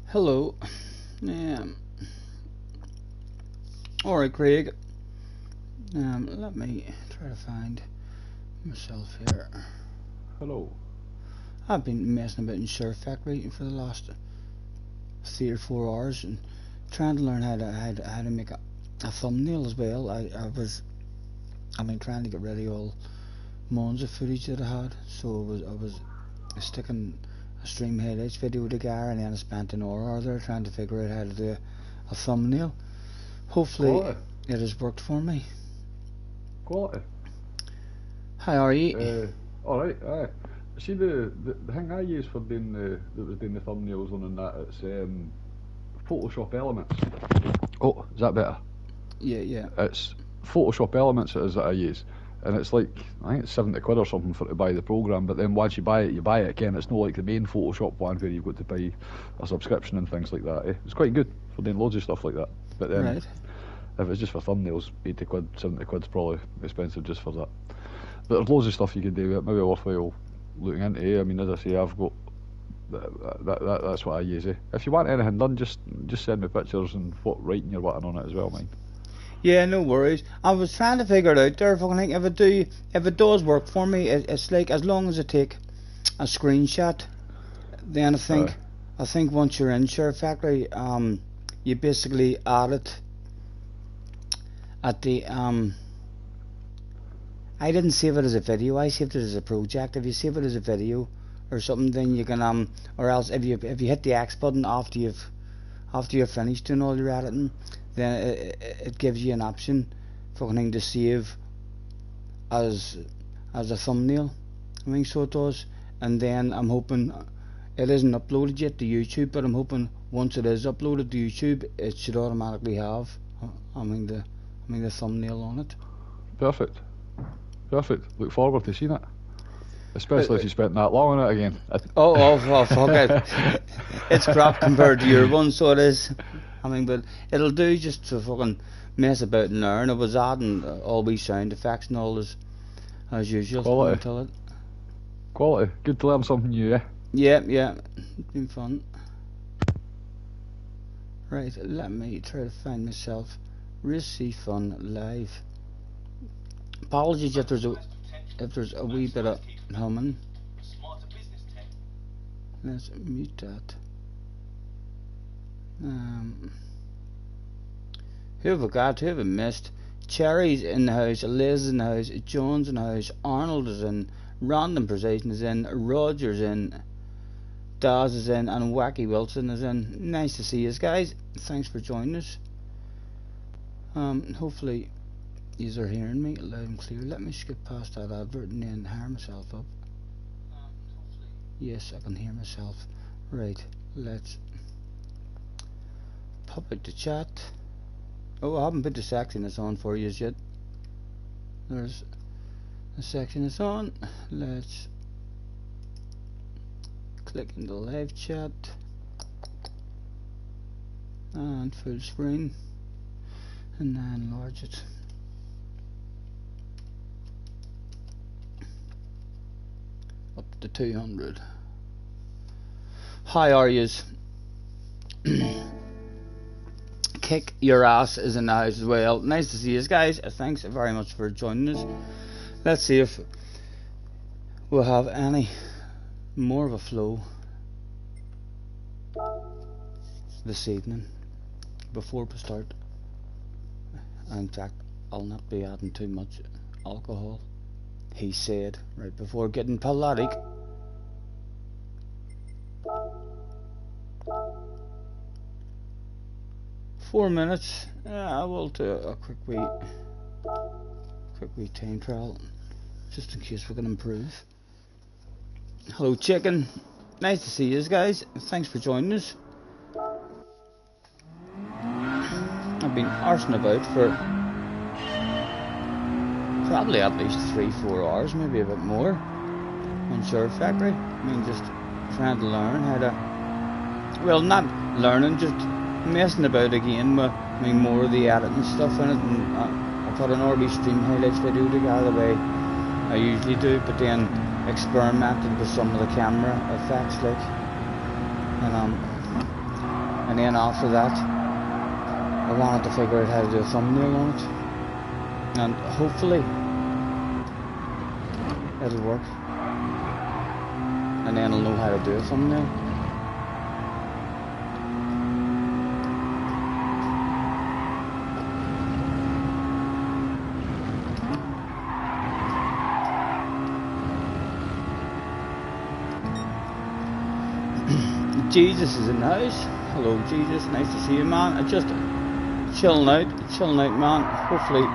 Hello. Yeah. Alright, Craig. Let me try to find myself here. Hello. I've been messing about in Surf Factory for the last 3 or 4 hours and trying to learn how to make a thumbnail as well. I was trying to get rid of all Monza footage that I had, so I was sticking a stream highlights video together, and then I spent an hour there trying to figure out how to do a thumbnail. Hopefully Quality. it has worked for me. Quality. How are you? Alright, aye. See the thing I use for doing that was doing the thumbnails on and that, it's Photoshop Elements. Oh, is that better? Yeah. It's Photoshop Elements it is that I use. And it's like, I think it's 70 quid or something for to buy the program, but then once you buy it again. It's not like the main Photoshop one where you've got to buy a subscription and things like that. It's quite good for doing loads of stuff like that. But then Right. if it's just for thumbnails, 80 quid, 70 quid's probably expensive just for that. But there's loads of stuff you can do with it, maybe worthwhile looking into. I mean, as I say, I've got that's what I use. If you want anything done, just send me pictures and what writing you're wanting on it as well, mate. Yeah, no worries. I was trying to figure it out there. Fucking thing. If it does work for me, it's like as long as I take a screenshot, then I think once you're in Share Factory, you basically add it at the I didn't save it as a video. I saved it as a project. If you save it as a video or something, then you can or else if you hit the X button after you've finished doing all your editing, then it gives you an option fucking to save as a thumbnail. I think so it does. And then I'm hoping it isn't uploaded yet to YouTube, but I'm hoping once it is uploaded to YouTube, it should automatically have the thumbnail on it. Perfect. Look forward to seeing it. Especially if you spent that long on it again. Oh, fuck it. It's crap compared to your one, so it is. But it'll do just to fucking mess about and learn. I was adding all these sound effects and all as usual. Quality. Good to learn something new, eh? Yeah. It's been fun. Right, let me try to find myself Risky Fun Live. Apologies if there's a wee bit of humming. Let's mute that. Who have I got? Who have I missed? Cherry's in the house, Liz is in the house, Jones in the house, Arnold is in, Random Precision is in, Roger's in, Daz is in, and Wacky Wilson is in. Nice to see you guys. Thanks for joining us. Hopefully yous are hearing me loud and clear. Let me skip past that advert and then hire myself up. Yes, I can hear myself. Right, let's pop out the chat. Oh, I haven't put the sexiness on for you yet. There's the sexiness on. Let's click in the live chat and full screen and then enlarge it. Up to 200. How are yous? Kick Your Ass is in the house as well. Nice to see you guys. Thanks very much for joining us. Let's see if we'll have any more of a flow this evening before we start. In fact, I'll not be adding too much alcohol, he said right before getting palladic. Four minutes. I will do a quick wee time trial just in case we can improve. Hello chicken, nice to see you guys. Thanks for joining us. I've been arsing about for probably at least 3-4 hours, maybe a bit more, on Share Factory. Just trying to learn how to, well, not learning, just messing about again with more of the editing stuff in it. And I put an RB stream highlights video together the way I usually do, but then experimented with some of the camera effects, like, and and then after that I wanted to figure out how to do a thumbnail on it, and hopefully it'll work, and then I'll know how to do a thumbnail. Jesus is in the house. Hello Jesus, nice to see you, man. I just chilling out man. Hopefully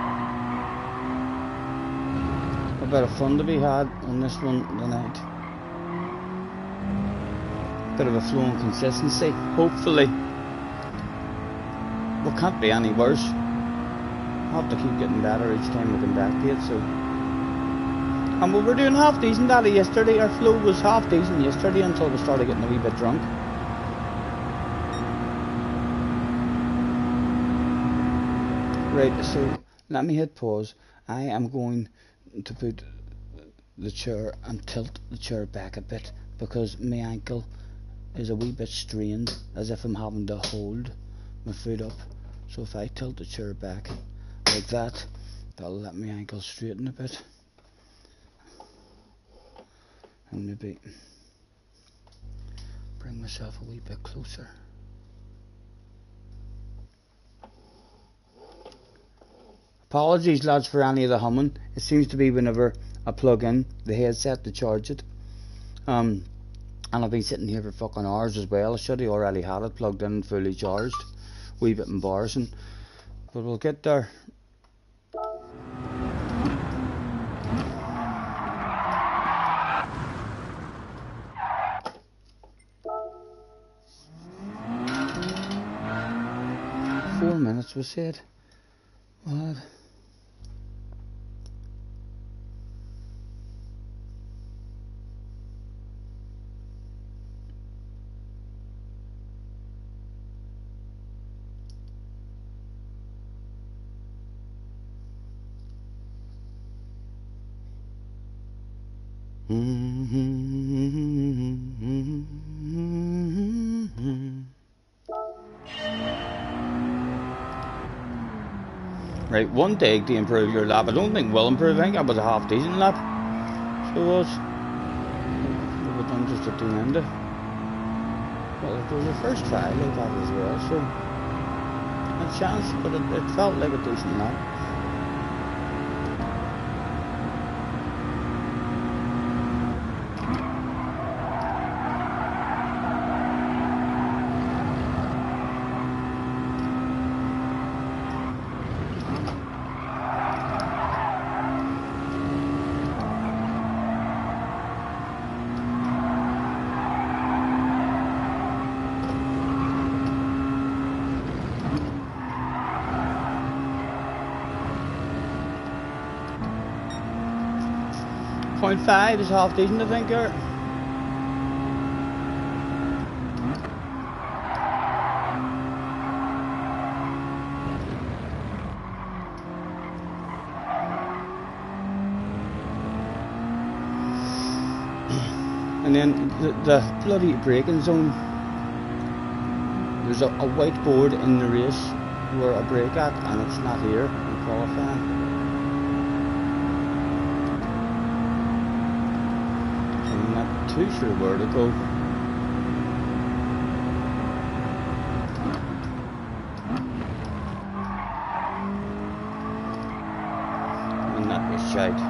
a bit of fun to be had on this one tonight. Bit of a flow and consistency, hopefully. Well, can't be any worse. I'll have to keep getting better each time we come back to it, so. And we were doing half decent at it yesterday. Our flow was half decent yesterday until we started getting a wee bit drunk. Right, so let me hit pause. I am going to put the chair and tilt the chair back a bit because my ankle is a wee bit strained, as if I'm having to hold my foot up. So if I tilt the chair back like that, that'll let my ankle straighten a bit. And maybe bring myself a wee bit closer. Apologies lads for any of the humming. It seems to be whenever I plug in the headset to charge it. And I've been sitting here for fucking hours as well. I should have already had it plugged in and fully charged. Wee bit embarrassing, but we'll get there. Four minutes was said. What? Right, one take to improve your lap. I don't think will improve. I think that was a half decent lap. So it was. We were done just at the end. Well, it was the first try like that as well, so a chance, but it felt like a decent lap. .5 is half decent, I think, Gert. And then the bloody braking zone, there's a whiteboard in the race where I brake at, and it's not here in qualifying. Too sure where to go. And that was shite.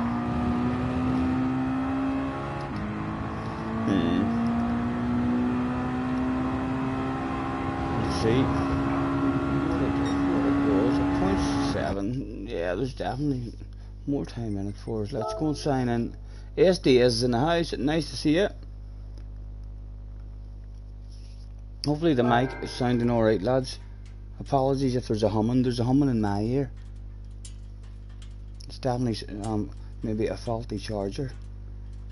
Let's see what it goes. A 0.7. Yeah, there's definitely more time in it for us. Let's go and sign in. SD is in the house. Nice to see you. Hopefully the mic is sounding alright, lads. Apologies if there's a humming. There's a humming in my ear. It's definitely maybe a faulty charger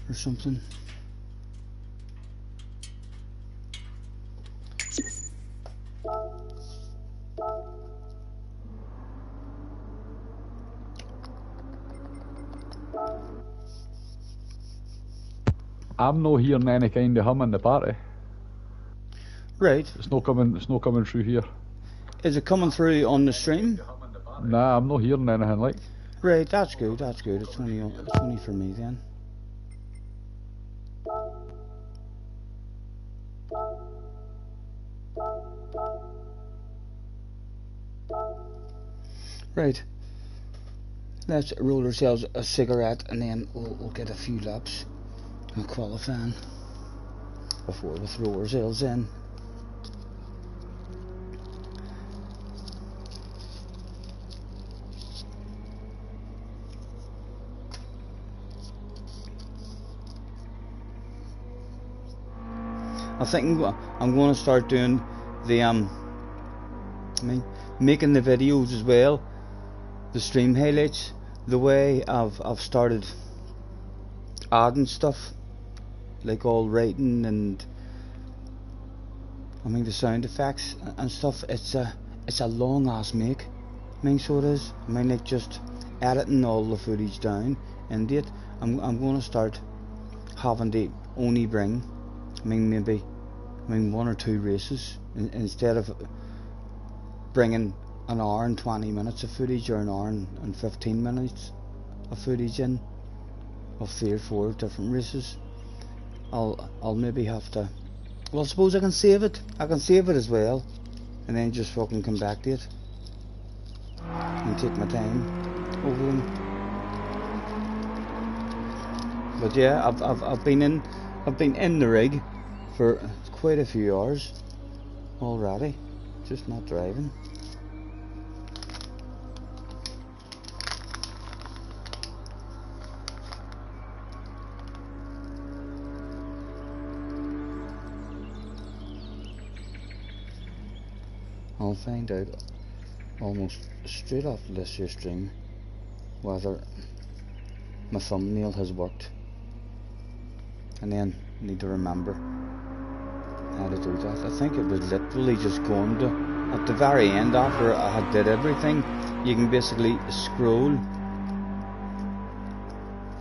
or something. I'm not hearing any kind of hum in the party. Right. It's not coming. It's not coming through here. Is it coming through on the stream? Nah, I'm not hearing anything like. Right, that's good, that's good. It's only for me then. Right. Let's roll ourselves a cigarette and then we'll get a few laps of qualifying before we throw ourselves in. I think I'm going to start doing the making the videos as well, the stream highlights, the way I've started adding stuff, like all writing and the sound effects and stuff. It's a long ass make. So it is. Like just editing all the footage down and it. I'm going to start having to only bring maybe 1 or 2 races instead of bringing an hour and 20 minutes of footage or an hour and 15 minutes of footage in of 3 or 4 different races. I'll maybe have to, well, I suppose I can save it as well and then just fucking come back to it and take my time over them. But yeah, I've been in the rig for quite a few hours already, just not driving. I'll find out almost straight after this here stream whether my thumbnail has worked, and then need to remember how to do that. I think it was literally just going to, at the very end after I had did everything, you can basically scroll.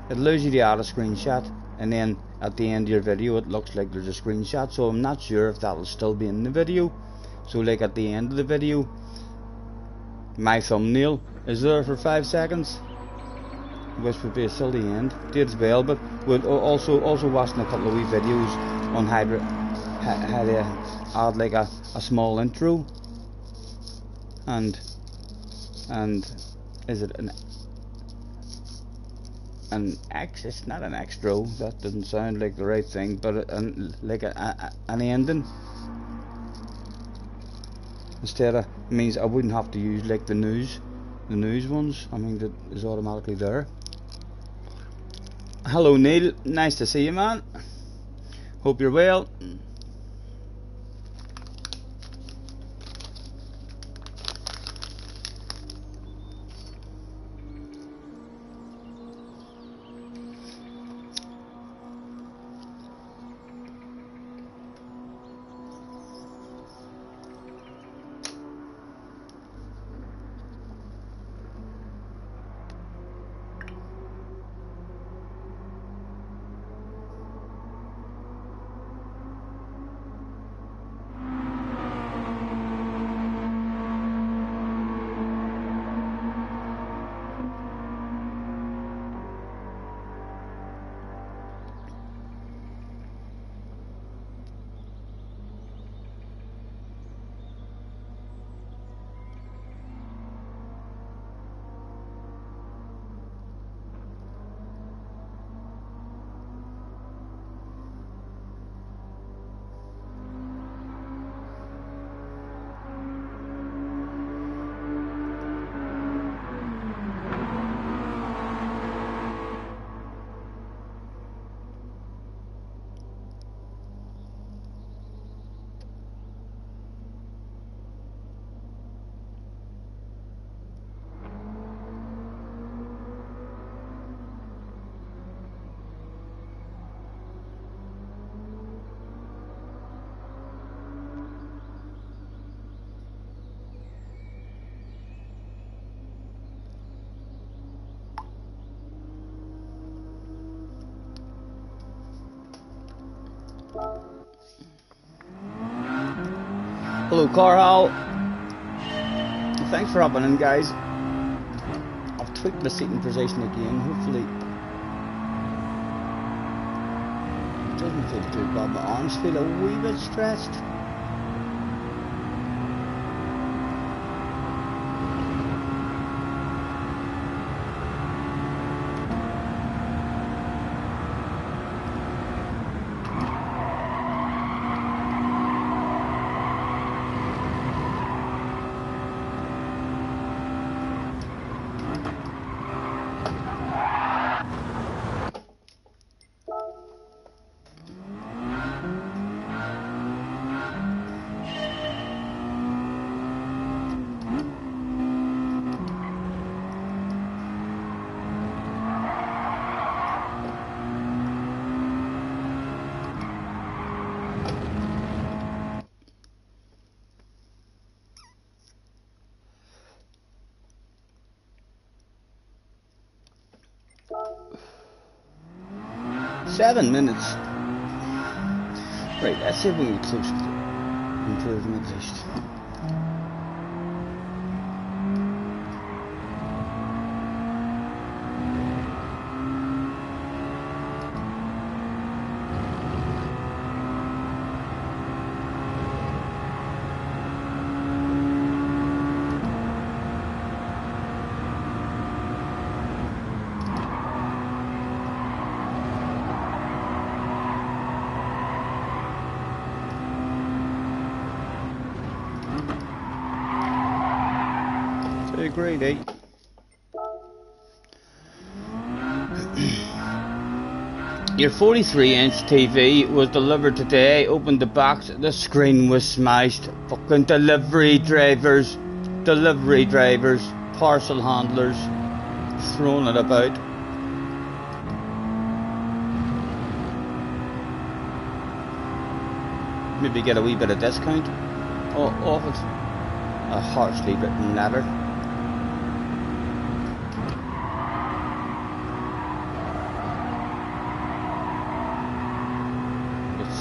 It allows you to add a screenshot, and then at the end of your video it looks like there's a screenshot, so I'm not sure if that'll still be in the video. So like at the end of the video, my thumbnail is there for 5 seconds, which would be a silly end to it as well, but we'll also watching a couple of wee videos on how to add like a small intro and is it an it's not an extra, that doesn't sound like the right thing, but like an ending. Instead of, it means I wouldn't have to use like the news ones. That is automatically there. Hello Neil, nice to see you, man. Hope you're well. Hello, Carl. Thanks for hopping in, guys. I've tweaked the seating position again. Hopefully, it doesn't feel too bad. My arms feel a wee bit stretched. Seven minutes. Right, let's see if we can get close to improving at least. Grade 8. Your 43-inch TV was delivered today. Opened the box, the screen was smashed. Fucking delivery drivers, parcel handlers, throwing it about. Maybe get a wee bit of discount off it. A harshly written letter.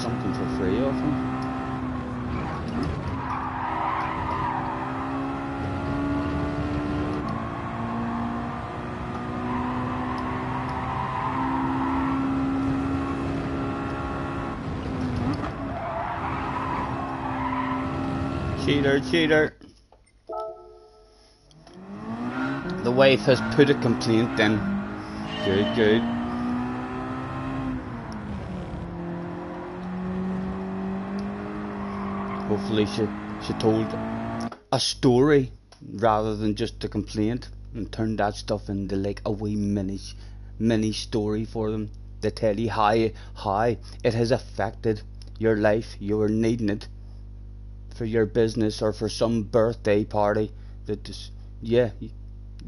Something for free off them. Cheater. The wife has put a complaint in. Good. Hopefully she told a story rather than just a complaint and turned that stuff into like a wee mini story for them to tell you how it has affected your life. You were needing it for your business or for some birthday party that just, yeah,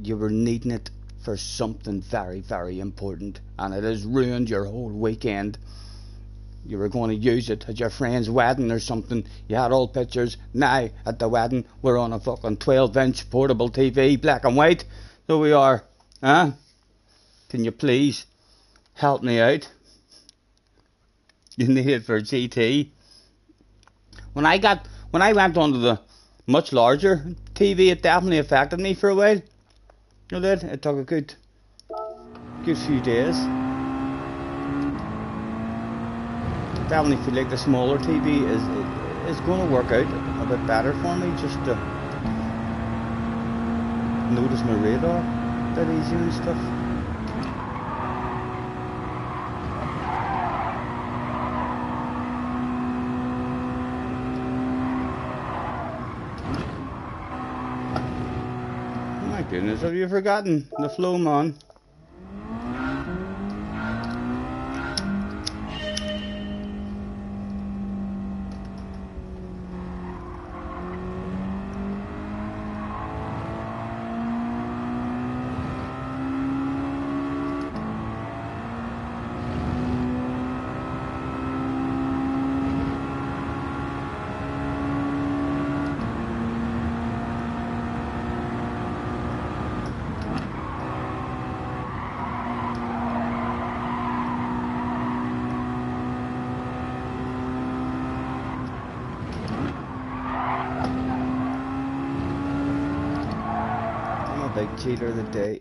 you were needing it for something very, very important, and it has ruined your whole weekend. You were going to use it at your friend's wedding or something. You had all pictures. Now, at the wedding, we're on a fucking 12-inch portable TV, black and white. So we are. Huh? Can you please help me out? You need it for GT. When I went onto the much larger TV, it definitely affected me for a while. You know that? It took a good few days. Definitely feel like the smaller TV is going to work out a bit better for me, just to notice my radar a bit easier and stuff. Oh my goodness, have you forgotten the flow, man? big cheater of the day.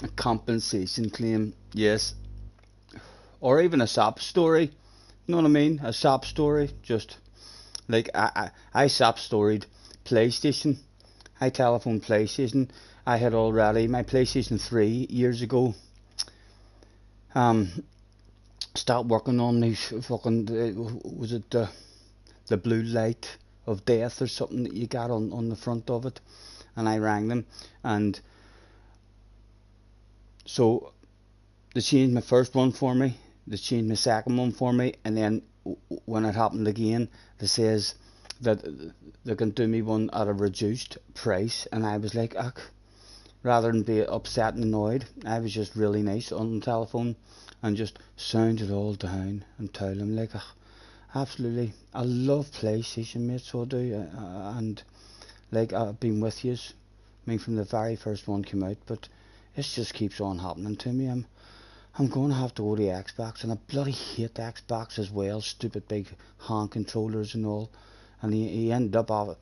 A compensation claim, yes. Or even a sob story. You know what I mean? A sob story. Just like I sob storied PlayStation. I telephoned PlayStation. I had already my PlayStation 3 years ago. Start working on these fucking was it the blue light of death or something that you got on the front of it, and I rang them, and so they changed my first one for me, they changed my second one for me, and then when it happened again, they says that they can do me one at a reduced price, and I was like, ugh. Rather than be upset and annoyed, I was just really nice on the telephone and just sounded all down and told him like, absolutely, I love PlayStation, mate, so I do, and like I've been with you, I mean from the very first one came out, but it just keeps on happening to me. I'm going to have to go to Xbox, and I bloody hate Xbox as well, stupid big hand controllers and all, and he ended up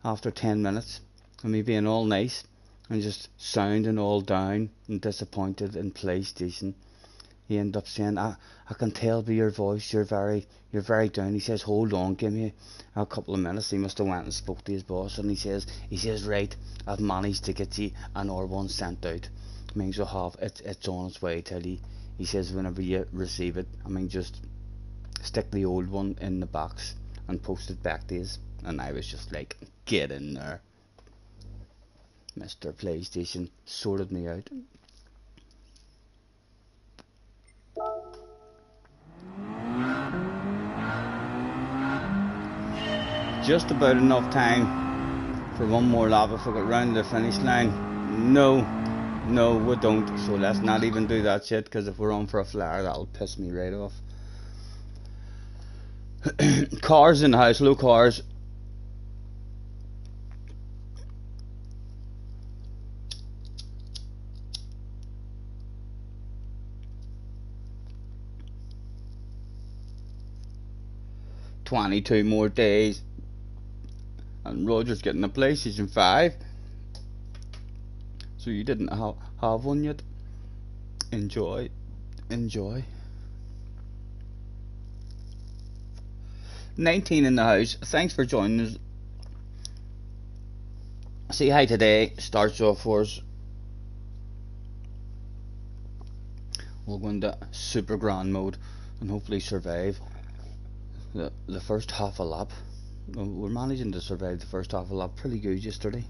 after 10 minutes of me being all nice and just sounding all down and disappointed in PlayStation. He ended up saying, I can tell by your voice you're very down. He says, hold on, give me a couple of minutes. He must have went and spoke to his boss, and he says right, I've managed to get you an R1 sent out. I mean, so it's on its way till he says whenever you receive it, I mean, just stick the old one in the box and post it back to us. And I was just like, get in there. Mr. PlayStation sorted me out. Just about enough time for one more lap if we get round the finish line. No, we don't. So let's not even do that shit, because if we're on for a flyer, that'll piss me right off. Cars in the house, low cars. $22 more days, and Roger's getting a PlayStation 5. So you didn't have one yet. Enjoy. 19 in the house. Thanks for joining us. Say hi today. Starts off for us. We'll go into super grand mode and hopefully survive the first half a lap. We're managing to survive the first half a lap pretty good yesterday.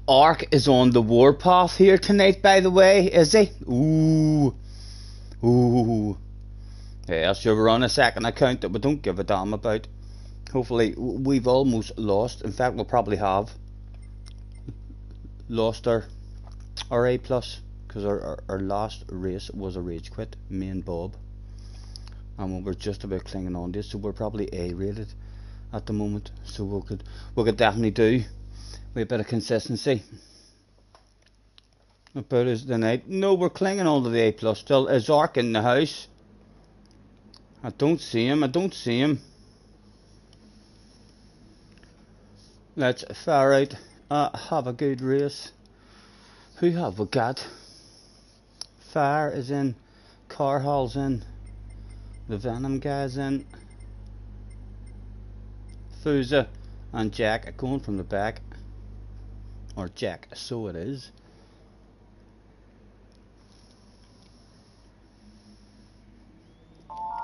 Ark is on the warpath here tonight, by the way, is he? Ooh. Yeah, sure, we're on a second account that we don't give a damn about. Hopefully, we've almost lost. In fact, we'll probably have lost our A+, because our last race was a rage quit, me and Bob. And we were just about clinging on to it, so we're probably A rated at the moment. So we could definitely do with a bit of consistency about us tonight. No, we're clinging on to the A+ still. Is Ark in the house? I don't see him. Let's fire out. Have a good race. Who have we got? Fire is in. Carhall's in. The Venom guy's in. Fuza and Jack going from the back. Or Jack, so it is.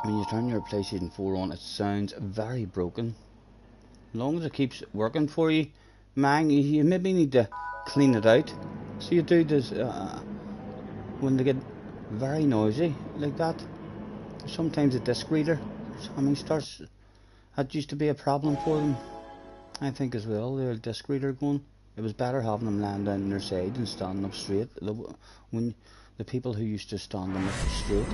When you turn your PlayStation 4 on, it sounds very broken. As long as it keeps working for you, man, you maybe need to clean it out. So you do this when they get very noisy like that. Sometimes a disc reader, I mean, starts. That used to be a problem for them, I think, as well. The disc reader going. It was better having them lying down on their side and standing up straight. When the people who used to stand them up straight,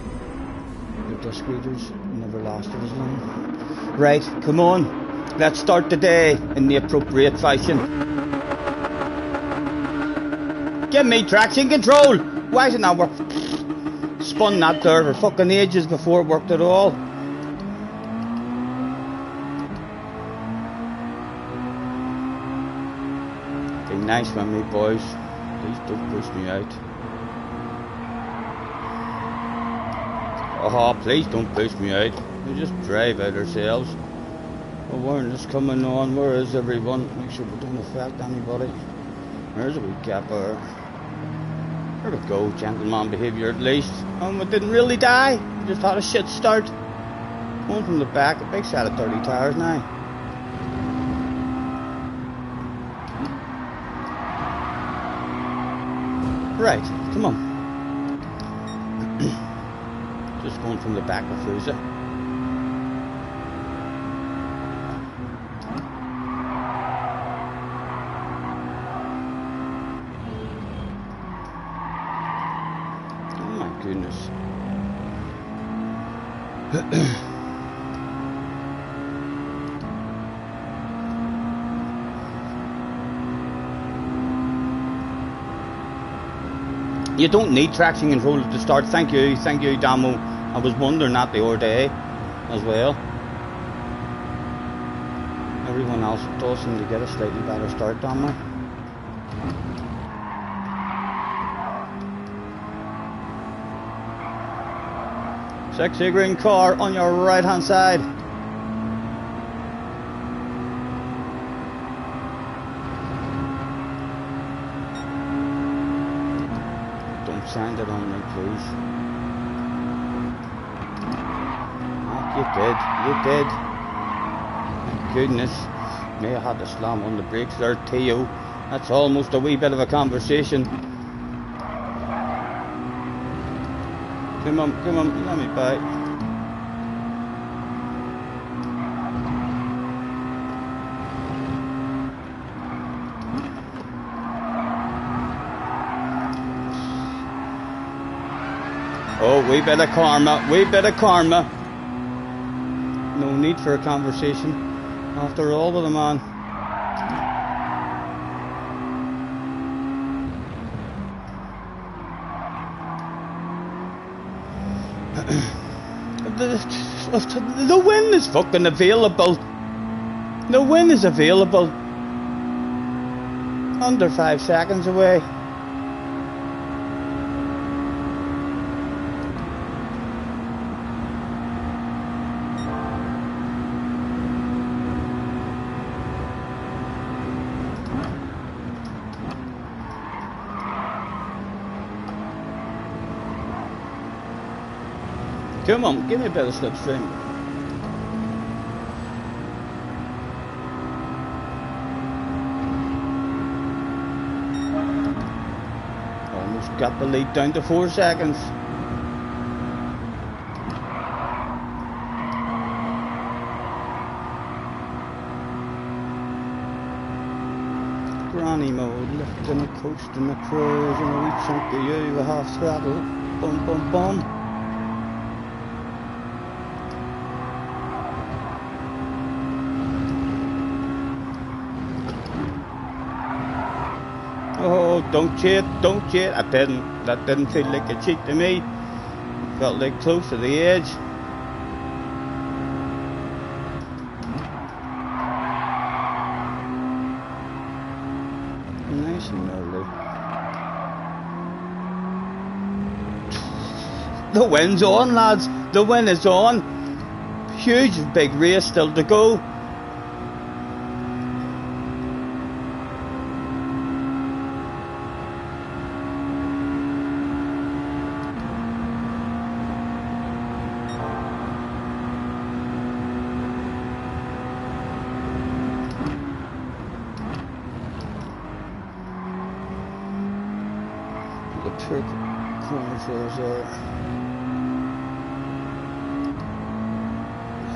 the disc readers never lasted as long. Right, come on, let's start the day in the appropriate fashion. Give me traction control! Why is it not work? Spun that there for fucking ages before it worked at all. Be nice with me, boys. Please don't push me out. Oh, please don't push me out. We just drive out ourselves. Awareness coming on. Where is everyone? Make sure we don't affect anybody. There's a wee gap there. There we go. Gentleman behaviour at least. We didn't really die. We just had a shit start. Going from the back. A big set of 30 tires now. Right. Come on. Just going from the back of Fruza. Oh my goodness. You don't need traction control at the start. Thank you, Damo. I was wondering that the other day as well. Everyone else does seem to get a slightly better start, Damo. Sexy green car on your right hand side. Don't sand it on me, please. You did. Thank goodness. May have had to slam on the brakes there, Theo. That's almost a wee bit of a conversation. Come on, let me by. Oh, wee bit of karma. No need for a conversation. After all, with a man. The win is fucking available. The win is available. Under 5 seconds away. Come on, give me a bit of slipstream. Almost got the lead down to 4 seconds. Granny mode, lifting a coasting a cruise and a wee chunk of you, a half throttle, bum bum bum. Oh, don't cheat. That didn't feel like a cheat to me. Felt like close to the edge. Nice and early. The win's on, lads. The win is on. Huge big race still to go.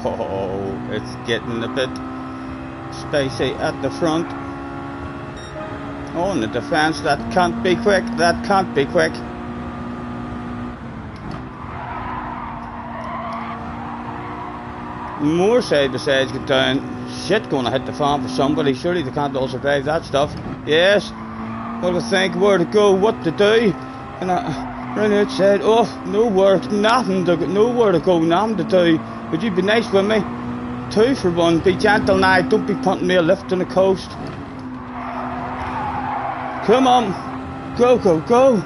Oh, it's getting a bit spicy at the front. Oh, and the defence, that can't be quick. More side by sides get down. Shit, gonna hit the fan for somebody. Surely they can't all survive that stuff. Yes. Got to think where to go, what to do. And I ran outside, oh, nowhere to go, nothing to do. Would you be nice with me? 2 for 1, be gentle now, don't be punting me a lift on the coast. Come on, go, go, go.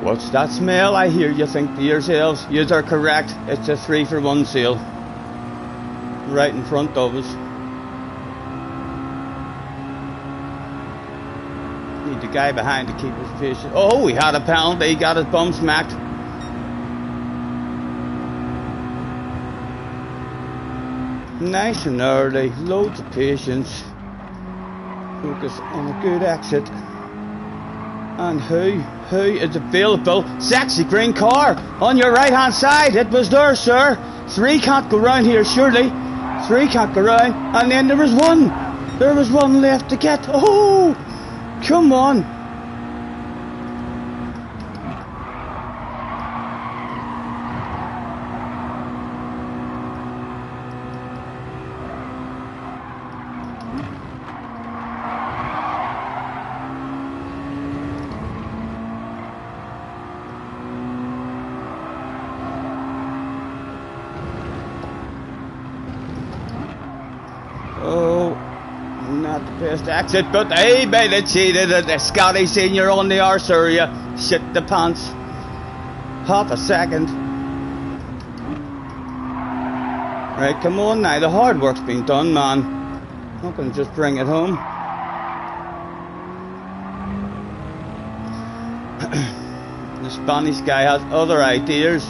What's that smell? I hear you think to yourselves. You are correct. It's a 3 for 1 sale. Right in front of us. Need the guy behind to keep his patient. Oh, he had a penalty. He got his bum smacked. Nice and early. Loads of patience. Focus on a good exit. And who is available? Sexy green car on your right hand side. It was there, sir. 3 can't go round here, surely. 3 can't go round. And then there was 1. There was 1 left to get. Oh, come on. Oh, not the best exit, but hey, made it cheated. The Scotty senior on the arse area. Shit the pants. Half a second. Right, come on now. The hard work's been done, man. Not gonna just bring it home. The Spanish guy has other ideas.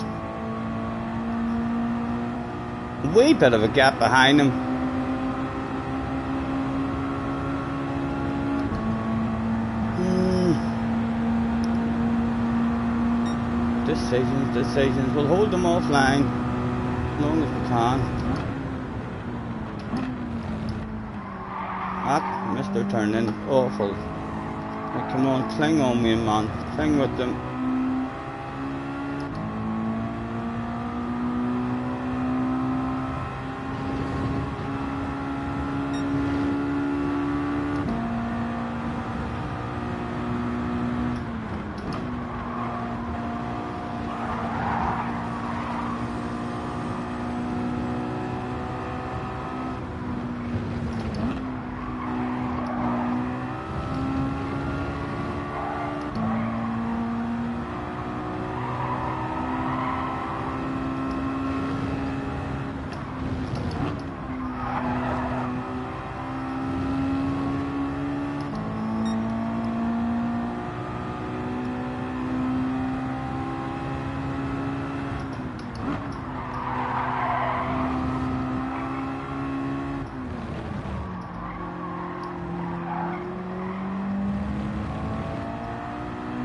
Way bit of a gap behind him. Decisions. We'll hold them offline as long as we can. Ah, Mr. Turning, awful. Right, come on, cling on me, man. Cling with them.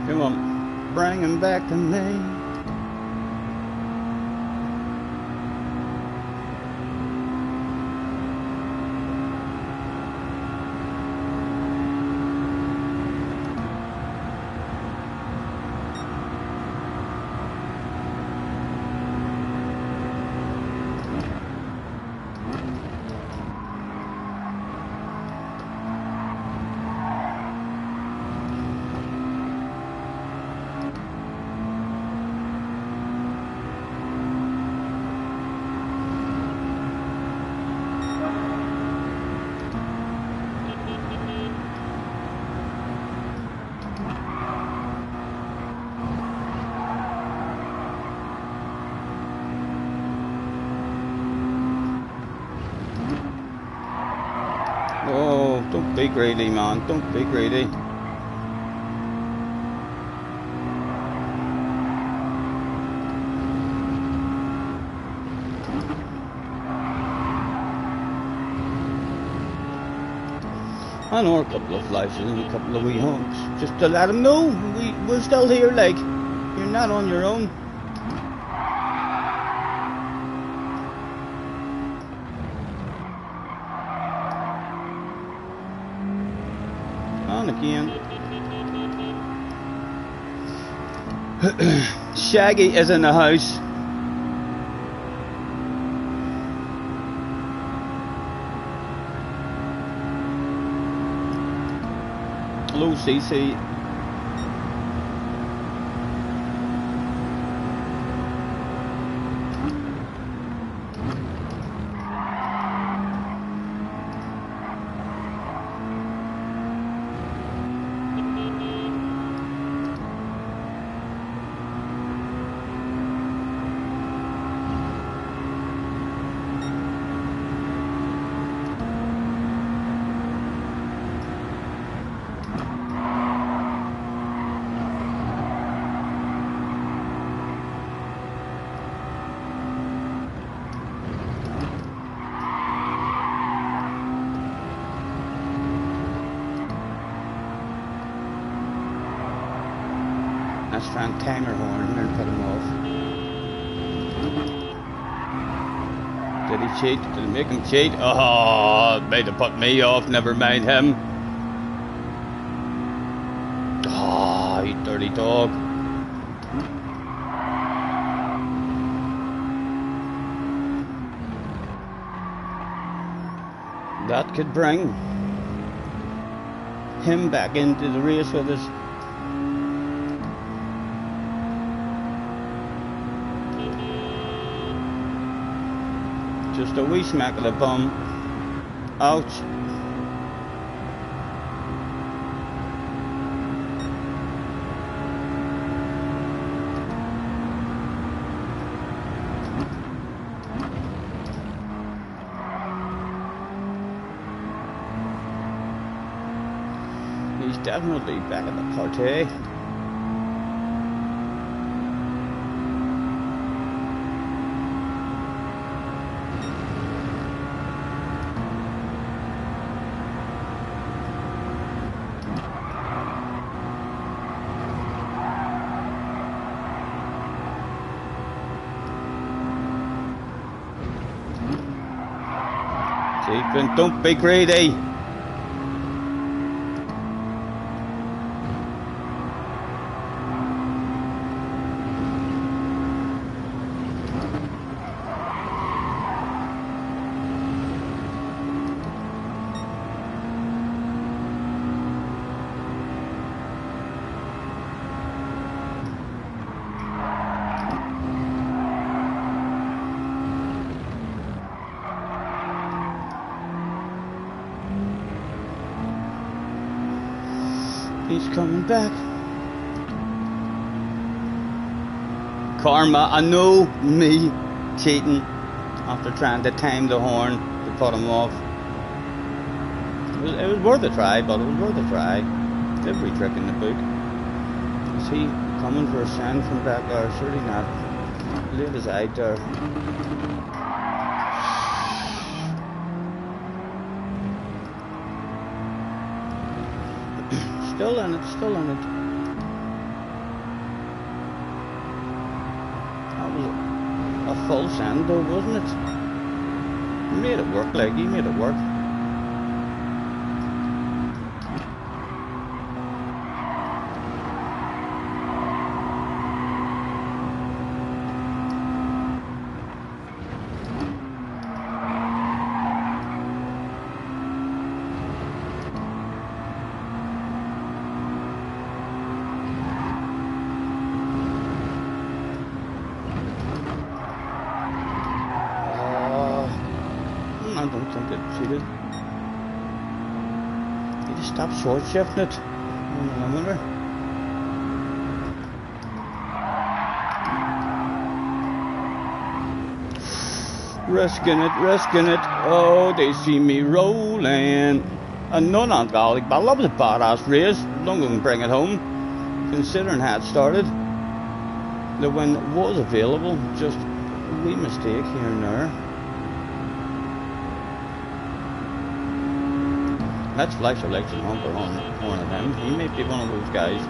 Come on, bring him back to me. Oh, don't be greedy, man. Don't be greedy. I know a couple of flashes and a couple of wee honks, just to let them know we're still here, like, you're not on your own. on again. Shaggy is in the house. Hello, CC. Let's try and time her horn here and put him off. Did he cheat? Did he make him cheat? Oh, made have put me off, never mind him. Oh, you dirty dog. That could bring him back into the race with us. Just a wee smack of the bum. Ouch. He's definitely back at the party. Don't be greedy. He's coming back. Karma, I know me cheating after trying to time the horn to put him off. It was worth a try, but it was worth a try. Every trick in the book. Is he coming for a send from back there? Surely not. Leave his eye there. Still in it, still in it. That was a full send though, wasn't it? He made it work, like, he made it work. I don't think it cheated. He just stopped short shifting it. I wonder. Risking it, risking it. Oh, they see me rolling. A non-alcoholic bottle. That was a badass race. Long as we can bring it home. Considering how it started. The win was available. Just a wee mistake here and there. Let's flash a Lexus Humper on one of them. He may be one of those guys.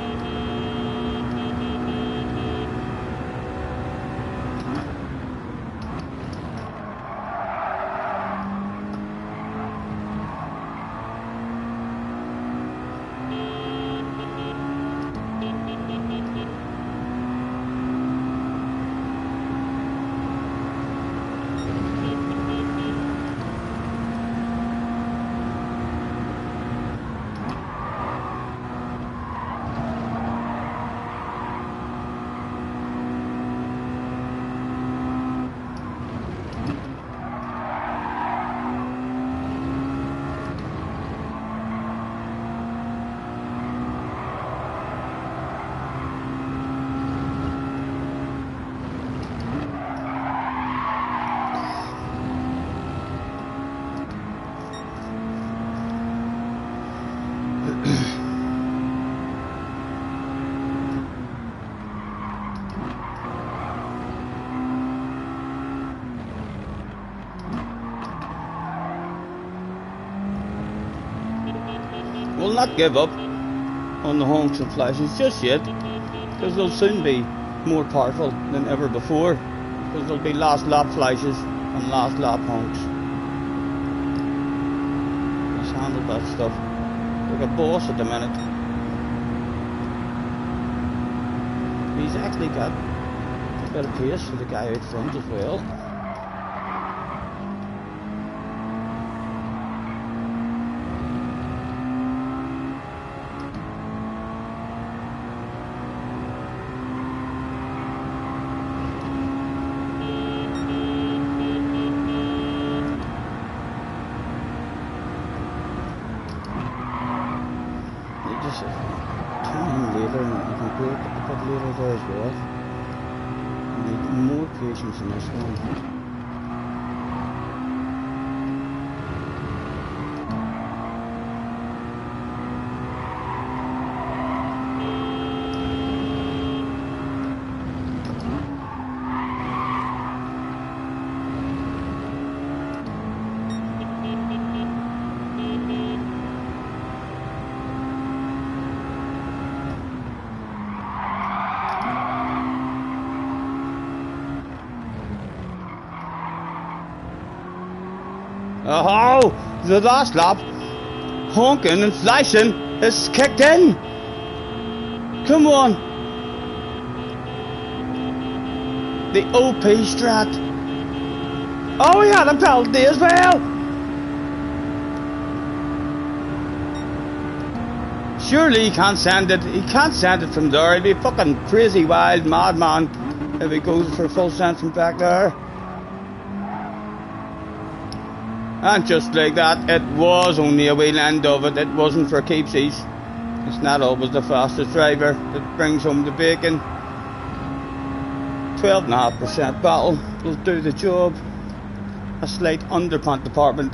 will not give up on the honks and flashes just yet, because they'll soon be more powerful than ever before, because there'll be last lap flashes and last lap honks. He's handled that stuff like a boss at the minute. He's actually got a bit of pace for the guy out front as well. Just time later, and you can break it a bit later there as well. You need more patience in this one. Oh, the last lap, honking and flashing is kicked in. Come on. The OP strat. Oh, he had a penalty as well. Surely he can't send it. He can't send it from there. He'd be a fucking crazy wild madman if he goes for a full send from back there. And just like that, it was only a wheel end of it. It wasn't for keepsies. It's not always the fastest driver that brings home the bacon. 12.5% battle will do the job. A slight underpant department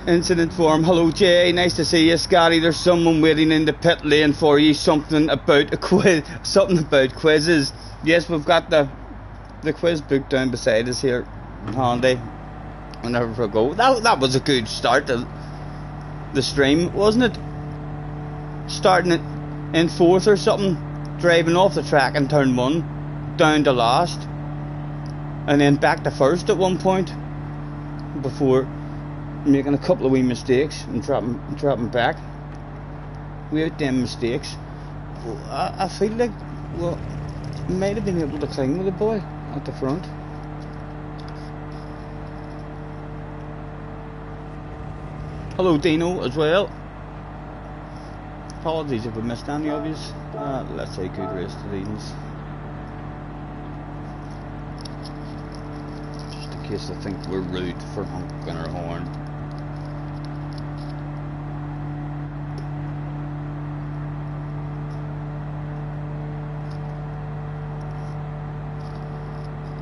incident for him. Hello Jay, nice to see you. Scotty, there's someone waiting in the pit lane for you. Something about a quiz. Something about quizzes. Yes, we've got the quiz book down beside us here. Handy. Whenever we go. That was a good start to the stream, wasn't it? Starting it in fourth or something, driving off the track in turn one, down to last, and then back to first at one point, before making a couple of wee mistakes and dropping back. Without them mistakes, I feel like, well, might have been able to cling with the boy at the front. Hello Dino as well. Apologies if we missed any of yous. Let's say good race to Edens. Just in case I think we're rude for honking our horn.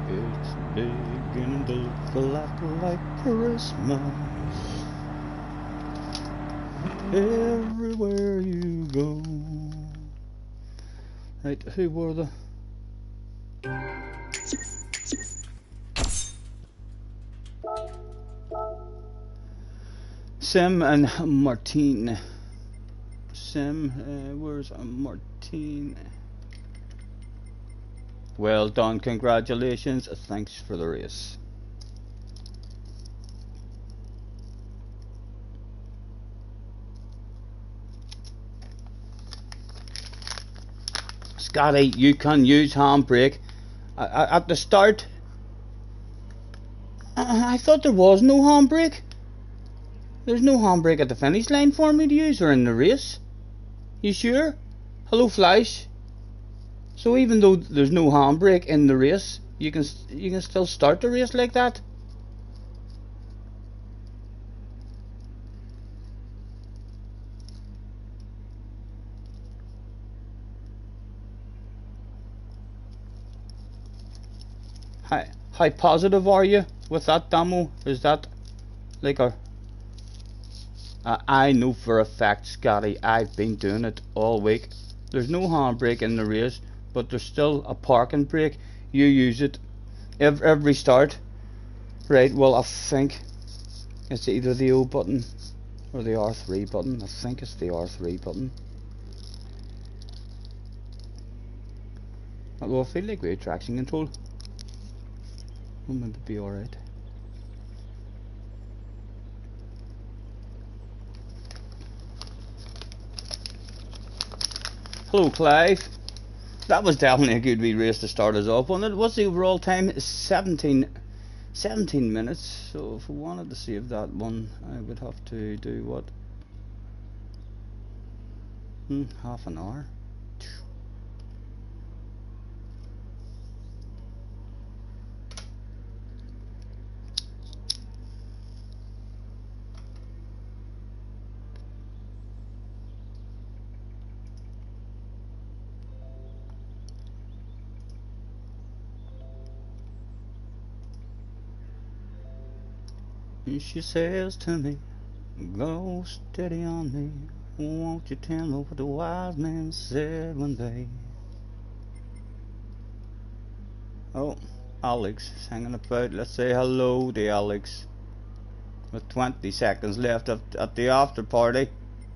It's beginning to look a lot like Christmas. Everywhere you go. Right, who were the... Sim and Martine. Sim, where's Martine? Well done, congratulations, thanks for the race. Scotty, you can use handbrake. At the start, I thought there was no handbrake. There's no handbrake at the finish line for me to use, or in the race. You sure? Hello Flash. So even though there's no handbrake in the race, you can still start the race like that? How positive are you with that demo? Is that like a... I know for a fact, Scotty, I've been doing it all week. There's no handbrake in the race, but there's still a parking brake. You use it every start. Right, well I think it's either the O button Or the R3 button. I think it's the R3 button. Although I feel like we have traction control. We'll maybe be alright. Hello Clive. That was definitely a good wee race to start us off on it. What's the overall time? 17 minutes. So if we wanted to save that one, I would have to do what? Half an hour. And she says to me, go steady on me. Won't you tell me what the wise man said one day? Oh, Alex is hanging about. Let's say hello to Alex. With 20 seconds left at the after party.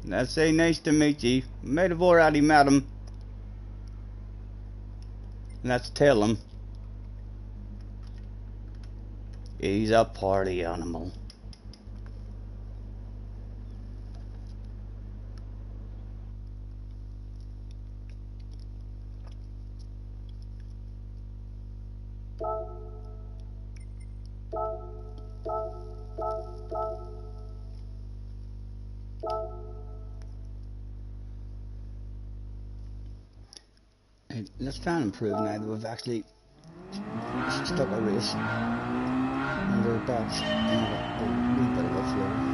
Let's say nice to meet you. Might have already met him. Let's tell him he's a party animal. Let's try and improve now that we've actually stuck a race under our belts and have a wee bit of a flow.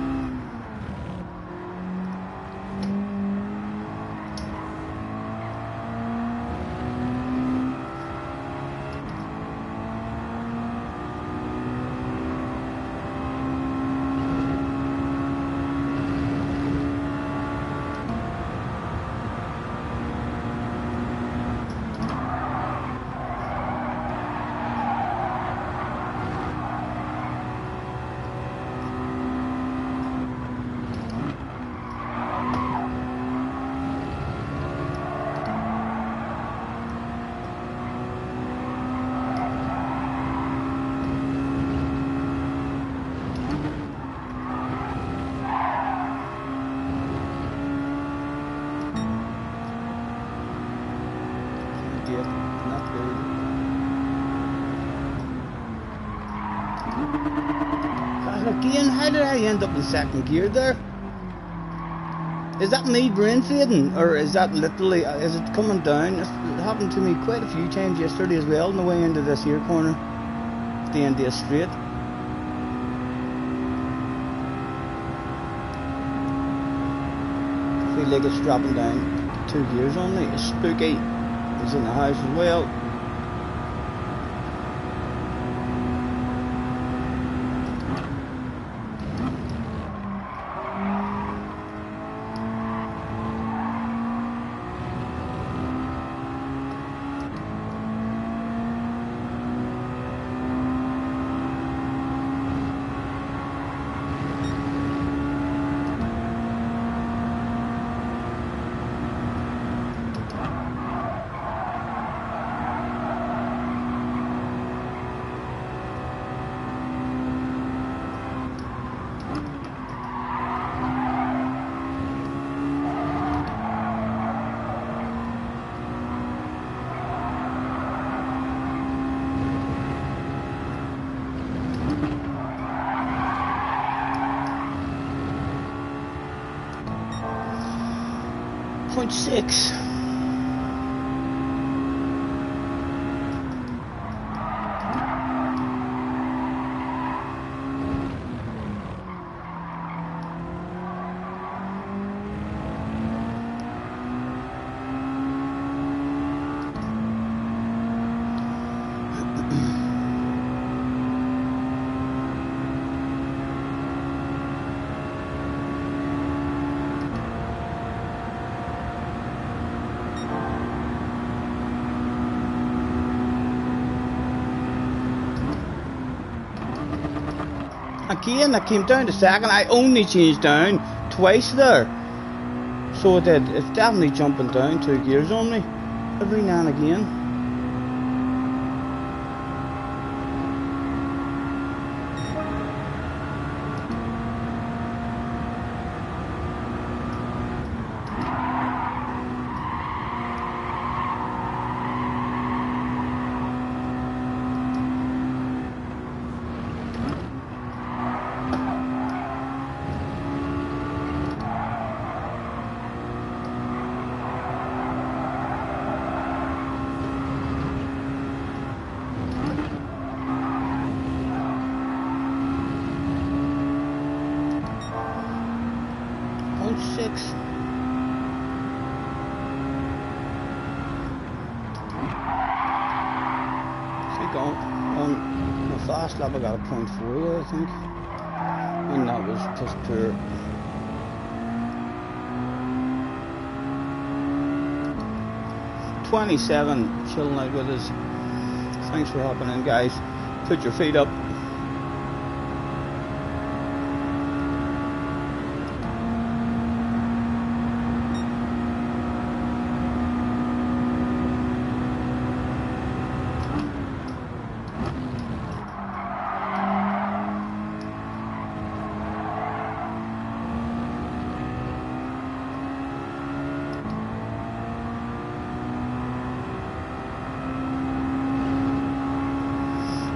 Again, how did I end up in second gear there? Is that me brain fading, or is that literally, is it coming down? It happened to me quite a few times yesterday as well on the way into this here corner, the end of the straight. I feel like it's dropping down 2 gears on me. It's spooky. It's in the house as well. Point 6. Again, I came down to second. I only changed down twice there. So it did. It's definitely jumping down 2 gears on me every now and again. On the fast lap I got a 0.4 there, I think, and that was just pure. .27 chilling out with us. Thanks for hopping in, guys. Put your feet up.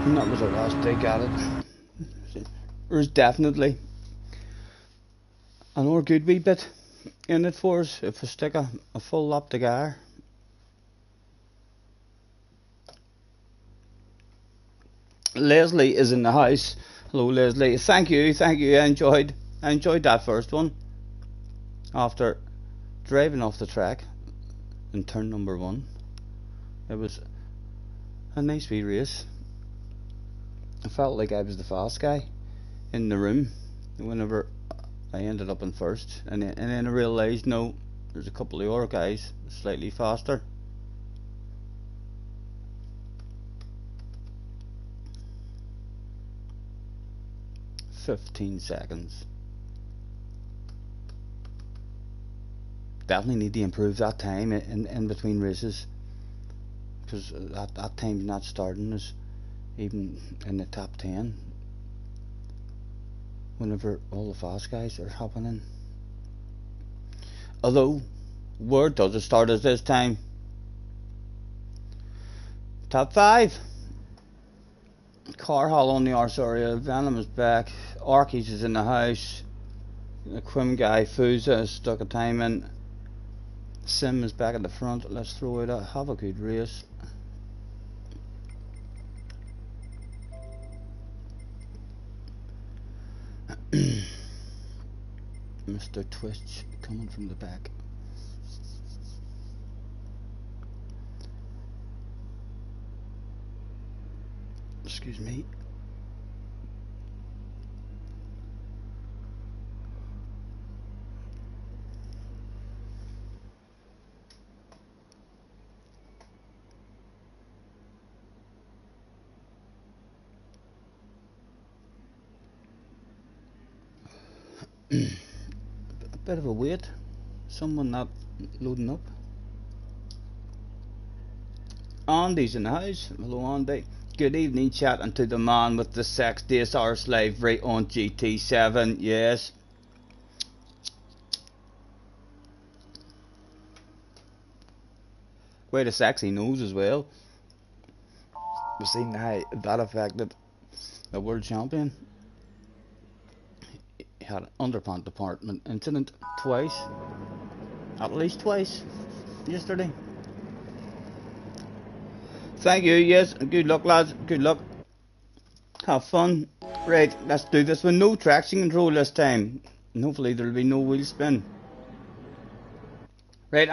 And that was our last dig at it. There's definitely another good wee bit in it for us if we stick a full lap to gear. Leslie is in the house. Hello Leslie. Thank you. I enjoyed that first one. After driving off the track in turn number 1. It was a nice wee race. I felt like I was the fast guy in the room whenever I ended up in first, and then I realised no, there's a couple of other guys slightly faster. "15 seconds. Definitely need to improve that time in between races, because that time's not starting as even in the top 10 whenever all the fast guys are hopping in. Although, where does it start at this time? Top 5. Carhall on the arse area. Venom is back. Arkies is in the house. The Quim guy Fuza has stuck a time in. Sim is back at the front. Let's throw it out. Have a good race. Mr. Twitch coming from the back. Excuse me. A bit of a wait. Someone not loading up. Andy's in the house. Hello Andy. Good evening, chatting to the man with the sex DSR slave right on GT7. Yes. Quite a sexy nose as well. We've seen how that affected the world champion. He had an underpant department incident twice. At least twice. Yesterday. Thank you, yes. Good luck, lads. Good luck. Have fun. Right, let's do this with no traction control this time. And hopefully there'll be no wheel spin. Right,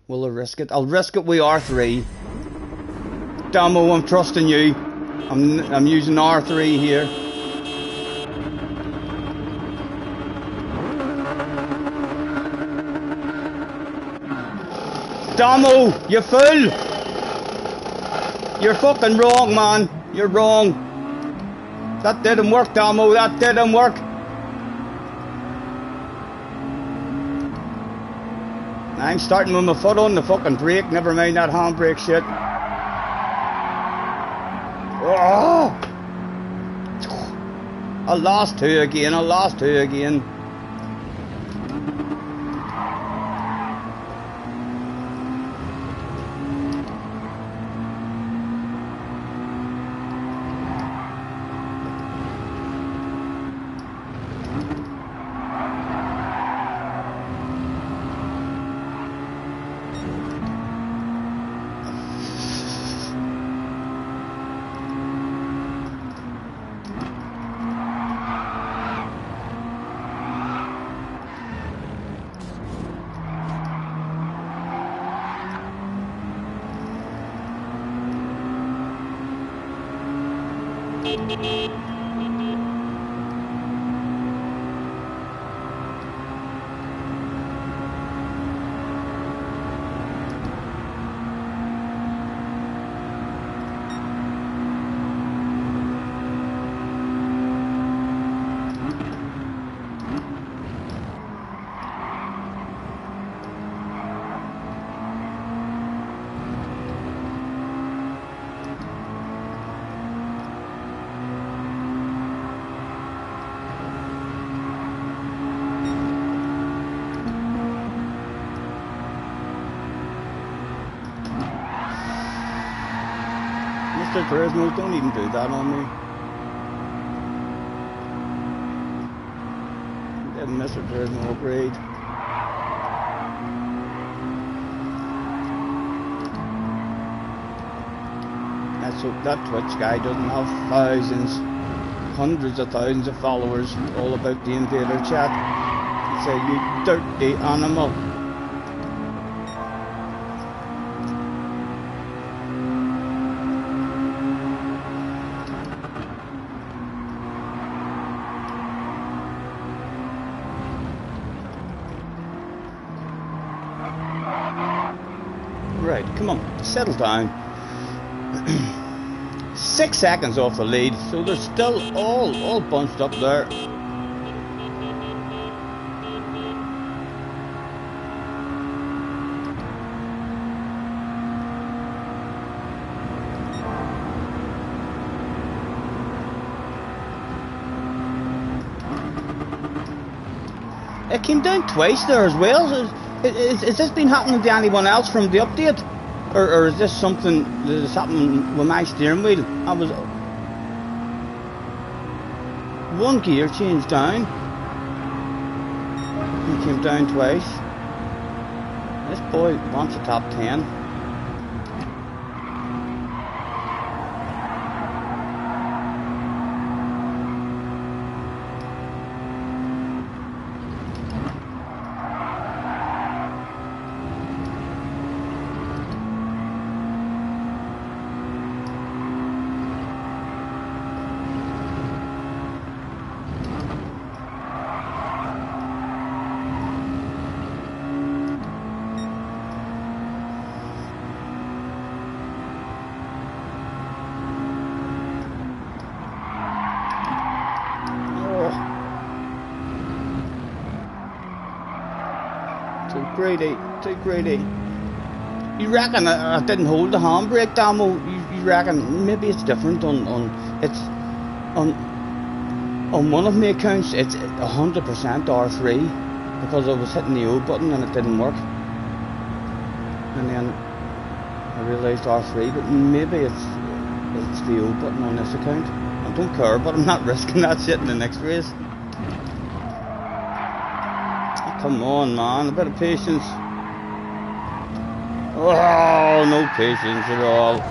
will I risk it? I'll risk it with R3. Damo, I'm trusting you. I'm using R3 here. Damo, you fool! You're fucking wrong, man. You're wrong. That didn't work, Damo. That didn't work. I'm starting with my foot on the fucking brake, never mind that handbrake shit. Oh! I lost two again. Mr. Turismo, don't even do that on me. Getting Mr. Turismo upgrade. Let's hope that Twitch guy doesn't have thousands, hundreds of thousands of followers all about the Invader chat. He'd say, you dirty animal. Right, come on, settle down. 6 seconds off the lead, so they're still all bunched up there. It came down twice there as well. Is this been happening to anyone else from the update? Or is this something that is happening with my steering wheel? I was... one gear changed down. It came down twice. This boy wants a top 10. Too greedy. You reckon I didn't hold the handbrake, Damo? You reckon maybe it's different on one of my accounts? It's 100% R3 because I was hitting the O button and it didn't work, and then I realised R3, but maybe it's the O button on this account. I don't care, but I'm not risking that shit in the next race. Come on, man, a bit of patience. Oh, no patience at all.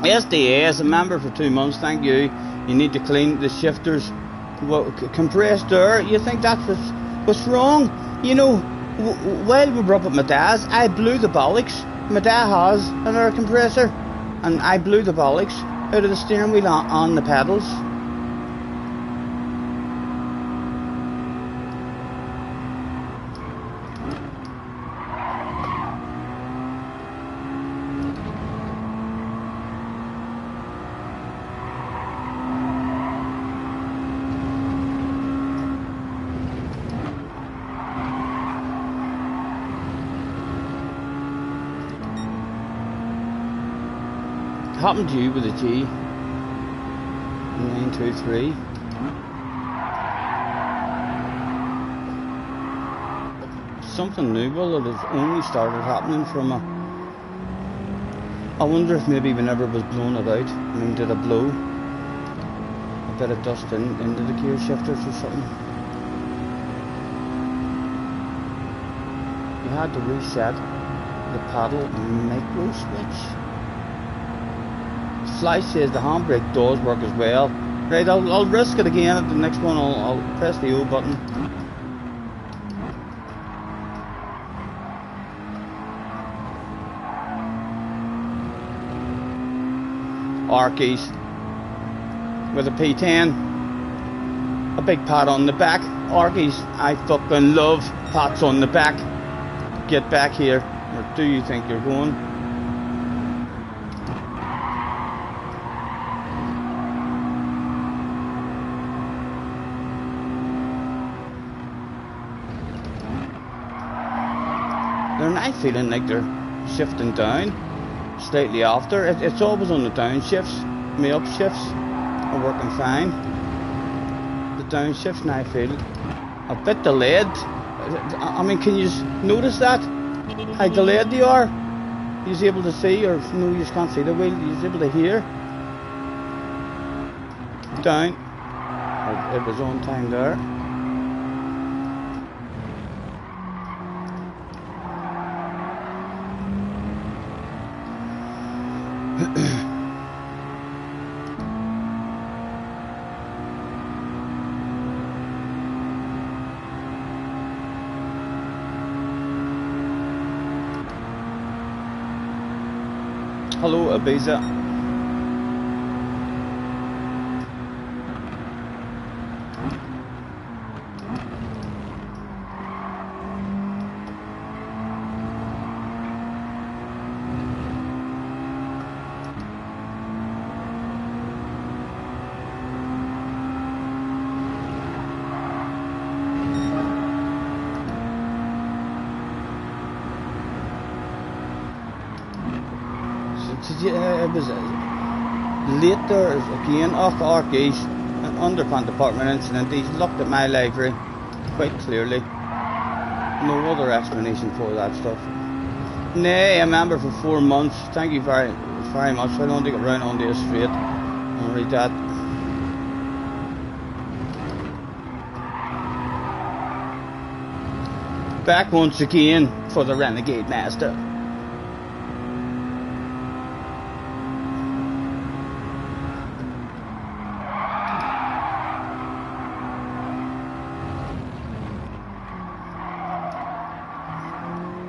SDS, a member for 2 months, thank you. You need to clean the shifters. Compressed air, you think that's what's wrong? You know, while we were up at my dad's, I blew the bollocks. My dad has an air compressor, and I blew the bollocks out of the steering wheel on the pedals. happened to you with the G923? Something new, well, it has only started happening from a... I wonder if maybe whenever it was blowing it out, I mean, did it blow a bit of dust into the gear shifters or something? You had to reset the paddle micro switch. Flash says the handbrake does work as well. Right, I'll risk it again at the next one. I'll press the O button. Arkies with a P10, a big pat on the back. Arkies, I fucking love pats on the back. Get back here. Where do you think you're going? They're not feeling like they're shifting down. Slightly after. It's always on the down shifts. My up shifts are working fine. The down shifts now I feel a bit delayed. I mean, can you notice that? How delayed they are? You're able to see, or no, you just can't see the wheel. You're able to hear. Down. It was on time there. Hello, Ibiza. It was later again off Arkies, an underpant department incident. He's looked at my library quite clearly. No other explanation for that stuff. Nay, I'm member for 4 months. Thank you very much. I don't think it round on this straight. I'll read that. Back once again for the Renegade Master.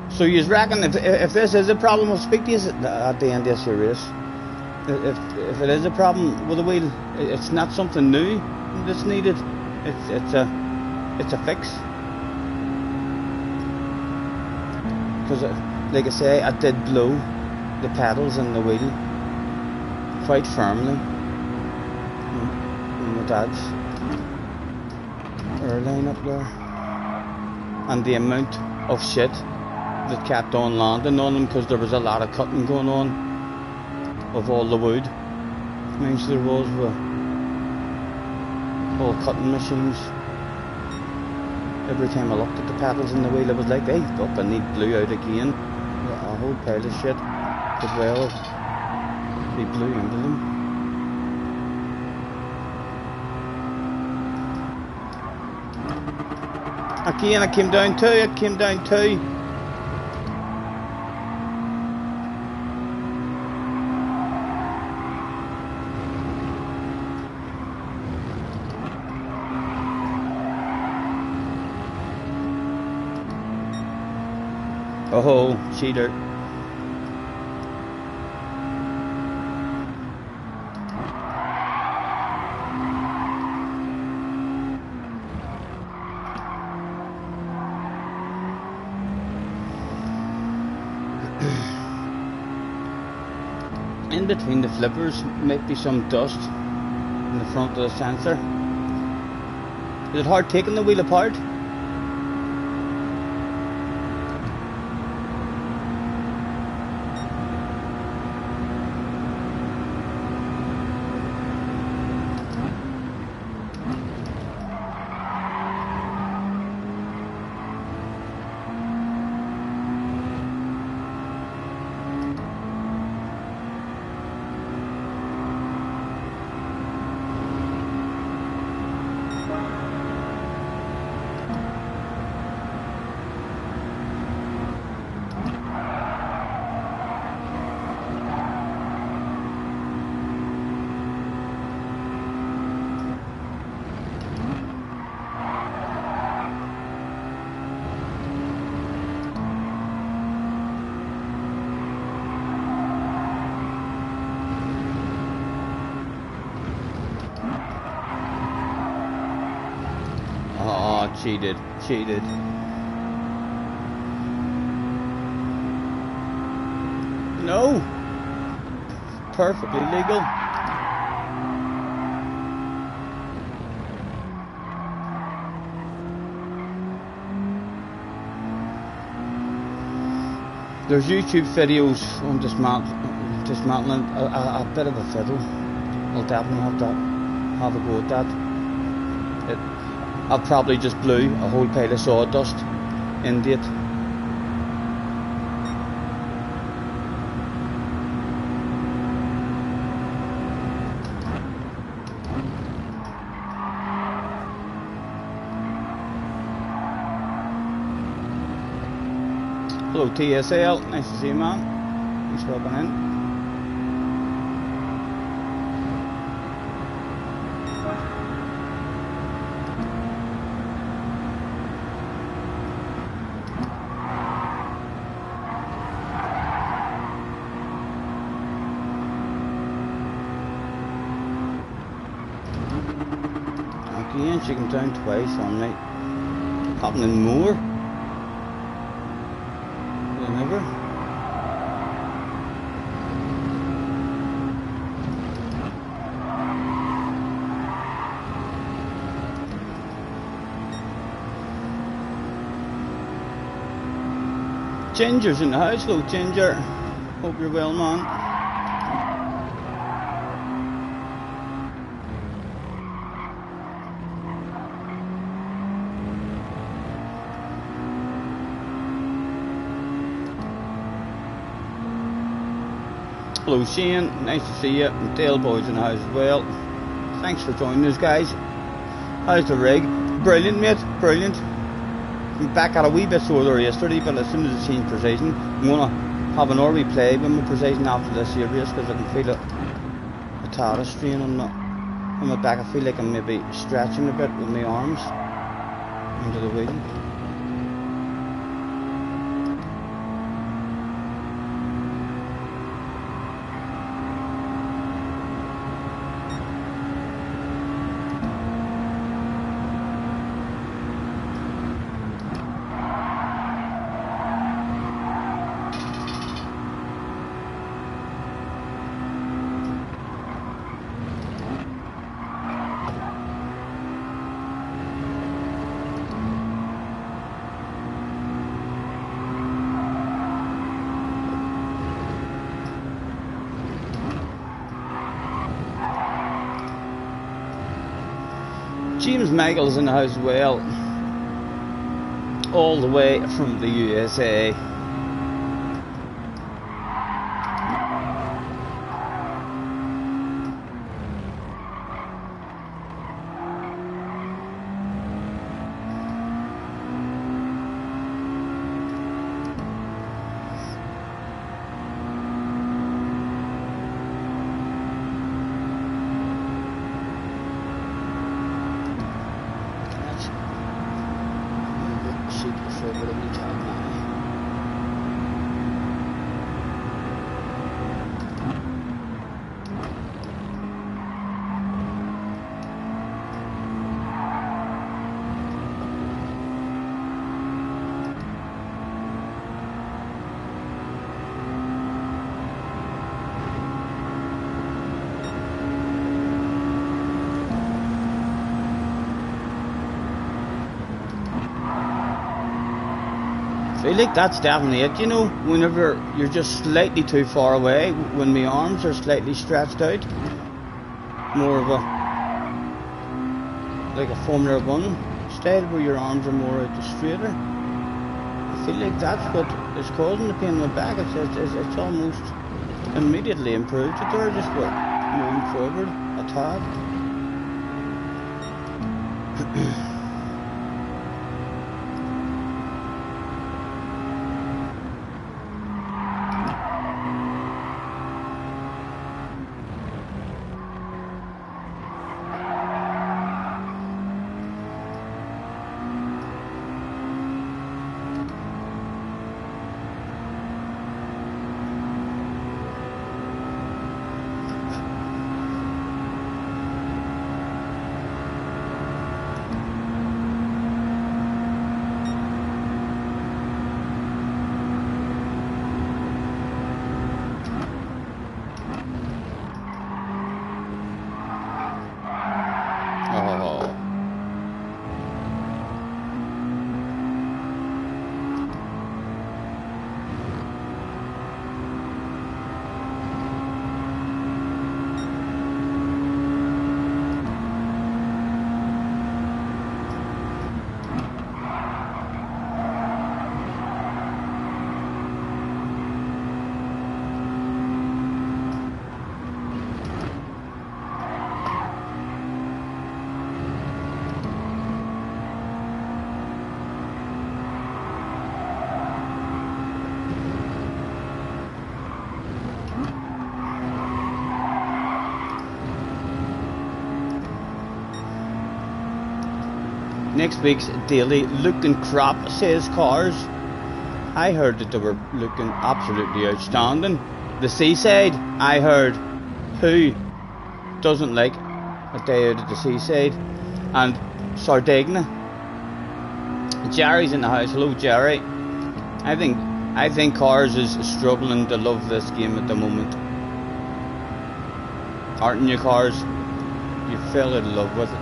So you reckon if this is a problem, I'll speak to you at the end of this race. If it is a problem with the wheel, it's not something new that's needed. It's a fix. Because, like I say, I did blow the pedals and the wheel quite firmly in my dad's airline up there, and the amount of shit that kept on landing on them because there was a lot of cutting going on of all the wood. I mean, so there was all cutting machines. Every time I looked at the pedals in the wheel, I was like, hey, fuck, I need blew out again. A whole pile of shit as well. They blew into them. Again, it came down too. Oh, cheater. In between the flippers might be some dust in the front of the sensor. Is it hard taking the wheel apart? Oh, cheated. Cheated. No. Perfectly legal. There's YouTube videos on dismantling a bit of a fiddle. I'll definitely have to have a go at that. I probably just blew a whole pile of sawdust into it. Hello TSL, nice to see you, man. Thanks for hopping in. Again, she came down twice on me. Happening more than ever. Ginger's in the house. Hello, Ginger. Hope you're well, man. Hello Shane, nice to see you. And Dale Boy's in the house as well. Thanks for joining us, guys. How's the rig? Brilliant, mate, brilliant. I'm back at a wee bit sore there yesterday, but as soon as I change precision, I'm going to have an early play with my precision after this year race, because I can feel a tad of strain on my back. I feel like I'm maybe stretching a bit with my arms into the wheel. James Michael's in the house as well, all the way from the USA. I feel like that's definitely it, you know, whenever you're just slightly too far away, when my arms are slightly stretched out, more of a, like a Formula 1 style, where your arms are more out the straighter. I feel like that's what is causing the pain in the back. It's almost immediately improved it there, just moving forward a tad. Next week's daily looking crap, says Cars. I heard that they were looking absolutely outstanding. The Seaside, I heard. Who doesn't like a day out at the Seaside? And Sardinia. Jerry's in the house. Hello, Jerry. I think Cars is struggling to love this game at the moment. Aren't you, Cars? You fell in love with it.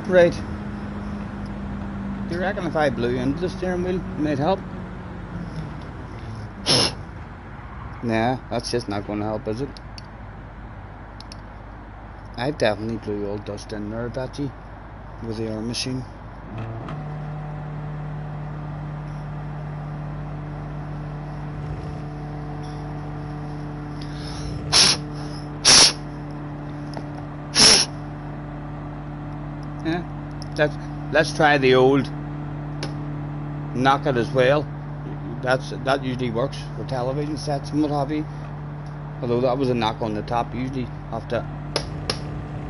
Right. Do you reckon if I blew into the steering wheel, it might help? Nah, that's just not going to help, is it? I definitely blew all dust in there, Betty, with the air machine. Let's try the old knock it as well. That usually works for television sets and what have you. Although that was a knock on the top, you usually have to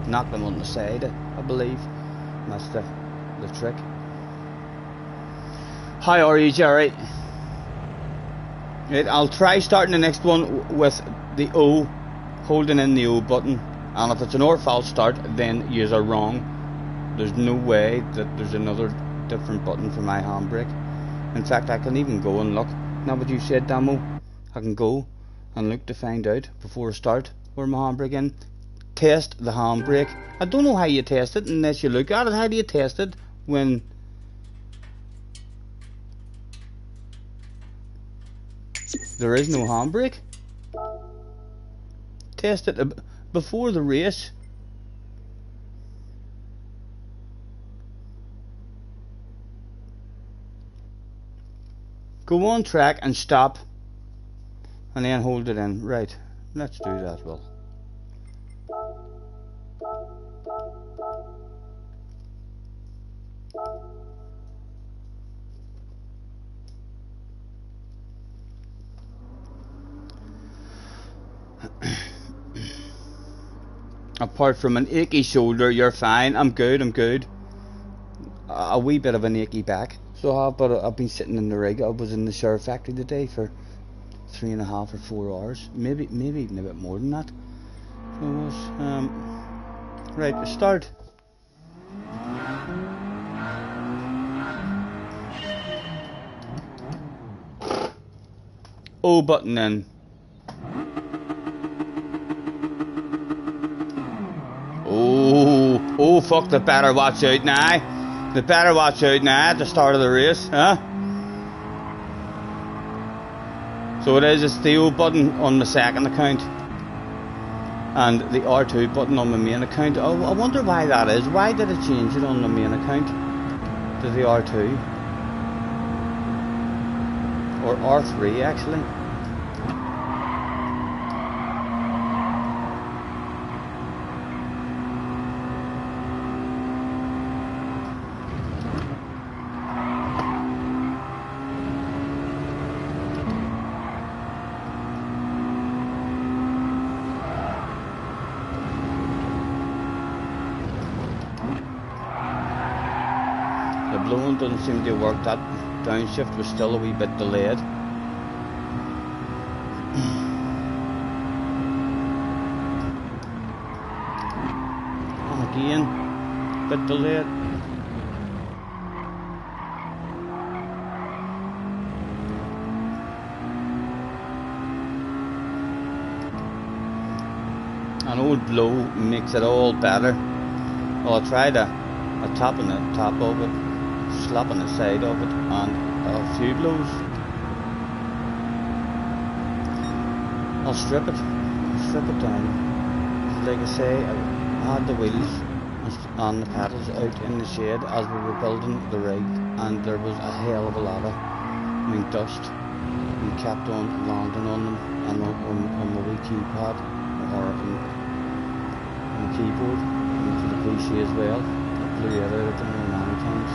knock them on the side, I believe. That's the trick. How are you, Jerry? Right, I'll try starting the next one with the O, holding in the O button, and if it's an or false start, then you are wrong. There's no way that there's another different button for my handbrake. In fact, I can even go and look. Now what you said, Damo, I can go and look to find out before I start where my handbrake in. Test the handbrake. I don't know how you test it unless you look at it. How do you test it when there is no handbrake? Test it before the race. Go on track and stop, and then hold it in. Right, let's do that, Will. Apart from an achy shoulder, you're fine. I'm good. A wee bit of an achy back. So but I've been sitting in the rig. I was in the shower factory today for 3.5 or 4 hours, maybe even a bit more than that. So it was right. Start. O button in. Oh fuck! They better watch out now. They better watch out now at the start of the race, huh? So it is a steel button on the second account and the R2 button on the main account. Oh, I wonder why that is. Why did it change it on the main account to the R2? Or R3 actually. Blowing doesn't seem to work. That downshift was still a wee bit delayed. And again, bit delayed. An old blow makes it all better. Well, I tried a tap on the top of it, slap on the side of it, and a few blows. I'll strip it down. Like I say, I had the wheels and the pedals out in the shade as we were building the rig, and there was a hell of a lot of wing dust, and kept on landing on them and on the wee keypad or on the keyboard and for the PC as well. I blew it out of them many times.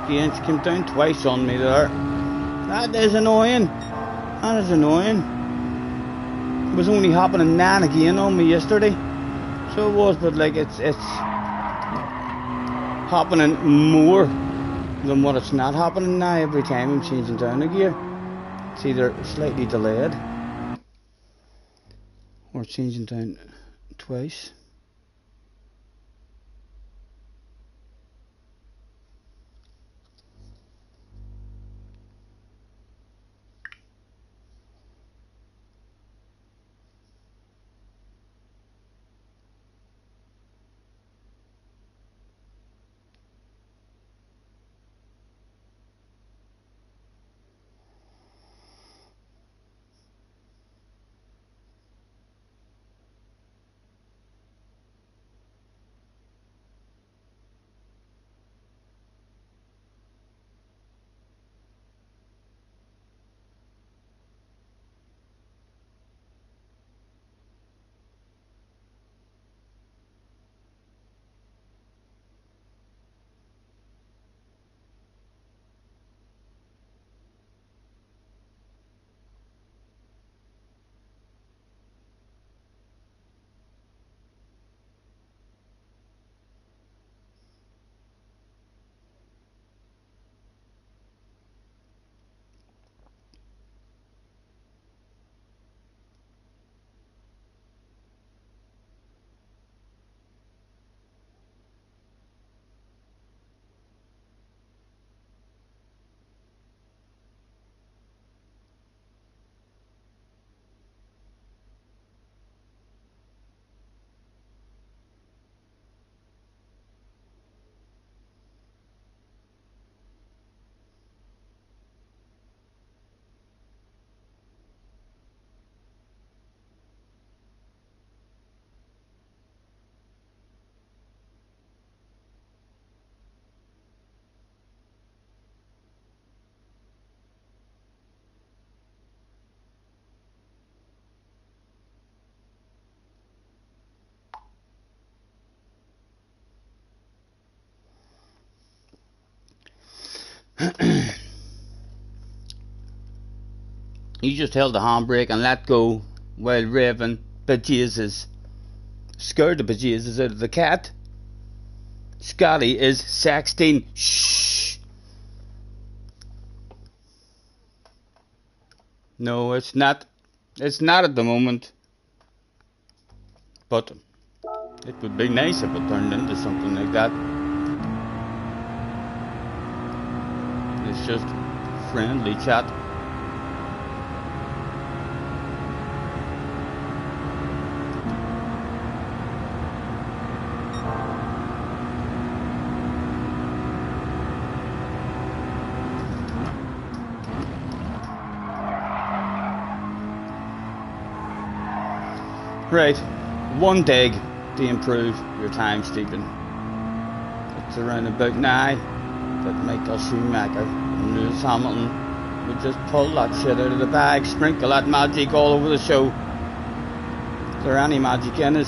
Again, she came down twice on me there. That is annoying. That is annoying. It was only happening now and again on me yesterday. So it was, but like it's happening more than what it's not happening now every time I'm changing down a gear. It's either slightly delayed or changing down twice. You just held the handbrake and let go while raving bejesus. Scared the bejesus out of the cat. Scotty is 16. Shh. No, it's not. It's not at the moment. But it would be nice if it turned into something like that. It's just friendly chat. Right, one dig to improve your time steeping. It's around about now that Michael Schumacher and Lewis Hamilton would just pull that shit out of the bag, sprinkle that magic all over the show. Is there any magic in it?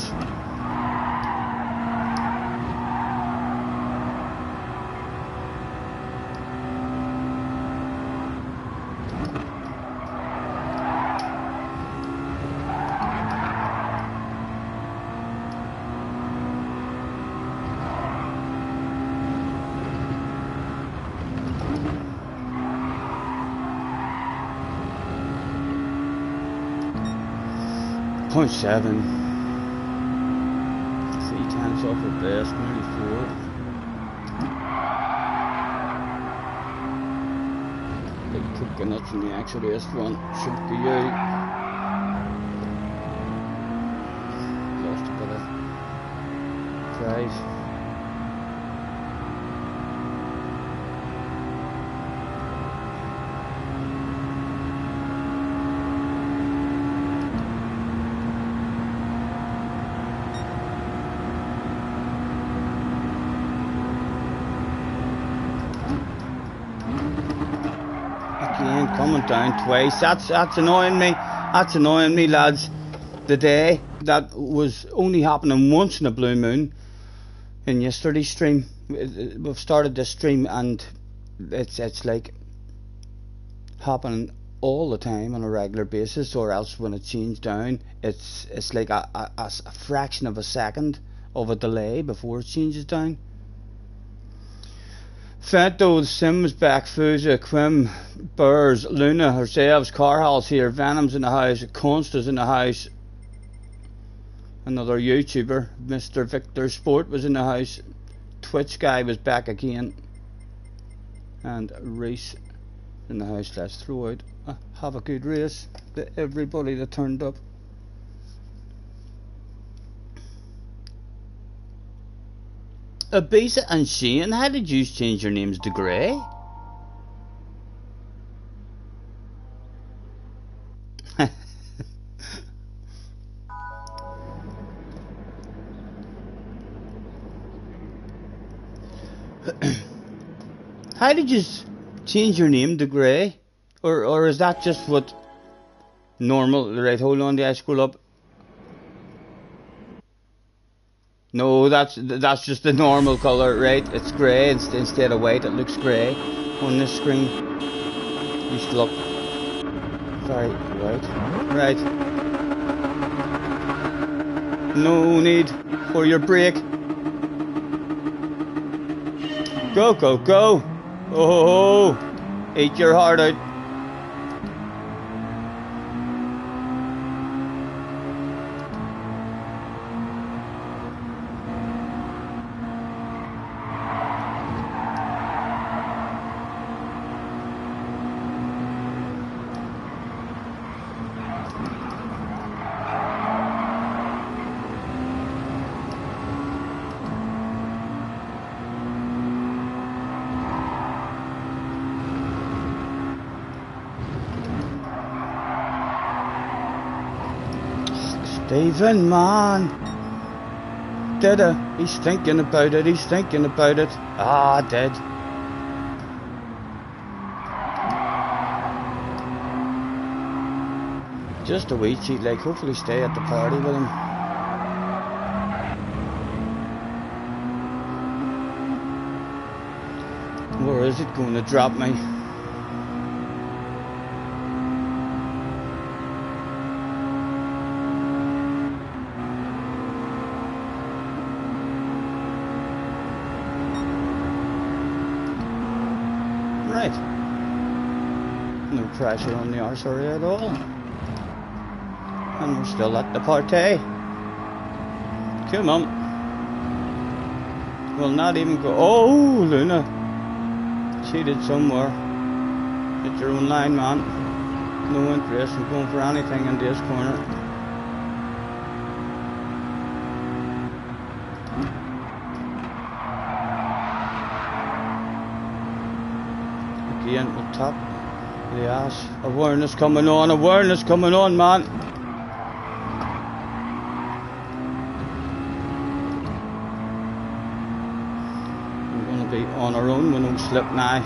.7. 3 times off at best, maybe 4. Big coconuts in the actual S1 should be out. right. Again, coming down twice. That's annoying me. That's annoying me, lads. The day that was only happening once in a blue moon in yesterday's stream. We've started this stream and it's like happening all the time on a regular basis, or else when it changes down, it's like a fraction of a second of a delay before it changes down. Fento, Sims back, Fuza, Quim, Burrs, Luna, herself, Carhal's here, Venom's in the house, Consta's in the house, another YouTuber, Mr. Victor Sport was in the house, Twitch guy was back again, and Reese in the house. Let's throw out have a good race to everybody that turned up. Abisa and Shane, how did you change your names to Grey? How did you change your name to Grey? Or is that just what normal? Right, hold on, did I scroll up? No, that's just the normal colour, right? It's grey instead of white. It looks grey on this screen. Used to look very white. Right. No need for your brake. Go, go, go! Oh, eat your heart out. Stephen, man. Did it? He's thinking about it. He's thinking about it. Ah, dead. Just a wee cheat, like, hopefully stay at the party with him. Or is it going to drop me? No pressure on the arsery at all. And we're still at the party. Come on. We'll not even go. Oh, Luna. Cheated somewhere. Hit your own line, man. No interest in going for anything in this corner. Again, we'll top. Yes, awareness coming on, man. We're going to be on our own with no slip now.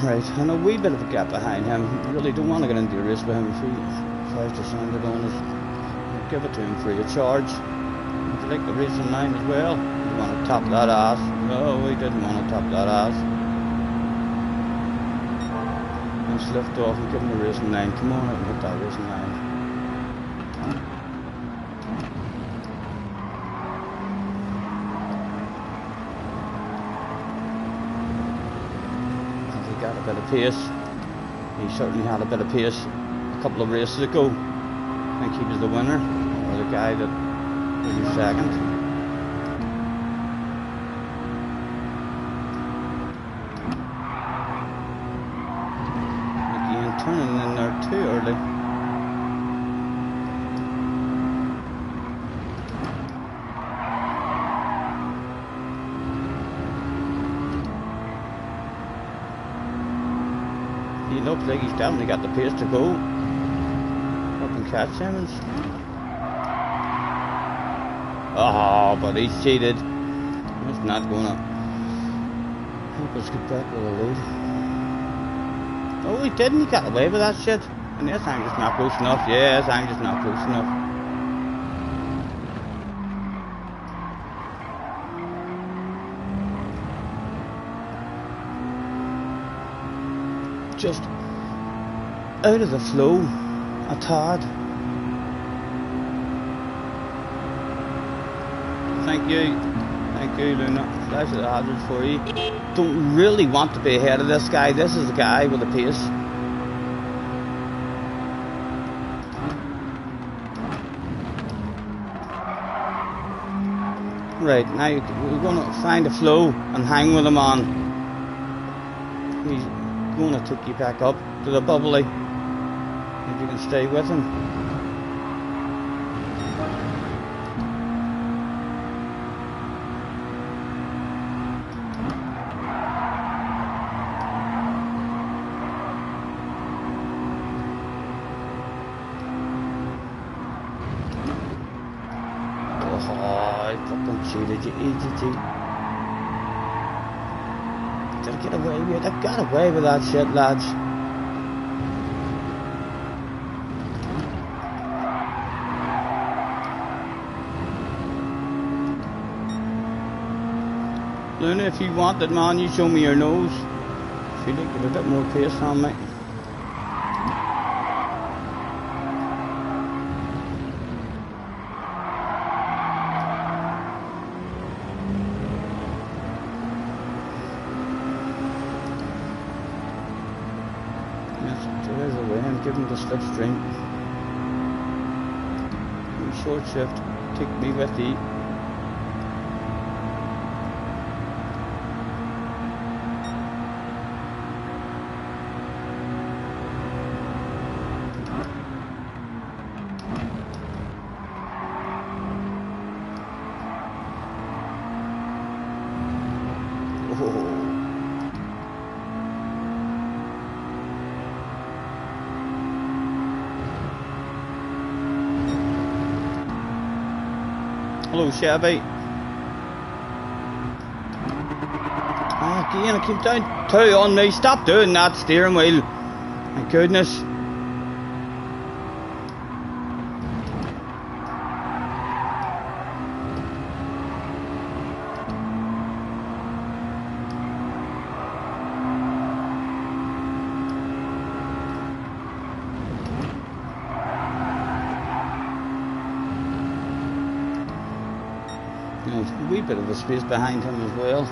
Right, and a wee bit of a gap behind him. Really don't want to get into a race with him if he tries to send it on us. We'll give it to him free of charge. Would you like the racing line as well? You want to top that ass? No, we didn't want to top that ass. Let's lift off and give him the racing line. Come on out and hit that racing line. had a bit of pace. He certainly had a bit of pace a couple of races ago. I think he was the winner, or the guy that was second. Again, turning in there too early. He looks like he's definitely got the pace to go up and catch Simmons. Oh, but he's cheated. That's not gonna help us get back with a lead. Oh, he didn't. He got away with that shit. And yes, I'm just not close enough. Yes, I'm just not close enough. Just out of the flow, a tad. Thank you, Luna. Flash of the hazards for you. Don't really want to be ahead of this guy. This is the guy with the pace. Right, now we're going to find a flow and hang with him on. He's going to take you back up to the bubbly. If you can stay with him. Cheated, you idiot. Did I get away with it? I got away with that shit, lads. Luna, if you want it, man, you show me your nose. I feel like you have a bit more pace on me. There is a way, I'm giving the slipstream. Short shift, take me with you. Hello, Chevy. Ah, again, I came down 2 on me. Stop doing that steering wheel. My goodness. There's a wee bit of a space behind him as well.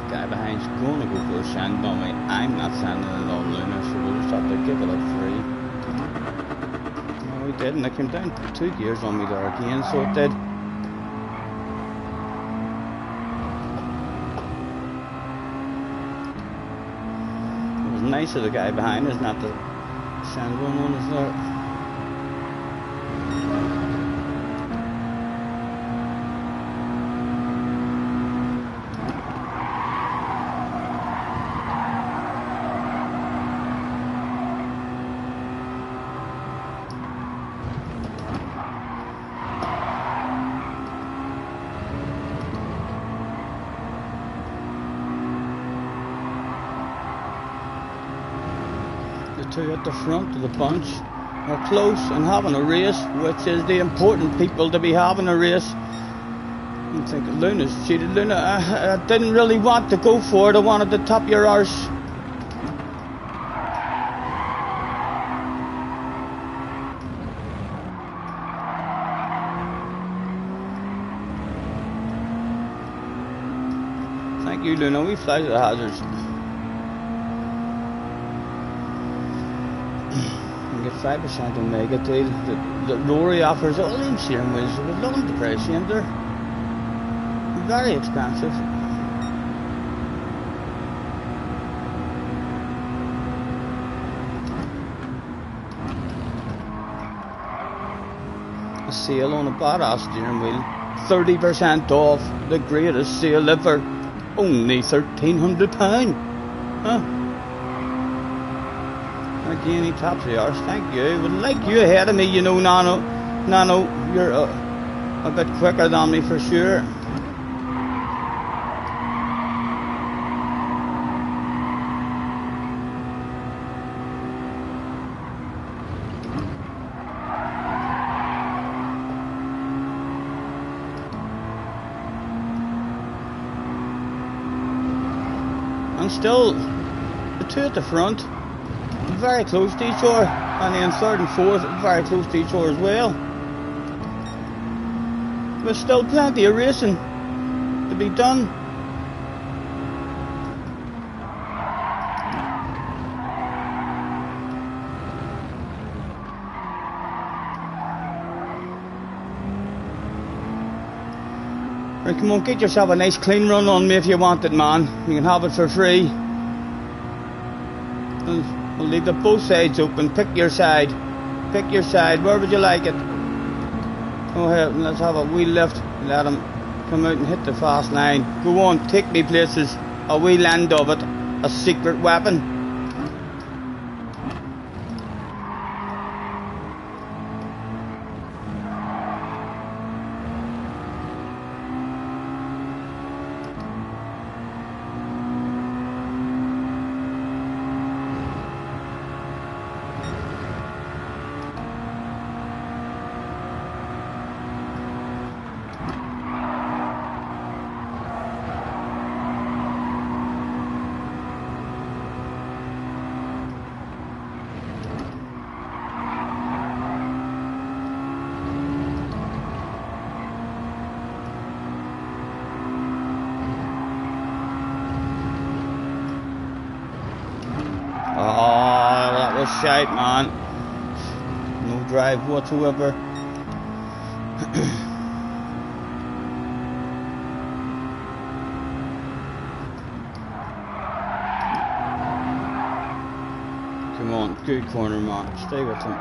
Guy behind's going to go for a sand on me. I'm not sanding it on Luna, so we'll just have to give it a 3. No, he didn't. It came down 2 gears on me there again, so it did. It was nice of the guy behind us not to sand one on us there. two at the front of the bunch are close and having a race, which is the important people to be having a race. I'm thinking Luna's cheated. Luna, I didn't really want to go for it. I wanted to top your arse. Thank you, Luna. We fly to the hazards. You get 5% Omega deal. The Rory offers all them steering wheels. We're looking at the price, and they're very expensive. A sale on a badass steering wheel. 30% off. The greatest sale ever. Only £1,300. Huh? Again, he tops the arse. Thank you. Would like you ahead of me, you know, Nano. Nano, you're a bit quicker than me for sure. And still, the two at the front, very close to each other, and then third and fourth, very close to each other as well. There's still plenty of racing to be done. Right, come on, get yourself a nice clean run on me if you want it, man. You can have it for free. We'll leave the both sides open. Pick your side. Pick your side. Where would you like it? Go ahead and let's have a wheel lift. Let him come out and hit the fast line. Go on, take me places. A wheel end of it. A secret weapon. Shite, man. No drive whatsoever. Come on, good corner, man. Stay with him.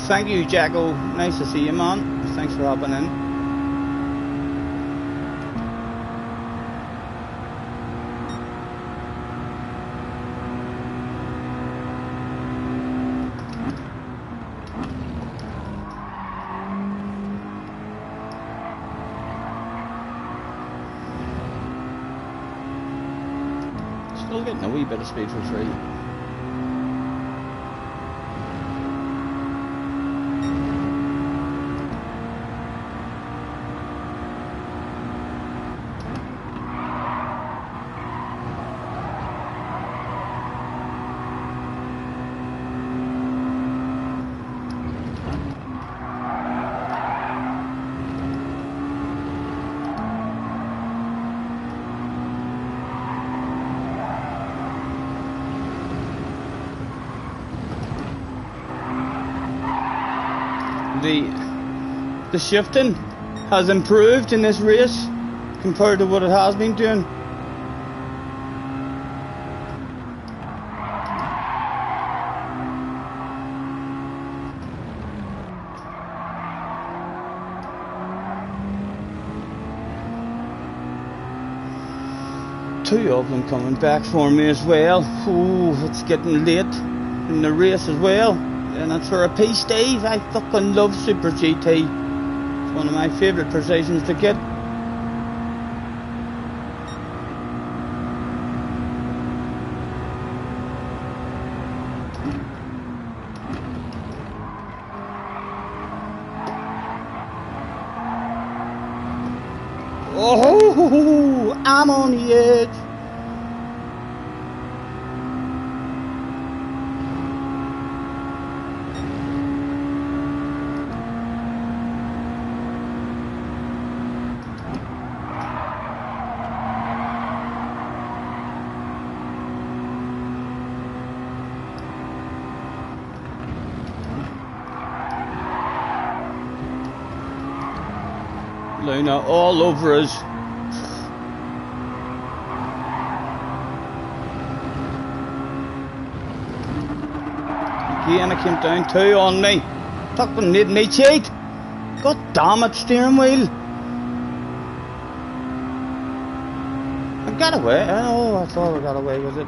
Thank you, Jacko. Nice to see you, man. Thanks for hopping in. Still getting a wee bit of speed for free. The shifting has improved in this race compared to what it has been doing. Two of them coming back for me as well. Ooh, it's getting late in the race as well. And it's for a piece, Dave. I fucking love Super GT. It's one of my favourite precisions to get. Oh, I'm on the edge. Luna all over us. Again, I came down 2 on me. Fucking made me cheat. God damn it, steering wheel. I got away. Oh, I thought I got away with it.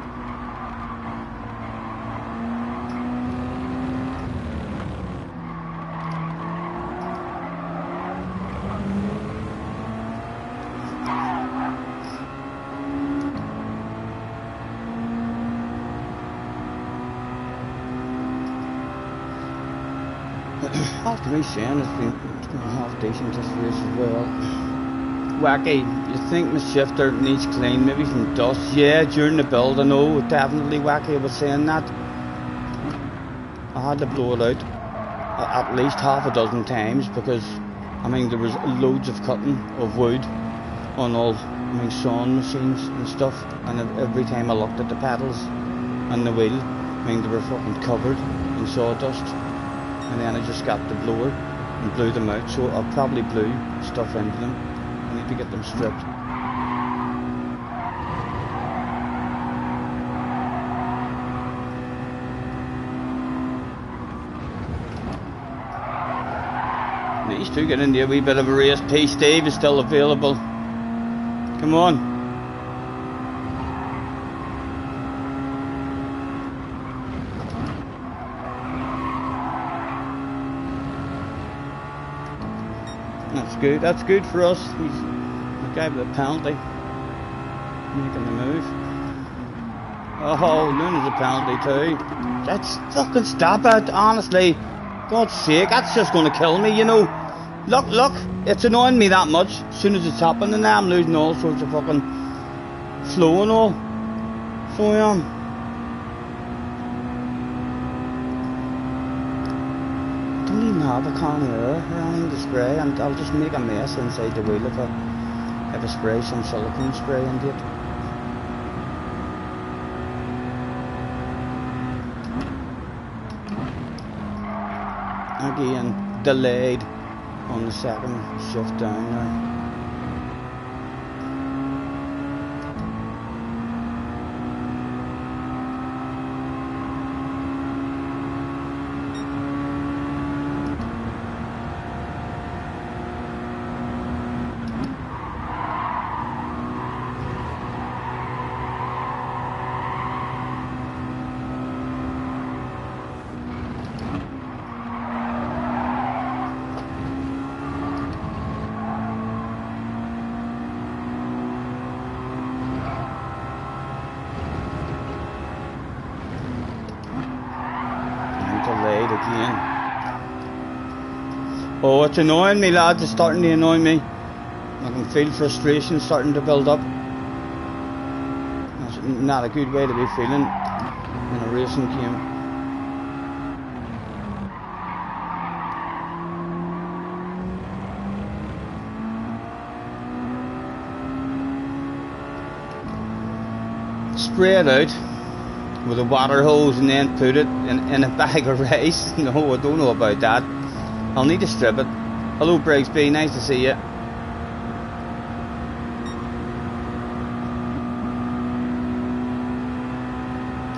After me saying it's been half decent this race as well. Wacky, you think my shifter needs clean, maybe from dust? Yeah, during the build, I know, definitely Wacky was saying that. I had to blow it out at least half a dozen times because, I mean, there was loads of cutting of wood on all, I mean, sawing machines and stuff, and every time I looked at the pedals and the wheel, I mean, they were fucking covered in sawdust. And then I just got the blower and blew them out, so I probably blew stuff into them. I need to get them stripped. These two get into a wee bit of a race. Pace Dave is still available. Come on. That's good for us. He gave the penalty. Making the move. Oh, Luna's a penalty too. That's fucking stop it, honestly. God's sake, that's just gonna kill me, you know. Look, it's annoying me that much. As soon as it's happening now, I'm losing all sorts of fucking flow and all. So I am. Have a can of air or anything to spray, and I'll just make a mess inside the wheel if I spray some silicone spray into it. Again, delayed on the second shift down there. Again. Oh, it's annoying me, lads. It's starting to annoy me. I can feel frustration starting to build up. That's not a good way to be feeling in a racing game. Spray it out with a water hose and then put it in a bag of rice. No, I don't know about that. I'll need to strip it. Hello Brigsby, nice to see you.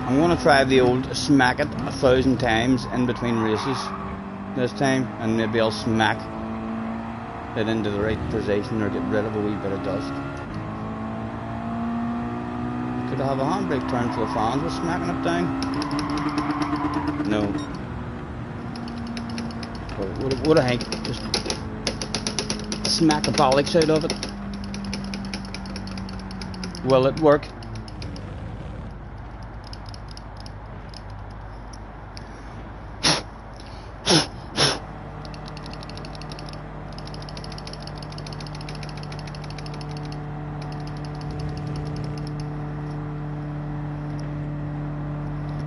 I'm going to try the old smack it 1,000 times in between races this time, and maybe I'll smack it into the right position or get rid of a wee bit of dust. Could I have a handbrake turn so the fans were smacking it down? No. What a hank. Just smack the bollocks out of it. Will it work?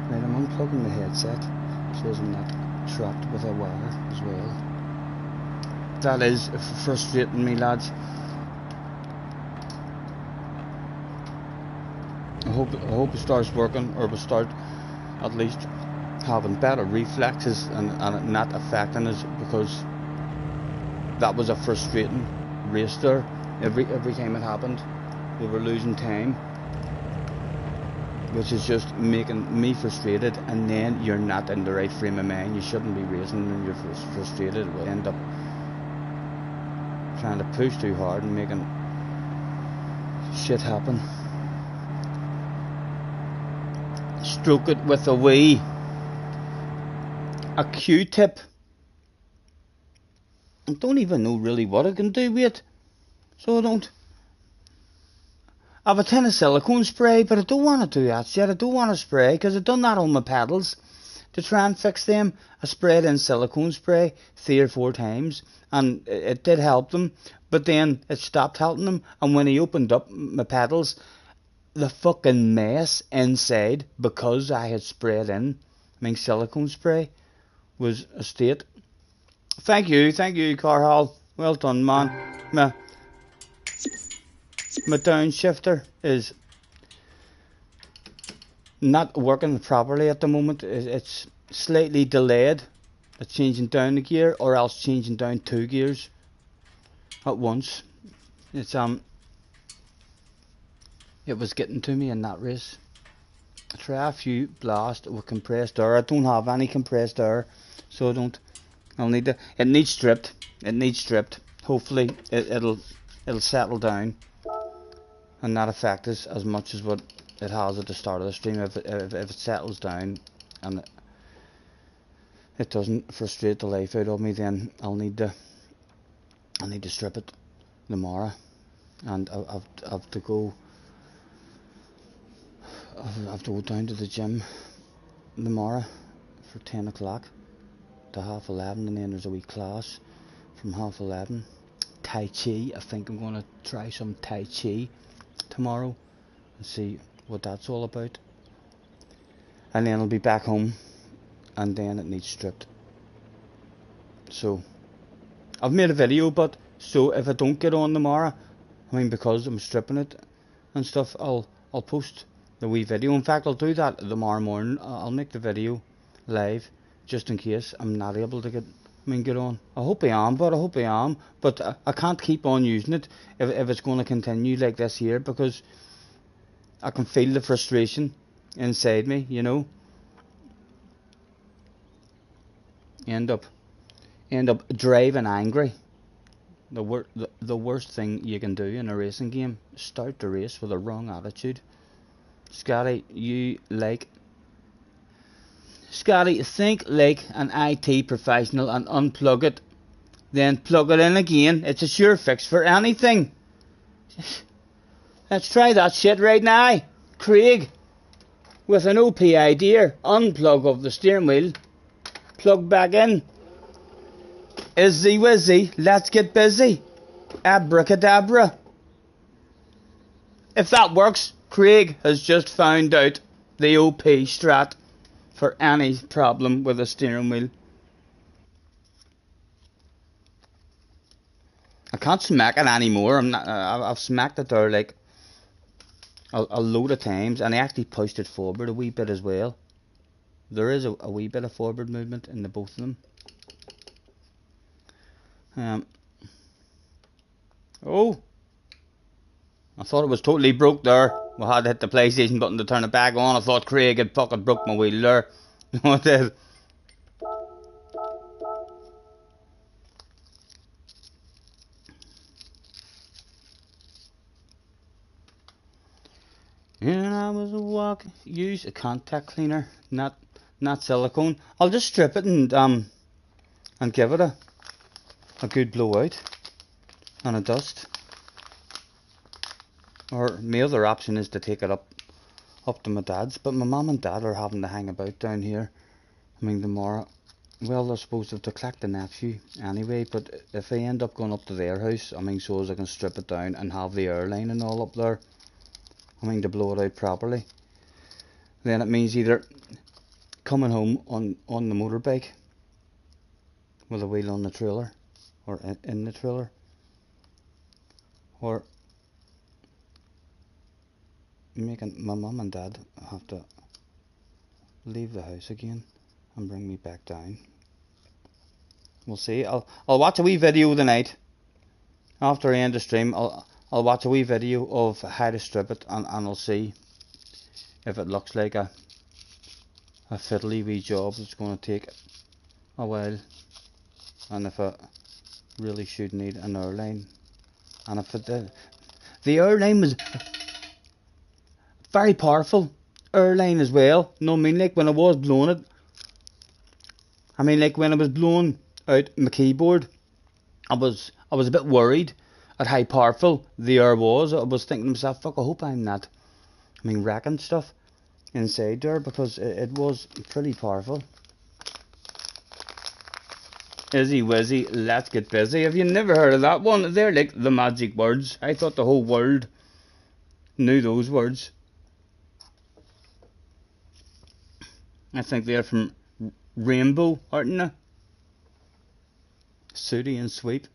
Right, I'm unplugging the headset so I'm not trapped with a wire as well. That is frustrating me, lads. I hope it starts working, or will start at least having better reflexes and it not affecting us, because that was a frustrating race there. Every time it happened, we were losing time, which is just making me frustrated. And then you're not in the right frame of mind. You shouldn't be racing when you're frustrated. It will end up trying to push too hard and making shit happen. Stroke it with a Q-tip. I don't even know really what I can do with it, so I don't. I have a tin of silicone spray, but I don't want to do that yet. I don't want to spray, because I've done that on my pedals to try and fix them. I sprayed in silicone spray 3 or 4 times, and it did help them, but then it stopped helping them. And when he opened up my pedals, the fucking mess inside, because I had sprayed in silicone spray, was a state. Thank you, Carhall. Well done, man. My downshifter is not working properly at the moment. It's slightly delayed. It's changing down the gear, or else changing down 2 gears at once. It was getting to me in that race. Try a few blast with compressed air. I don't have any compressed air, so I don't. I'll need to. It needs stripped. Hopefully it'll settle down and not affect us as much as what it has at the start of the stream. If it settles down and it doesn't frustrate the life out of me, then I'll need to strip it tomorrow, and I have to go down to the gym tomorrow for 10 o'clock to 11:30, and then there's a wee class from 11:30. Tai Chi. I think I'm going to try some Tai Chi tomorrow and see what that's all about. And then I'll be back home, and then it needs stripped. So I've made a video, but so if I don't get on tomorrow, because I'm stripping it and stuff, I'll post the wee video. In fact, I'll do that tomorrow morning. I'll make the video live just in case I'm not able to get on. I hope I am, but I can't keep on using it if it's going to continue like this here, because I can feel the frustration inside me, End up driving angry. The worst thing you can do in a racing game is start the race with a wrong attitude. Scotty, think like an IT professional and unplug it, then plug it in again. It's a sure fix for anything. Let's try that shit right now. Craig, with an OP idea, unplug of the steering wheel, plug back in. Izzy wizzy, let's get busy. Abracadabra. If that works, Craig has just found out the OP strat for any problem with a steering wheel. I can't smack it anymore. I've smacked it there like a load of times, and I actually pushed it forward a wee bit as well. There is a wee bit of forward movement in the both of them. Oh, I thought it was totally broke there. We had to hit the PlayStation button to turn it back on. I thought Craig had fucking broke my wheel there. What the? And I was use a contact cleaner, not silicone. I'll just strip it and and give it a good blowout and a dust. Or my other option is to take it up to my dad's, but my mum and dad are having to hang about down here. I mean, tomorrow, well, they're supposed to collect the nephew anyway, but if I end up going up to their house, I mean, so as I can strip it down and have the airline and all up there, I mean, to blow it out properly, then it means either coming home on the motorbike with a wheel on the trailer, or in the trailer, or making my mum and dad have to leave the house again and bring me back down. We'll see. I'll watch a wee video tonight. After I end the stream, I'll watch a wee video of how to strip it, and I'll see if it looks like a fiddly wee job that's going to take a while, and if I really should need an airline, and if the airline was very powerful airline as well. No, I mean, like when I was blowing it, I mean, like when I was blowing out my keyboard, I was a bit worried at how powerful the air was. I was thinking to myself, fuck, I hope I'm not, I mean, wrecking stuff inside there, because it was pretty powerful. Izzy Wizzy, let's get busy. Have you never heard of that one? They're like the magic words. I thought the whole world knew those words. I think they're from Rainbow, aren't they? Sooty and Sweep.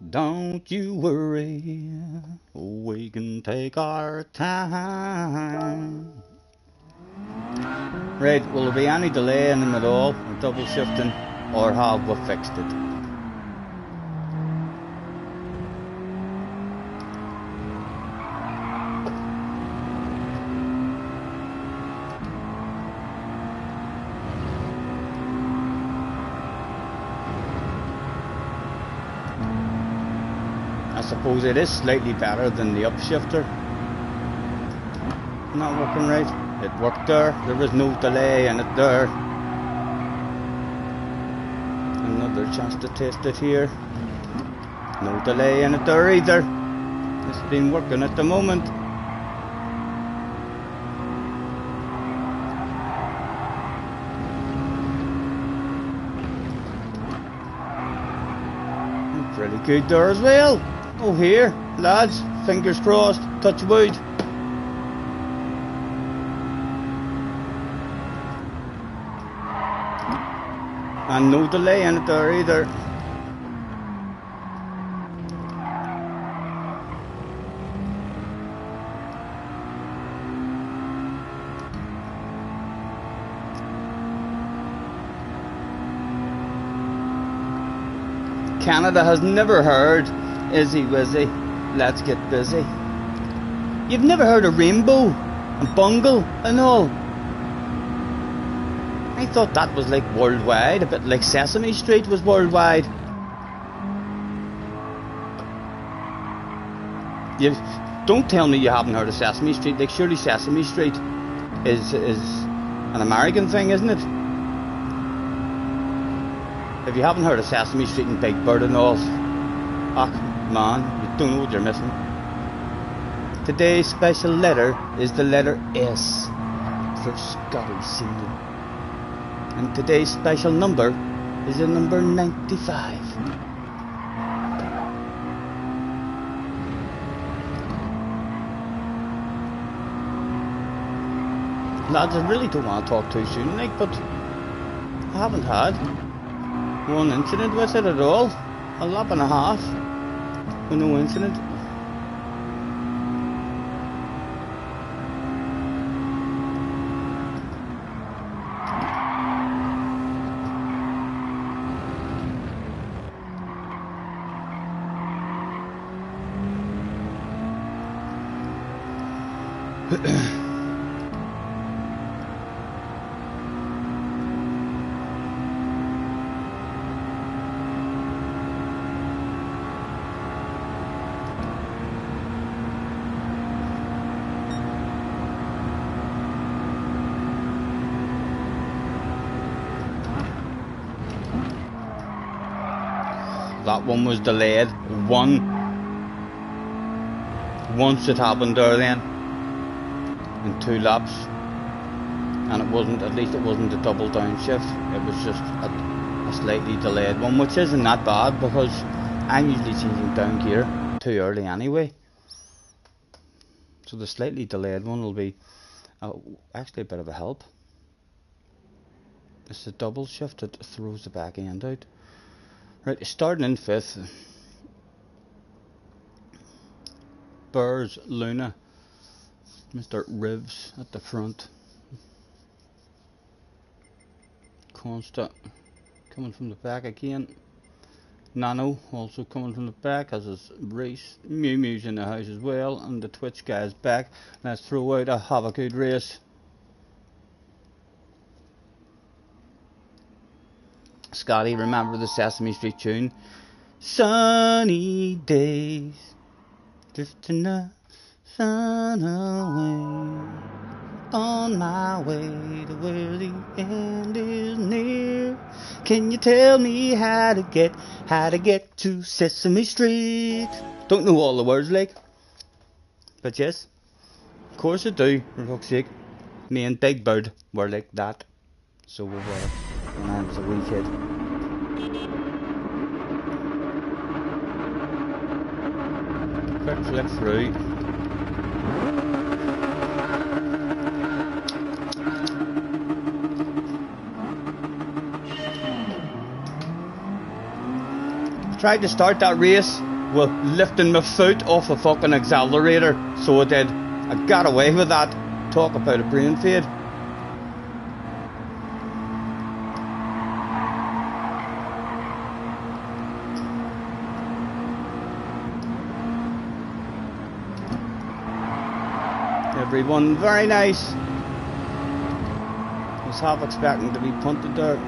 Don't you worry, we can take our time. Right, will there be any delay in them at all, or double shifting, or have we fixed it? I suppose it is slightly better than the upshifter. Not working right. It worked there. There was no delay in it there. Another chance to test it here. No delay in it there either. It's been working at the moment. Pretty good there as well. Oh, here, lads, fingers crossed, touch wood. And no delay in it there either. Canada has never heard Izzy Wizzy, let's get busy. You've never heard of Rainbow and Bungle and all? I thought that was like worldwide, a bit like Sesame Street was worldwide. You don't tell me you haven't heard of Sesame Street. Like, surely Sesame Street is an American thing, isn't it? If you haven't heard of Sesame Street and Big Bird and all, oh man, you don't know what you're missing. Today's special letter is the letter S for Scotty Senior. And today's special number is the number 95. Lads, I really don't want to talk too soon, like, but I haven't had one incident with it at all. A lap and a half with no incident. That one was delayed. Once it happened there then, in 2 laps. And it wasn't, at least it wasn't a double downshift. It was just a slightly delayed one, which isn't that bad because I'm usually changing down gear too early anyway. So the slightly delayed one will be actually a bit of a help. It's the double shift that throws the back end out. Right, starting in 5th, Burrs, Luna, Mr. Rivs at the front. Consta coming from the back again. Nano also coming from the back, as is Reese. Mew Mew's in the house as well, and the Twitch guy's back. Let's throw out a have a good race. Scotty, remember the Sesame Street tune? Sunny days, drifting the sun away, on my way to where the end is near. Can you tell me how to get to Sesame Street? Don't know all the words, like, but yes, of course I do. For fuck's sake, me and Big Bird were like that, so we were when I was a wee kid. Quick flip through. Tried to start that race with lifting my foot off the fucking accelerator, so I did. I got away with that. Talk about a brain fade. Everyone, very nice. I was half expecting to be punted there.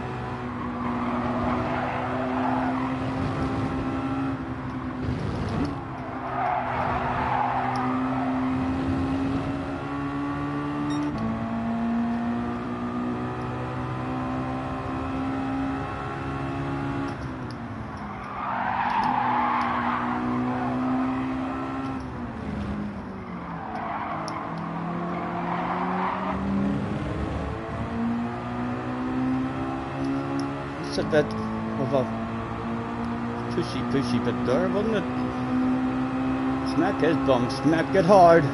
A bit of a pushy bit there, wasn't it? Smack his bum, smack it hard.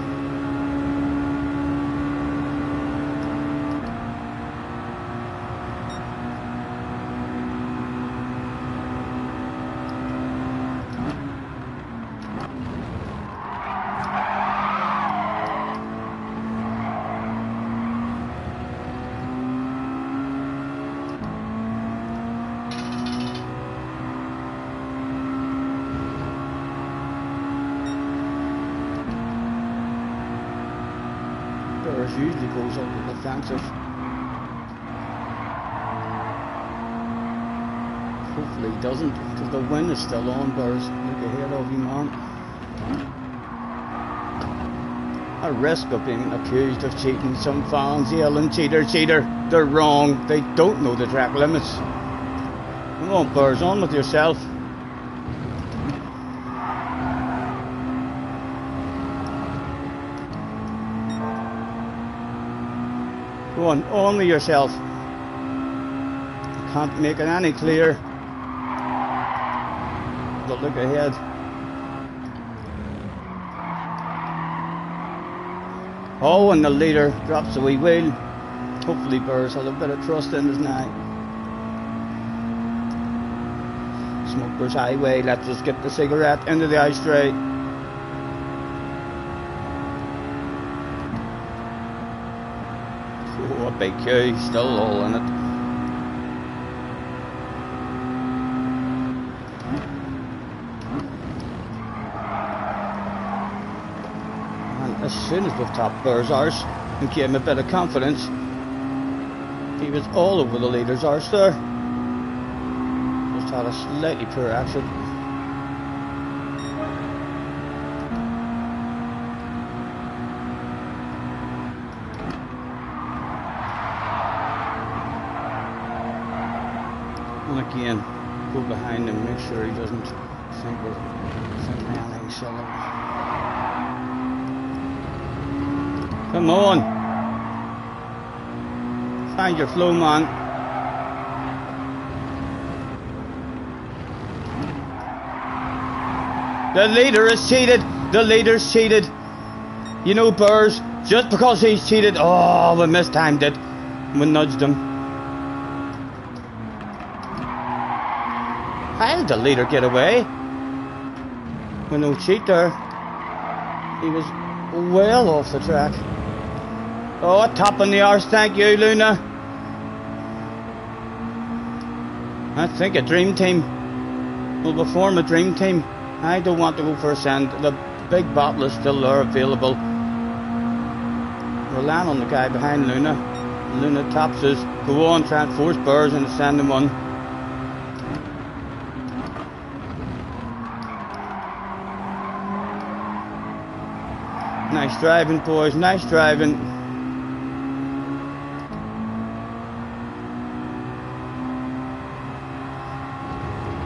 Usually goes up the defensive. Hopefully he doesn't, because the wind is still on. Burrs, look ahead of you, man. A risk of being accused of cheating. Some fans yelling, cheater, cheater. They're wrong. They don't know the track limits. Come on, Burrs, on with yourself. Go on with yourself. Can't make it any clearer. But look ahead. Oh, and the leader drops a wee wheel. Hopefully Burrs has a bit of trust in us now. Smokers Highway, let's just get the cigarette into the ashtray. Oh, a big queue, still all in it. And as soon as we've tapped Burrs' arse and gave him a bit of confidence, he was all over the leader's arse there. Just had a slightly poor exit. And again, go behind him, make sure he doesn't think we're thinking anything silly. Come on! Find your flow, man. The leader is cheated! The leader's cheated! You know, Burrs, just because he's cheated, oh, we mistimed it. We nudged him. How did the leader get away? With no cheat there. He was well off the track. Oh, a top on the arse, thank you, Luna. I think a dream team. We'll form a dream team. I don't want to go for a send. The big bottle is still there available. We're landing on the guy behind Luna. Luna tops us. Go on, try and force Burrs and send him one. Nice driving, boys. Nice driving.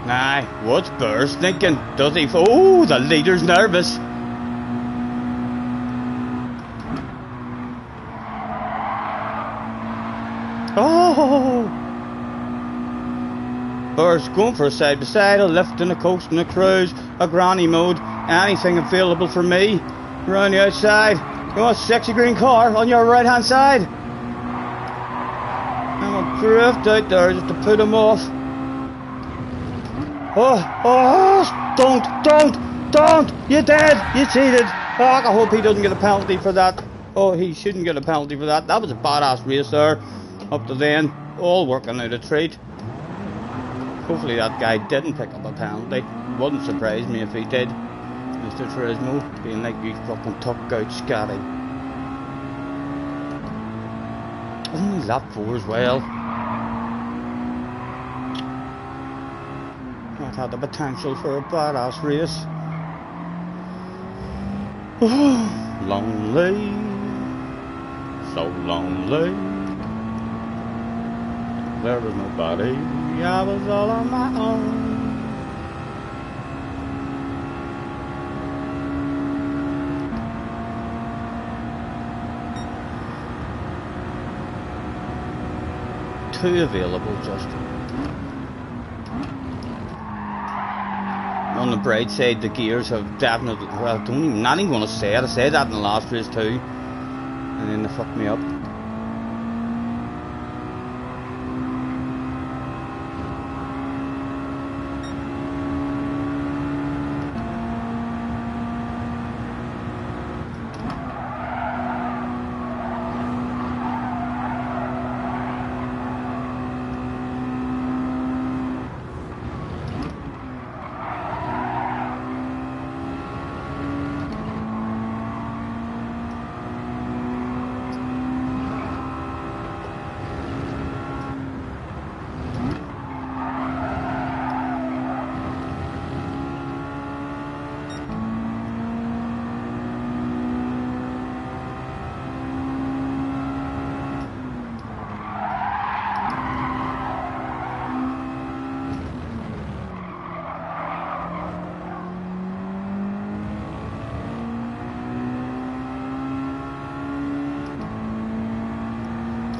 Nah, what's Burrs thinking? Does he? Oh, the leader's nervous. Oh! Burrs going for a side by side, a lift and a coast and a cruise, a granny mode, anything available for me. Around the outside. You want a sexy green car on your right hand side. I'm gonna drift out there just to put him off. Oh, don't! You dead! You cheated! Oh, I hope he doesn't get a penalty for that. Oh, he shouldn't get a penalty for that. That was a badass race there. Up to then, all working out a treat. Hopefully that guy didn't pick up a penalty. Wouldn't surprise me if he did. Mr. Turismo, being like you fucking tuck out Scotty. Only lap 4 as well. That had the potential for a badass race. Lonely, so lonely. There was nobody, I was all on my own. Two available, just on the bright side. The gears have definitely, well, not even going to say it. I said that in the last race too, and then they fucked me up.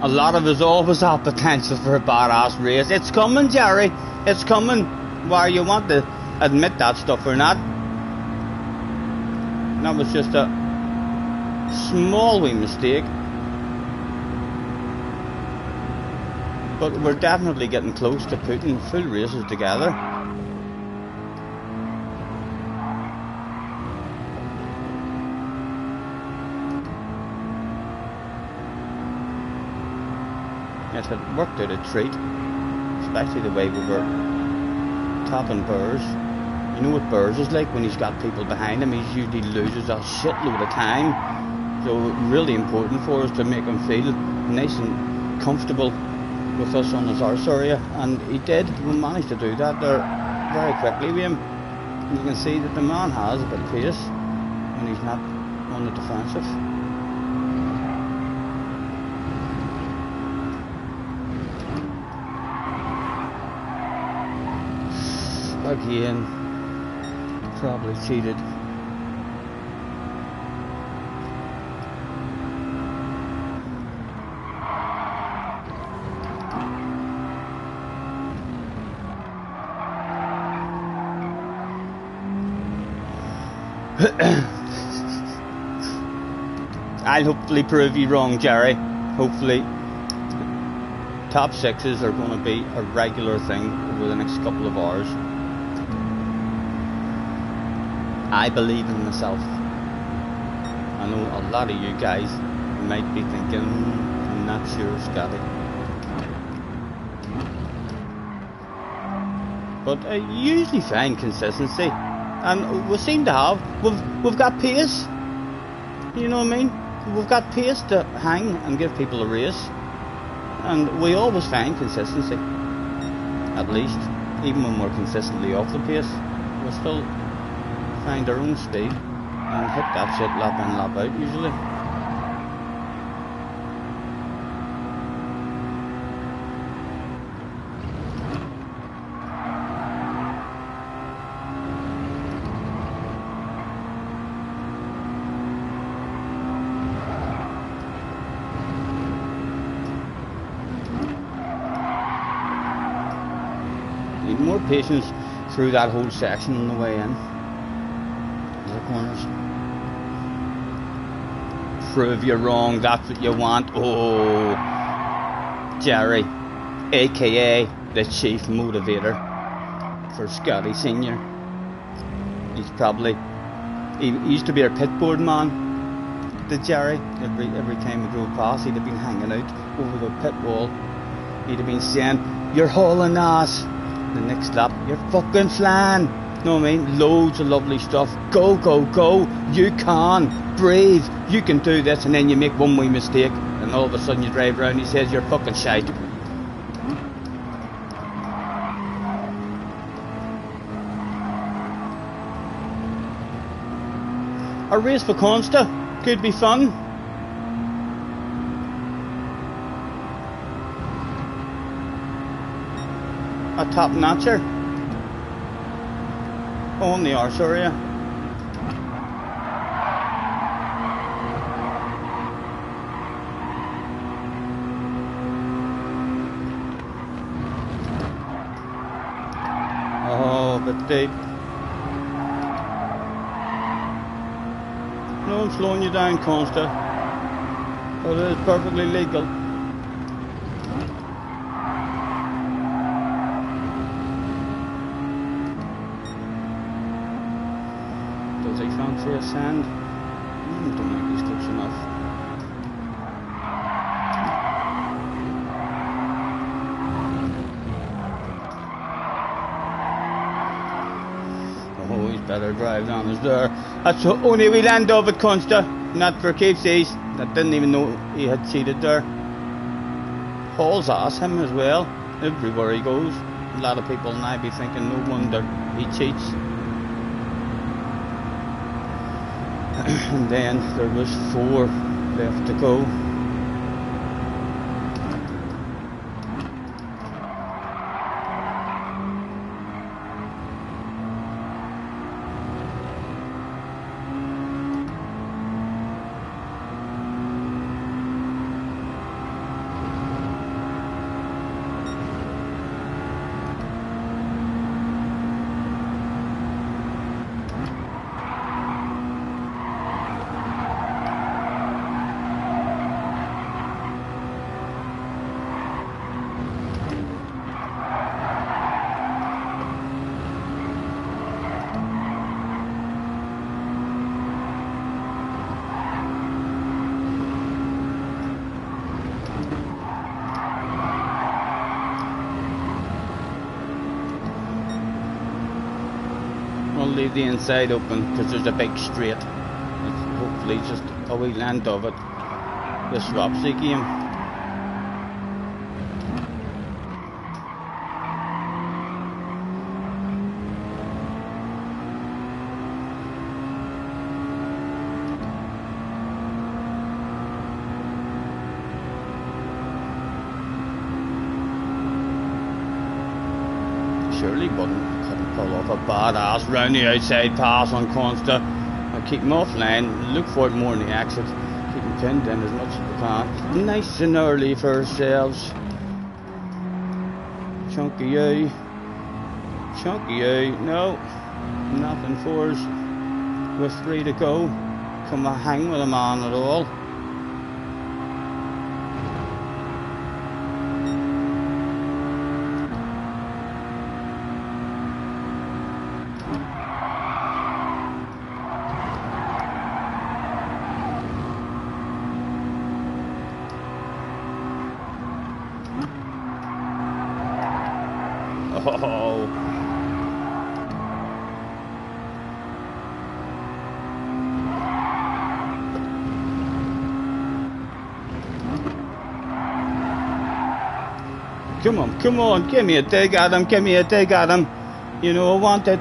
A lot of us always have potential for a badass race. It's coming, Jerry. It's coming. Whether you want to admit that stuff or not. That was just a small wee mistake. But we're definitely getting close to putting full races together. It had worked out a treat, especially the way we were topping Burrs. You know what Burrs is like when he's got people behind him. He usually loses a shitload of time. So really important for us to make him feel nice and comfortable with us on his arse area, and he did. We managed to do that there very quickly with him. You can see that the man has a bit of pace when he's not on the defensive. again, probably cheated. I'll hopefully prove you wrong, Jerry. Hopefully top sixes are going to be a regular thing over the next couple of hours. I believe in myself. I know a lot of you guys might be thinking, I'm not sure, Scotty. But I usually find consistency, and we seem to have. We've got pace. You know what I mean? We've got pace to hang and give people a race, and we always find consistency. At least, even when we're consistently off the pace, we still find our own speed and hit that shit lap in, lap out usually. Need more patience through that whole section on the way in. The corners. Prove you wrong, that's what you want. Oh, Jerry, aka the chief motivator for Scotty Senior. He's probably, he used to be our pitboard man, the Jerry. Every time we drove past, he'd have been hanging out over the pit wall. He'd have been saying, "You're hauling ass." The next lap, "You're fucking flying." Know what I mean? Loads of lovely stuff. Go, go, go. You can. Breathe. You can do this. And then you make one wee mistake, and all of a sudden you drive around and he says, "You're fucking shite." A race for Consta could be fun. A top notcher on the arse area. Oh, but deep. No one's slowing you down, Consta, but it is perfectly legal. Does he fancy a sand? Don't think he's close enough. Oh, he's better drive down his there. That's the only we land of it, Consta. Not for keeps these. I didn't even know he had cheated there. Hauls ass him as well, everywhere he goes. A lot of people now be thinking, no wonder he cheats. And then there was 4 left to go. We'll leave the inside open because there's a big straight. It's hopefully just a wee land of it. The swapsy game. Surely wouldn't couldn't Pull off a badass round the outside pass on Consta. I'll keep him offline, look for it more in the exit. Keep him pinned in as much as we can. Nice and early for ourselves. Chunky A. Chunky A. No. Nothing for us. With 3 to go. Come on, hang with a man at all. Oh. Come on, give me a dig at him, give me a dig at him. You know I want it.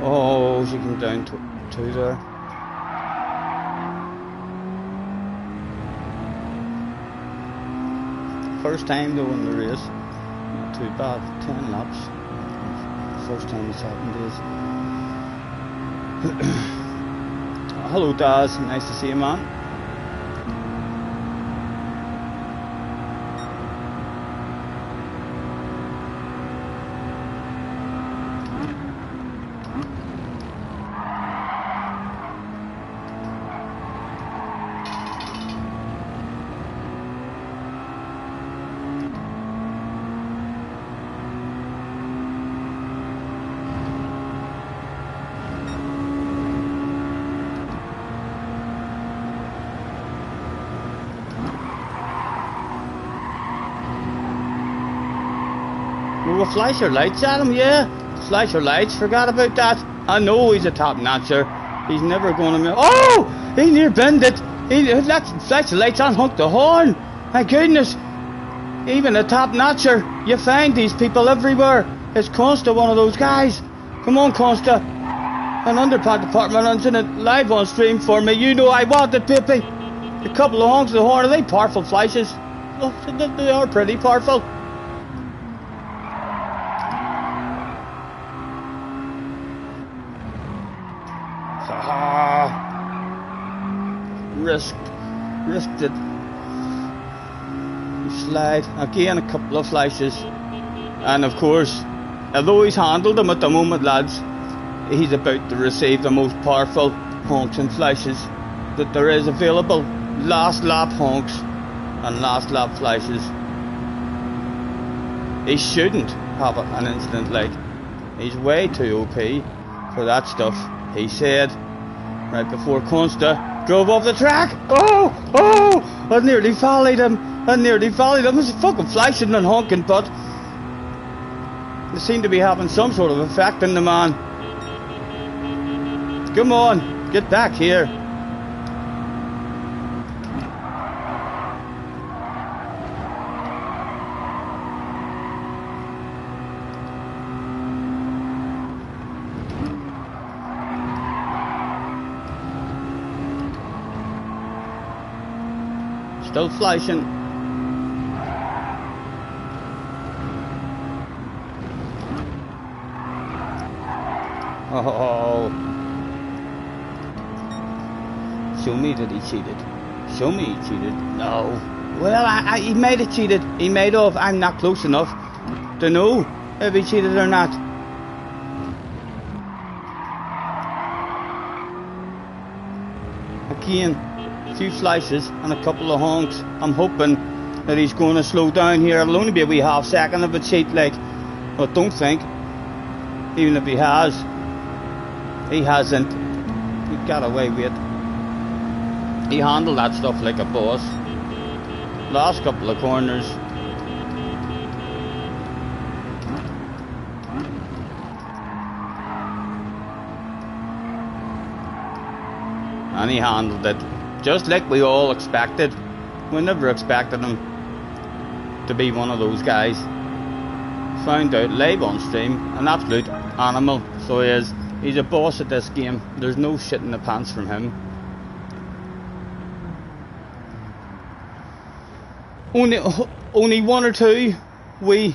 Oh, she came down to 2 there. First time though in the race, not too bad, 10 laps. First time it's happened is. Hello Daz, nice to see you man. We'll flash our lights at him, yeah. Flash our lights, forgot about that. I know he's a top notcher. He's never going to... Oh! He near bend it. Let's flash the lights on, honk the horn. My goodness. Even a top notcher. You find these people everywhere. Is Consta one of those guys? Come on, Consta. An underpart department runs in it live on stream for me. You know I want it, baby. A couple of honks of the horn. Are they powerful flashes? Oh, they are pretty powerful. Risked it. Slide again, a couple of flashes, and of course, although he's handled them at the moment, lads, he's about to receive the most powerful honks and flashes that there is available. Last lap honks and last lap flashes. He shouldn't have an incident like. He's way too OP for that stuff. He said right before Consta drove off the track. Oh! I nearly volleyed him. It was fucking flashing and honking, but they seem to be having some sort of effect on the man. Come on, get back here. Still flashing. Oh. Show me that he cheated. Show me he cheated. No. Well, he might have cheated. He might have. I'm not close enough to know if he cheated or not. Again. Few flashes and a couple of honks. I'm hoping that he's going to slow down here. It'll only be a wee half second of a cheat, like, but don't think, even if he has, he hasn't. He got away with it. He handled that stuff like a boss. Last couple of corners. And he handled it. Just like we all expected. We never expected him to be one of those guys. Found out live on stream, an absolute animal. So he is. He's a boss at this game. There's no shit in the pants from him. Only one or two wee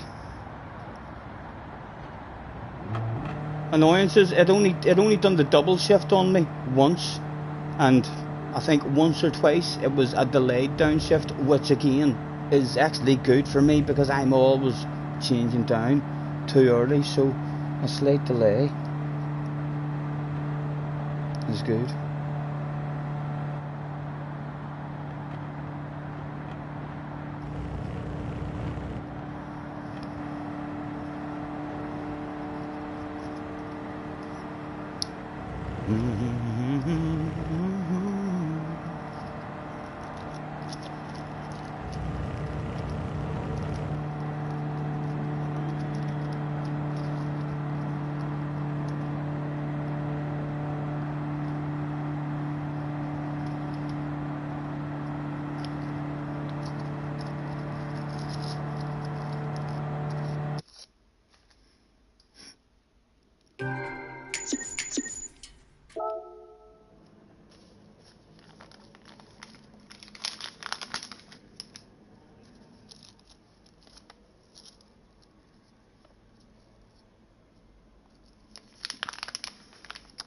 annoyances. It only done the double shift on me once, and I think once or twice it was a delayed downshift, which again is actually good for me because I'm always changing down too early, so a slight delay is good.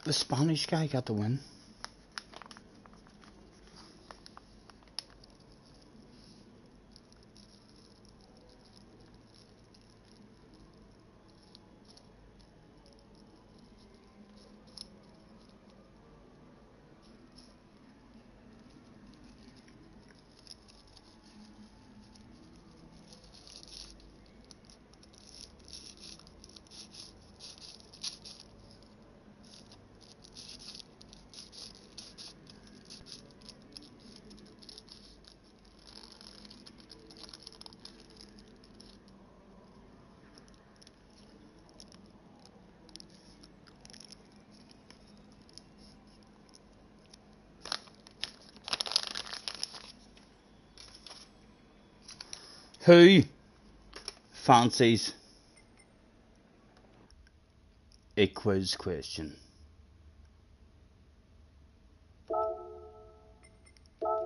The Spanish guy got the win. Who fancies a quiz question?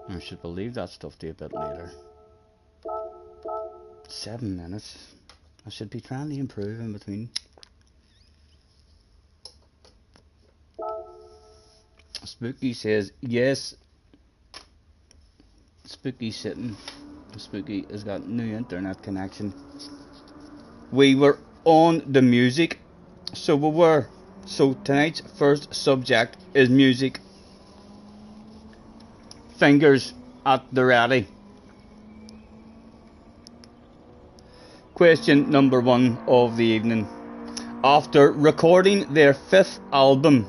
I should leave that stuff to a bit later. 7 minutes. I should be trying to improve in between. Spooky says yes. Spooky sitting. Spooky has got new internet connection. We were on the music, so we were. So tonight's first subject is music. Fingers at the ready. Question number 1 of the evening. After recording their 5th album,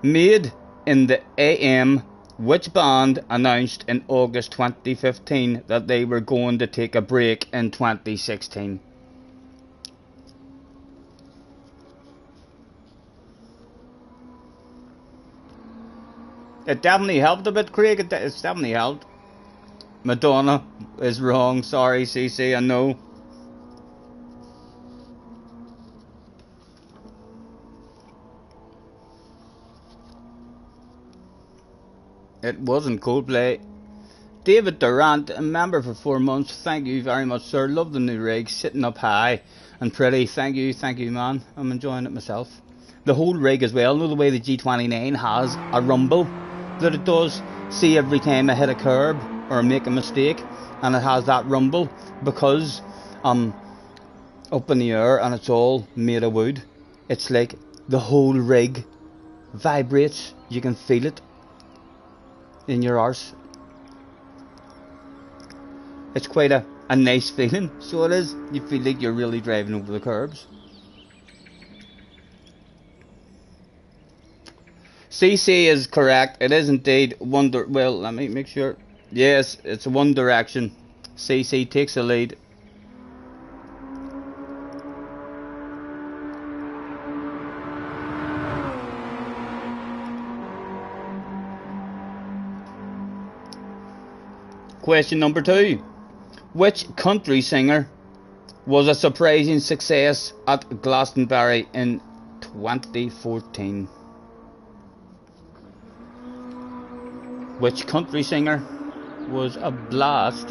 made in the AM, which band announced in August 2015 that they were going to take a break in 2016? It definitely helped a bit, Craig. It's definitely helped. Madonna is wrong. Sorry, CC, I know. It wasn't Coldplay. David Durant, a member for 4 months. Thank you very much, sir. Love the new rig. Sitting up high and pretty. Thank you, man. I'm enjoying it myself. The whole rig as well. Know the way the G29 has a rumble that it does. See every time I hit a curb or make a mistake, and it has that rumble because up in the air and it's all made of wood. It's like the whole rig vibrates. You can feel it in your arse. It's quite a nice feeling, so it is. You feel like you're really driving over the curbs. CC is correct. It is indeed well, let me make sure. Yes, it's One Direction. CC takes the lead. Question number 2. Which country singer was a surprising success at Glastonbury in 2014? Which country singer was a blast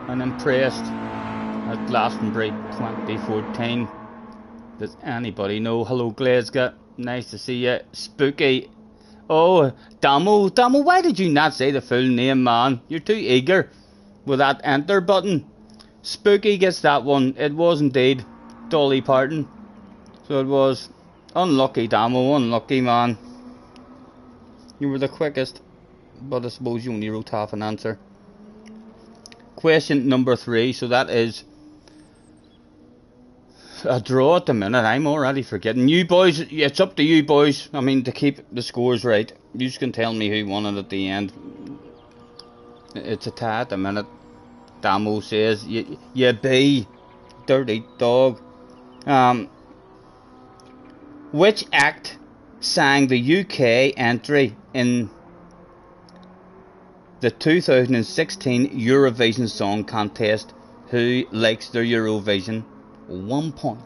and impressed at Glastonbury 2014. Does anybody know? Hello Glasgow, nice to see you. Spooky. Oh, Damo, why did you not say the full name, man? You're too eager with that enter button. Spooky gets that one. It was indeed Dolly Parton. So it was. Unlucky, Damo, unlucky, man. You were the quickest, but I suppose you only wrote half an answer. Question number 3, so that is a draw at the minute. I'm already forgetting. You boys, it's up to you boys. I mean, to keep the scores right. You can tell me who won it at the end. It's a tie at the minute. Damo says, you be dirty dog. Which act sang the UK entry in the 2016 Eurovision Song Contest? Who likes their Eurovision? 1 point.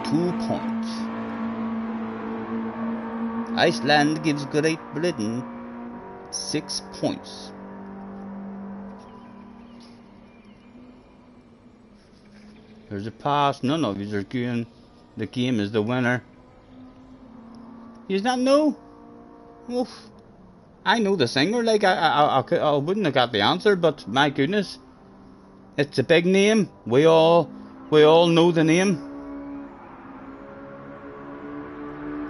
2 points. Iceland gives Great Britain 6 points. There's a pass. None of you are going. The game is the winner. You not know? Oof. I know the singer. Like I wouldn't have got the answer, but my goodness, it's a big name. We all know the name.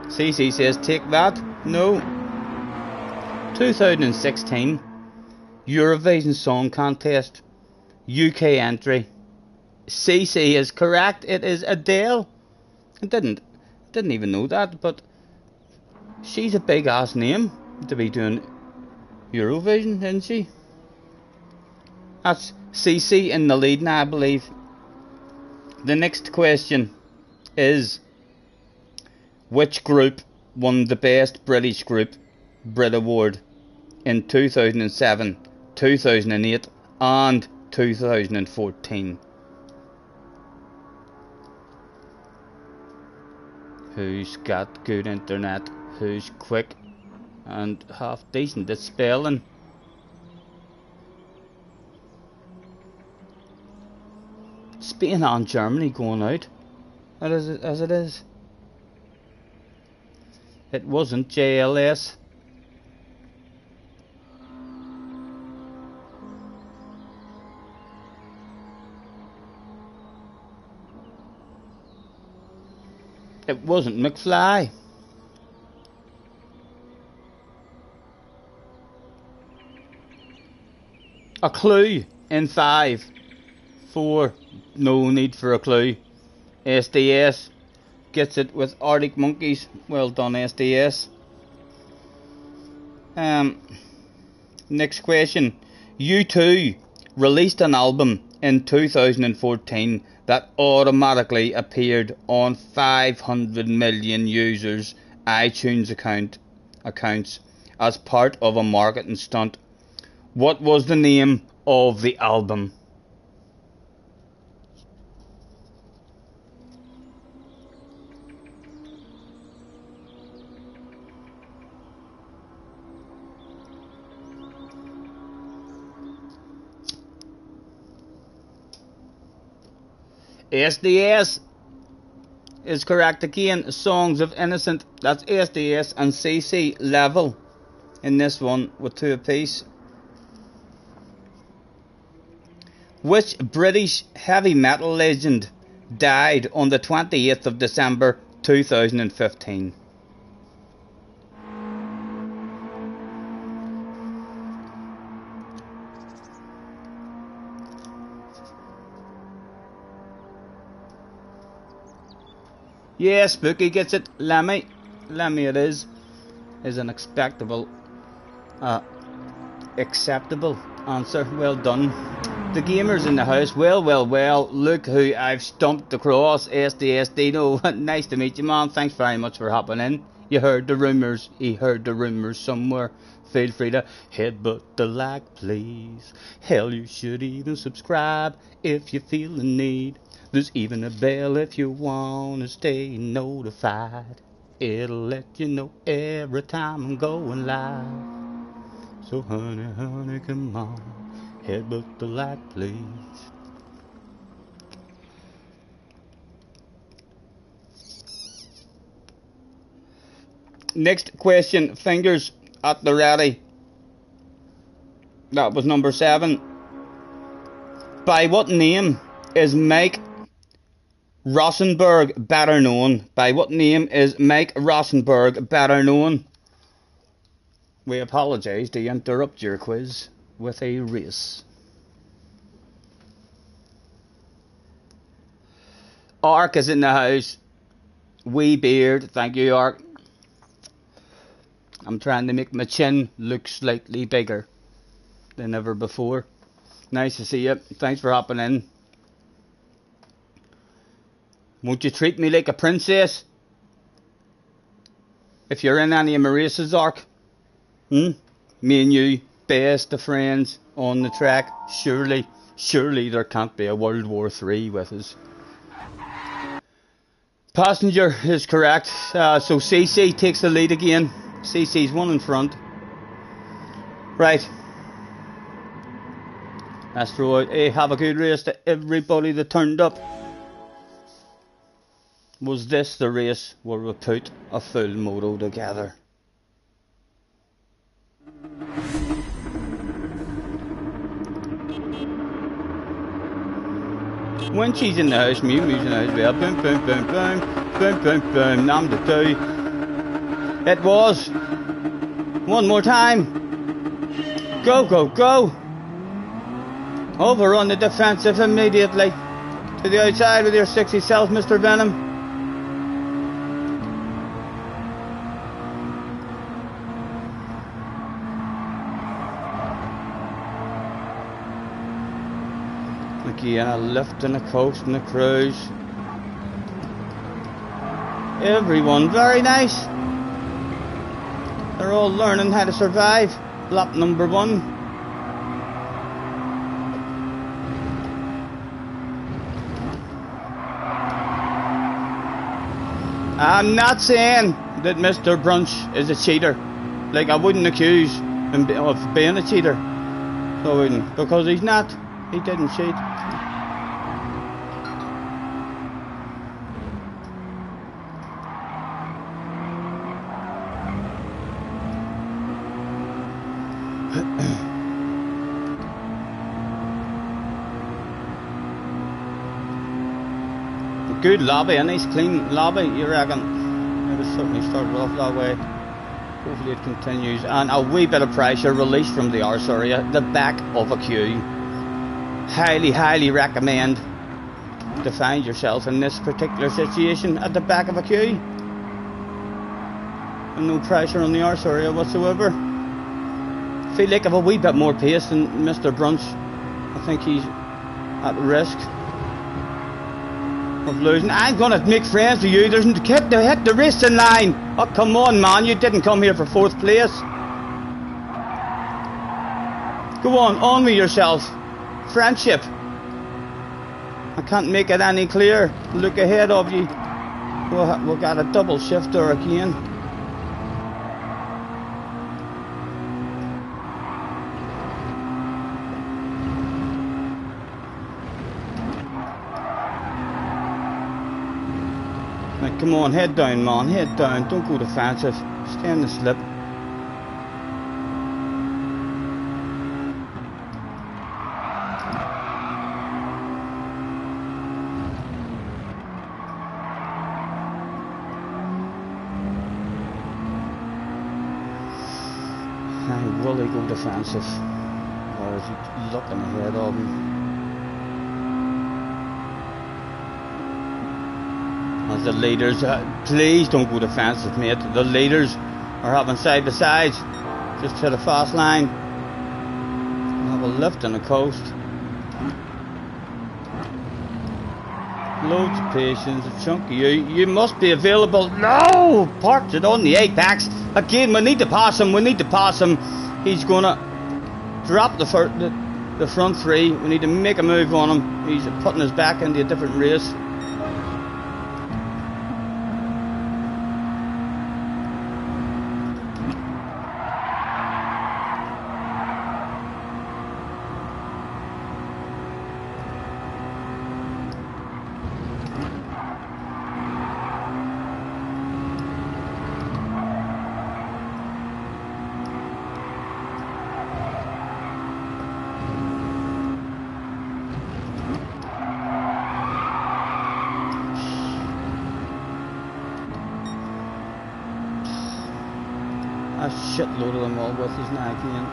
CC says take that. No. 2016 Eurovision Song Contest UK entry. CC is correct. It is Adele. I didn't even know that, but she's a big ass name to be doing Eurovision, isn't she? That's CC in the lead now, I believe. The next question is, which group won the Best British Group Brit Award in 2007, 2008 and 2014? Who's got good internet? Who's quick and half decent at spelling? Spain and Germany going out as it is. It wasn't JLS. It wasn't McFly. A clue in 5, 4, no need for a clue. SDS gets it with Arctic Monkeys. Well done, SDS. Next question. U2 released an album in 2014 that automatically appeared on 500 million users' iTunes accounts as part of a marketing stunt. What was the name of the album? SDS is correct again. Songs of Innocent. That's SDS and CC level in this one with 2 apiece. Which British heavy metal legend died on the 28th of December 2015? Yeah, Spooky gets it. Lemmy it is an acceptable answer. Well done. The gamers in the house. Well. Look who I've stumped across. SDS Dino. Nice to meet you, man. Thanks very much for hopping in. You heard the rumours. He heard the rumours somewhere. Feel free to headbutt the like, please. Hell, you should even subscribe if you feel the need. There's even a bell if you wanna stay notified. It'll let you know every time I'm going live. So honey, come on, head with the light, please. Next question, fingers at the ready. That was number 7. By what name is Mike Rosenberg better known? By what name is Mike Rosenberg better known? We apologise to interrupt your quiz with a race. Ark is in the house. Wee beard, thank you, Ark. I'm trying to make my chin look slightly bigger than ever before. Nice to see you. Thanks for hopping in. Won't you treat me like a princess? If you're in any of my races, Ark. Me and you, best of friends on the track. Surely there can't be a World War III with us. Passenger is correct. So CC takes the lead again. CC's one in front. Right. Let's throw out a have a good race to everybody that turned up. Was this the race where we put a full moto together? When she's in the house, Mew's in the house, well, boom, boom, boom, boom, boom, boom, boom, nam the 2. It was. One more time. Go, go, go. Over on the defensive immediately. To the outside with your 60 self, Mr. Venom. Again, a lift and a coast and a cruise. Everyone, very nice. They're all learning how to survive. Lap number 1. I'm not saying that Mr. Brunch is a cheater. Like, I wouldn't accuse him of being a cheater. So I wouldn't. Because he's not. He didn't cheat. Good lobby, a nice clean lobby, you reckon? It was certainly started off that way. Hopefully it continues. And a wee bit of pressure released from the arse area, the back of a queue. Highly recommend to find yourself in this particular situation at the back of a queue. And no pressure on the arse area whatsoever. Feel like I have a wee bit more pace than Mr. Brunch. I think he's at risk of losing. I'm gonna make friends with you. There's hit the racing line. Oh, come on, man. You didn't come here for 4th place. Go on with yourself. Friendship. I can't make it any clearer. Look ahead of you. We've got a double shifter again. Right, come on, head down, man. Head down. Don't go defensive. Stay in the slip. Will he go defensive, or is he looking ahead of him? As the leaders, please don't go defensive, mate. The leaders are having side by sides, just to the fast line. We'll have a lift on the coast. Loads of patience, a chunky. You must be available. No! Parked it on the apex. Again, we need to pass him. He's gonna drop the front 3. We need to make a move on him. He's putting us back into a different race. A shitload of them all with us now again.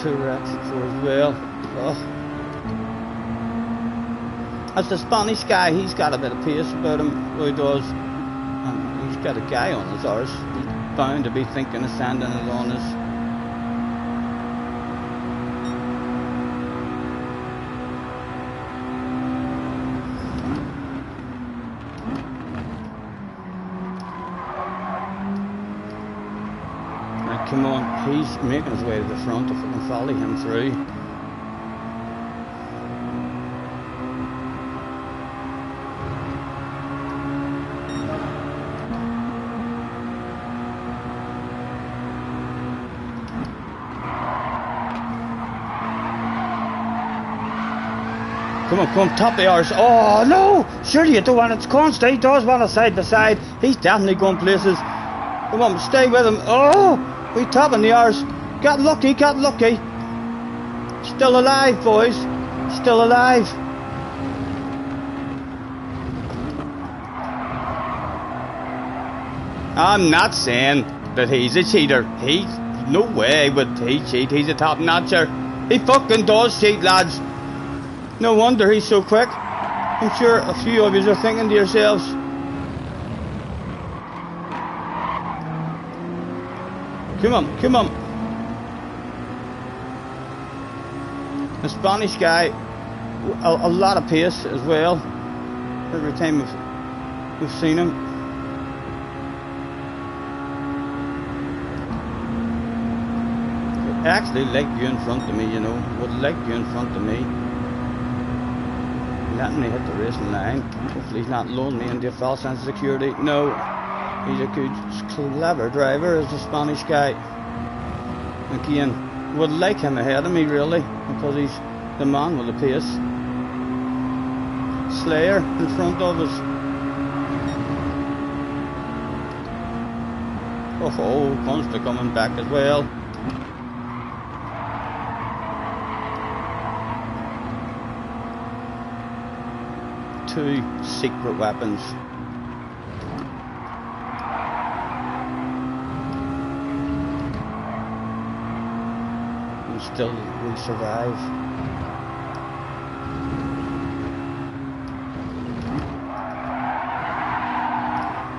Two racks for as well. Oh. As the Spanish guy, he's got a bit of pace about him, he does. And he's got a guy on his arse. He's bound to be thinking of sending it on us. Come on, he's making his way to the front if we can follow him through. Come on, top the arse. Oh no! Surely you don't want it to constantly. He does want it side by side. He's definitely going places. Come on, stay with him. Oh! We topping the arse. Got lucky, got lucky. Still alive, boys. Still alive. I'm not saying that he's a cheater. No way would he cheat. He's a top notcher. He fucking does cheat, lads. No wonder he's so quick. I'm sure a few of you are thinking to yourselves, come on, come on. The Spanish guy, a lot of pace as well. Every time we've seen him. I actually like you in front of me, you know. Would like you in front of me. Letting me hit the racing line. Hopefully he's not luring me into a false sense of security. No. He's a good, clever driver, is the Spanish guy. Again, would like him ahead of me, really, because he's the man with the pace. Slayer in front of us. Oh, Consta coming back as well. Two secret weapons. Still, we survive.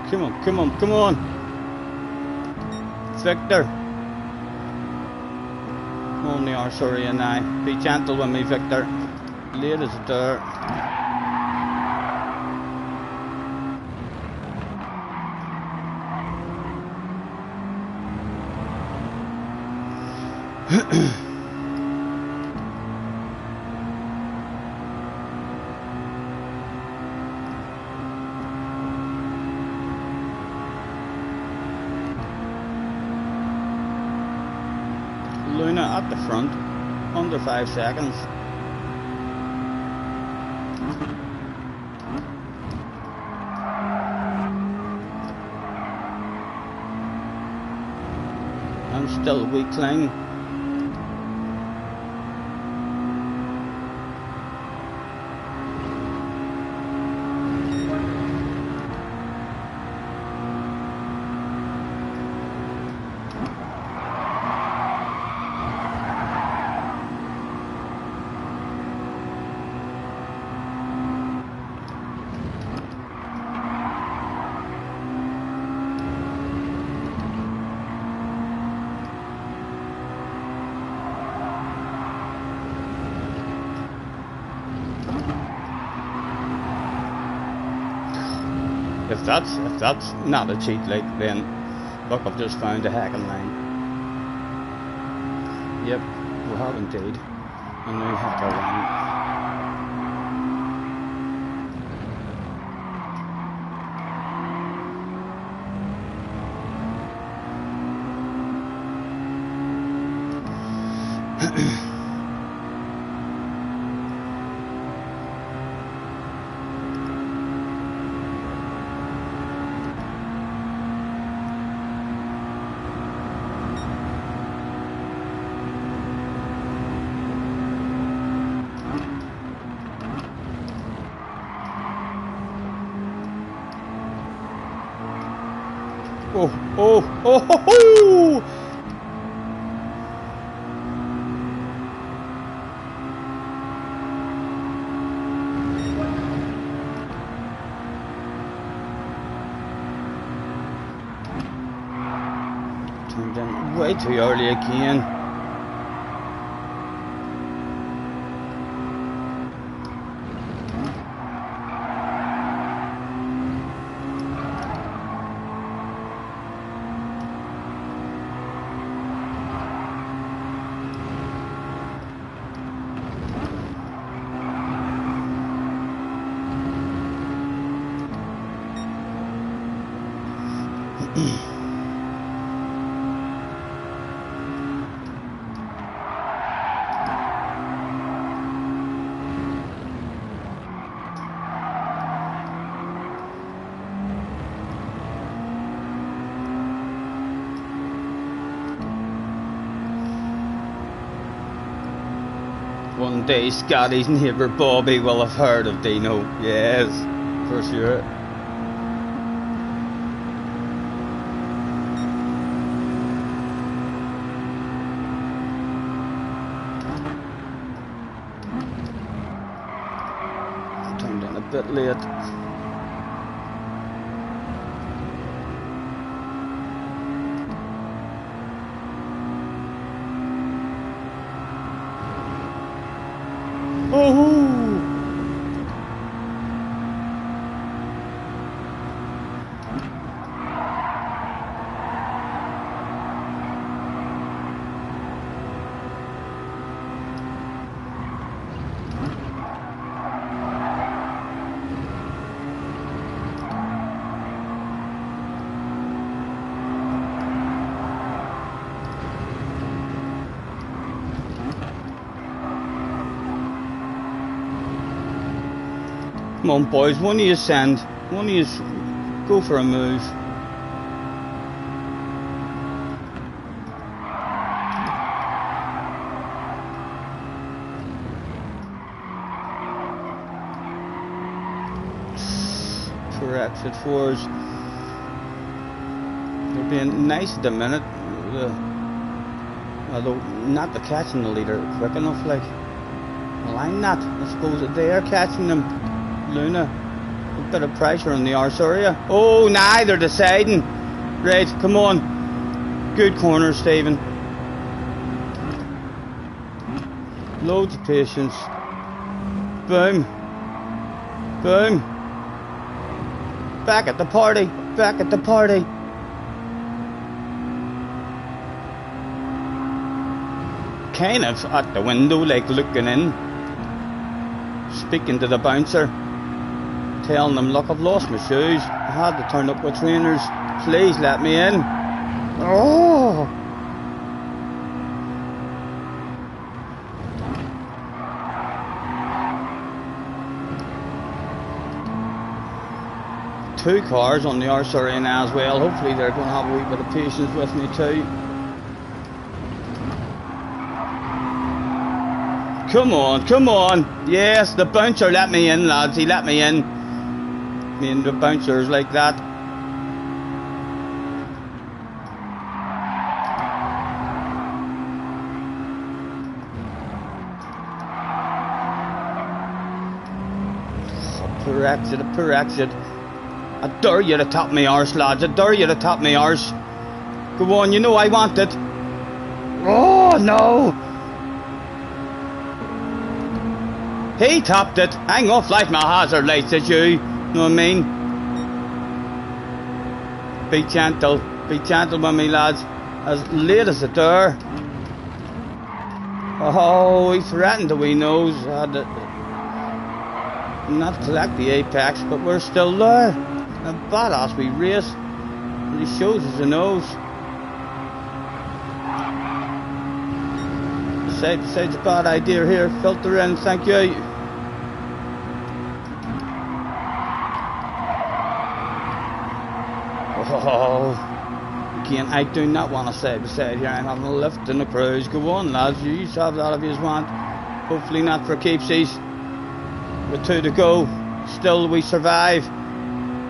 Come on, come on, come on. Victor. Only our sorry and I. Be gentle with me, Victor. Late as a dirt. Luna at the front, under 5 seconds. I'm still weakling. If that's not a cheat, like, then look, I've just found a hacking line. Yep, we have indeed. And we have to line. Oh, oh, ho, ho! Turned in way too early again. One day Scotty's neighbour Bobby will have heard of Dino. Yes, for sure. Turned in a bit late. Oh! Come on, boys, one of you send, one of you go for a move. Poor exit fours. They're being nice at the minute, although not the catching the leader quick enough. Like, well, I'm not. I suppose that they are catching them. Luna, a bit of pressure on the arse area. Oh, nah, they're deciding. Right, come on. Good corner, Stephen. Loads of patience. Boom. Boom. Back at the party. Back at the party. Kind of at the window, like looking in. Speaking to the bouncer. Telling them, look, I've lost my shoes. I had to turn up with trainers. Please let me in. Oh! Two cars on the arse arena as well. Hopefully they're going to have a wee bit of patience with me too. Come on, come on. Yes, the bouncer let me in, lads. He let me in. Me and the bouncers like that. Poor exit, a poor exit. I dare you to top me arse, lads. I dare you to top me arse. Go on, you know I want it. Oh, no. He topped it. Hang off like my hazard lights at you. Know what I mean? Be gentle with me, lads. As late as the door. Oh, he threatened the wee nose. Had to not collect the apex, but we're still there. A badass wee race. He shows us the nose. Besides a bad idea here. Filter in, thank you. Oh, again, I do not want to stay beside here. I'm having a lift in the cruise. Go on, lads, you have that if you want. Hopefully not for keepsies. With 2 to go, still we survive.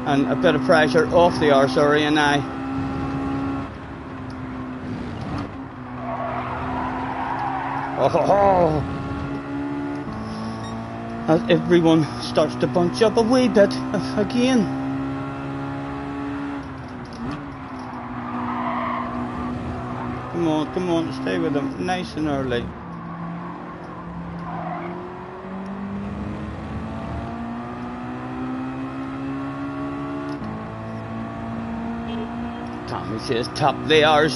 And a bit of pressure off the arse area now. Oh, as everyone starts to bunch up a wee bit again. Come on, stay with them nice and early. Tommy says top theirs.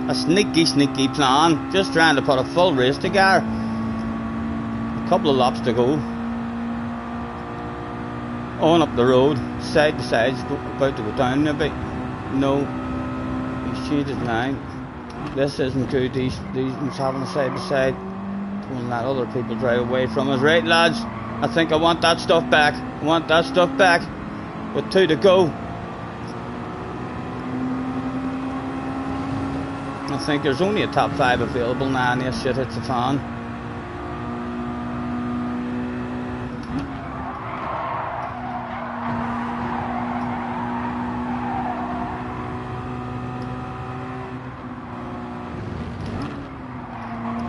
A sneaky plan. Just trying to put a full race together. A couple of laps to go. On up the road, side to side, about to go down maybe. No, he's changed his mind. This isn't good. These ones having a side to side. Won't let other people drive away from us. Right, lads? I think I want that stuff back. I want that stuff back. With 2 to go. I think there's only a top 5 available now, and this shit hits the fan.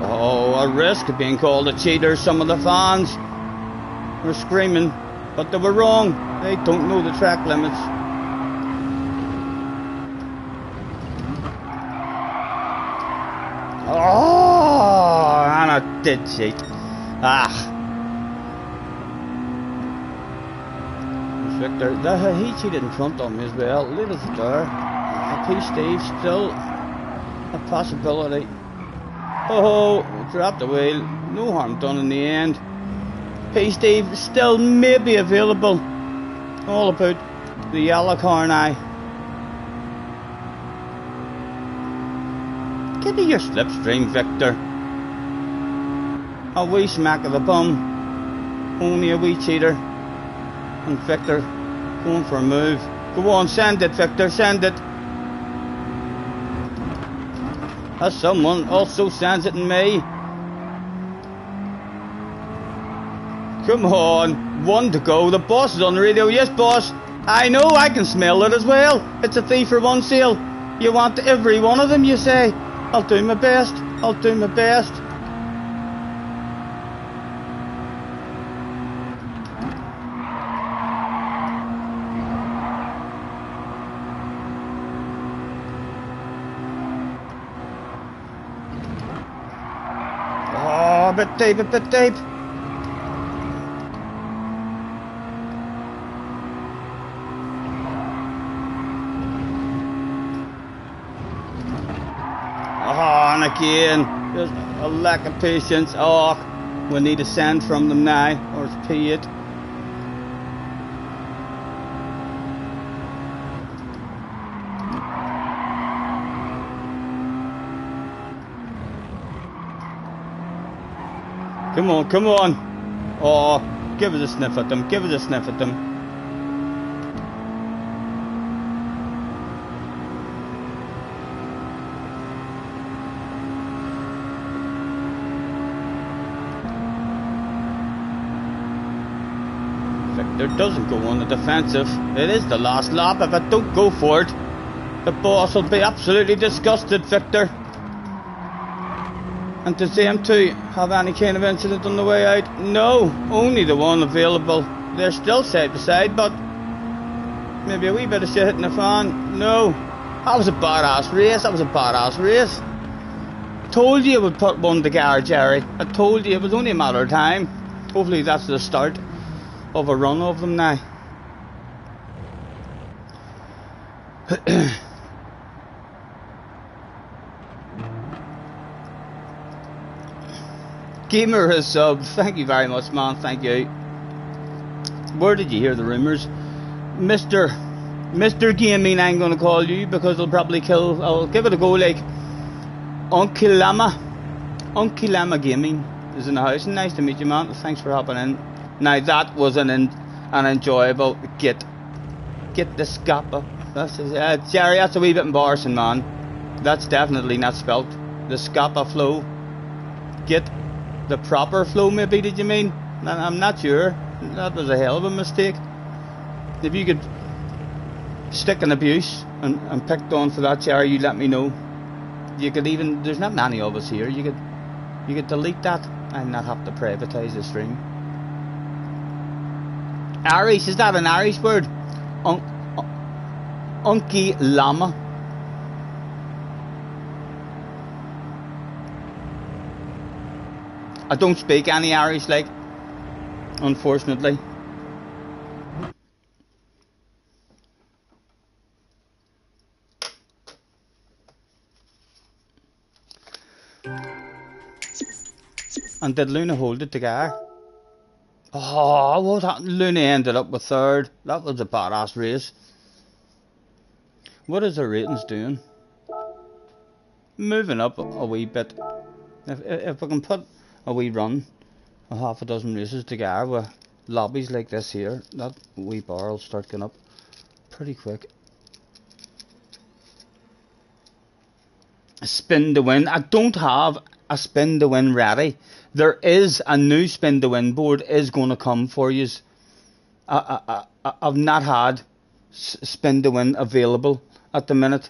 Oh, a risk of being called a cheater. Some of the fans were screaming, but they were wrong. They don't know the track limits. Oh, and I did cheat. Victor, he cheated in front of me as well. Little there. P. Steve still a possibility. Oh, dropped the wheel. No harm done in the end. P. Steve still may be available. All about the yellow car now. Give me your slipstream, Victor. A wee smack of the bum. Only a wee cheater. And Victor going for a move. Go on, send it, Victor, send it. As someone also sends it in me. Come on, 1 to go. The boss is on the radio. Yes, boss. I know, I can smell it as well. It's a 3 for 1 sale. You want every one of them, you say? I'll do my best. I'll do my best. Oh, bit deep. Oh, and again, there's a lack of patience. Oh, we need a send from them now, or it's P8. Come on. Oh, give us a sniff at them. Victor doesn't go on the defensive. It is the last lap. If I don't go for it, the boss will be absolutely disgusted, Victor. And to see him to have any kind of incident on the way out? No, only the one available. They're still side to side, but maybe a wee bit of shit hitting the fan. No, that was a badass race. Told you I would put one together, Jerry. I told you it was only a matter of time. Hopefully that's the start of a run of them now. Gamer has subbed. Thank you very much, man. Thank you. Where did you hear the rumours? Mr. Gaming, I'm going to call you because they'll probably kill. I'll give it a go like Uncle Lama Gaming is in the house. Nice to meet you, man. Thanks for hopping in. Now that was an enjoyable get the scappa. Jerry, that's a wee bit embarrassing, man. That's definitely not spelt. The scappa flow. Get the proper flow, maybe, did you mean? I'm not sure. That was a hell of a mistake. If you could stick an abuse and picked on for that, Jerry, you let me know. You could even, there's not many of us here, you could You could delete that and not have to privatise the stream. Irish, is that an Irish word? Unky Llama. I don't speak any Irish, like, unfortunately. And did Luna hold it together? Oh, what happened? Luna ended up with third. That was a badass race. What is the ratings doing? Moving up a wee bit. If we can put a wee run, a half a dozen races together with lobbies like this here, that wee bar will start going up pretty quick. A spin to win. I don't have a spin to win ready. There is a new spin to win board is going to come for you. I've not had spin to win available at the minute.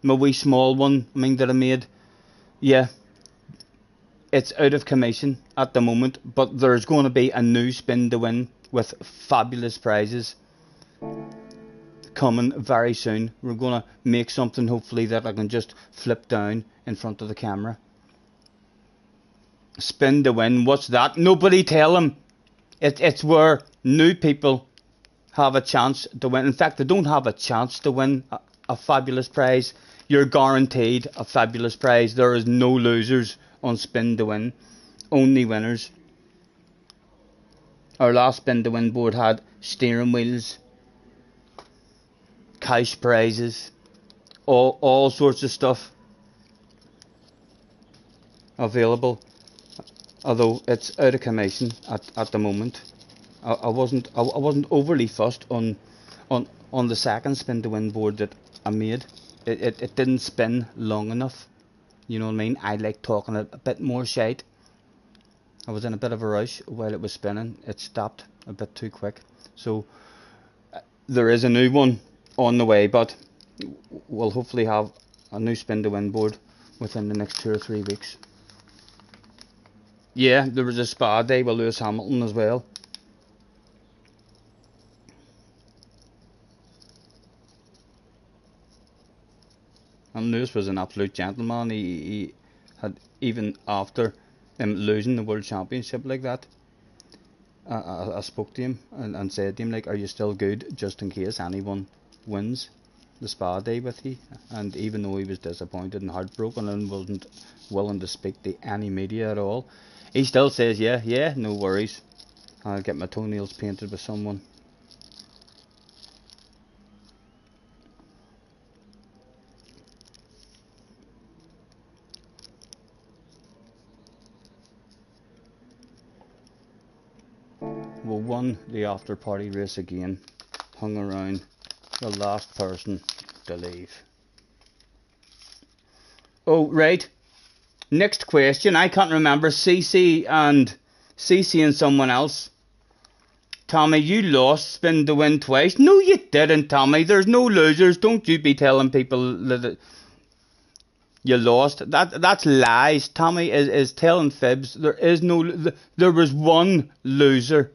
My wee small one, I mean, that I made, yeah, it's out of commission at the moment, but there's going to be a new spin to win with fabulous prizes coming very soon. We're going to make something hopefully that I can just flip down in front of the camera. Spin to win, what's that? Nobody tell them. It's where new people have a chance to win. In fact, they don't have a chance to win a fabulous prize. You're guaranteed a fabulous prize. There is no losers on spin to win, only winners. Our last spin to win board had steering wheels, cash prizes, all sorts of stuff available. Although it's out of commission at the moment. I wasn't overly fussed on the second spin to win board that I made. It didn't spin long enough. You know what I mean? I like talking a bit more shite. I was in a bit of a rush while it was spinning. It stopped a bit too quick. So there is a new one on the way, but we'll hopefully have a new spin to win board within the next 2 or 3 weeks. Yeah, there was a spa day with Lewis Hamilton as well. And Lewis was an absolute gentleman. He had, even after him losing the World Championship like that, I spoke to him and said to him, like, are you still good just in case anyone wins the spa day with you? And even though he was disappointed and heartbroken and wasn't willing to speak to any media at all, he still says, yeah, no worries. I'll get my toenails painted with someone. We won the after party race again. Hung around the last person to leave. Oh, right. Next question. I can't remember. CC and someone else. Tommy, you lost spin to win twice. No, you didn't, Tommy. There's no losers. Don't you be telling people that you lost. That's lies. Tommy is telling fibs. There is no. There was one loser,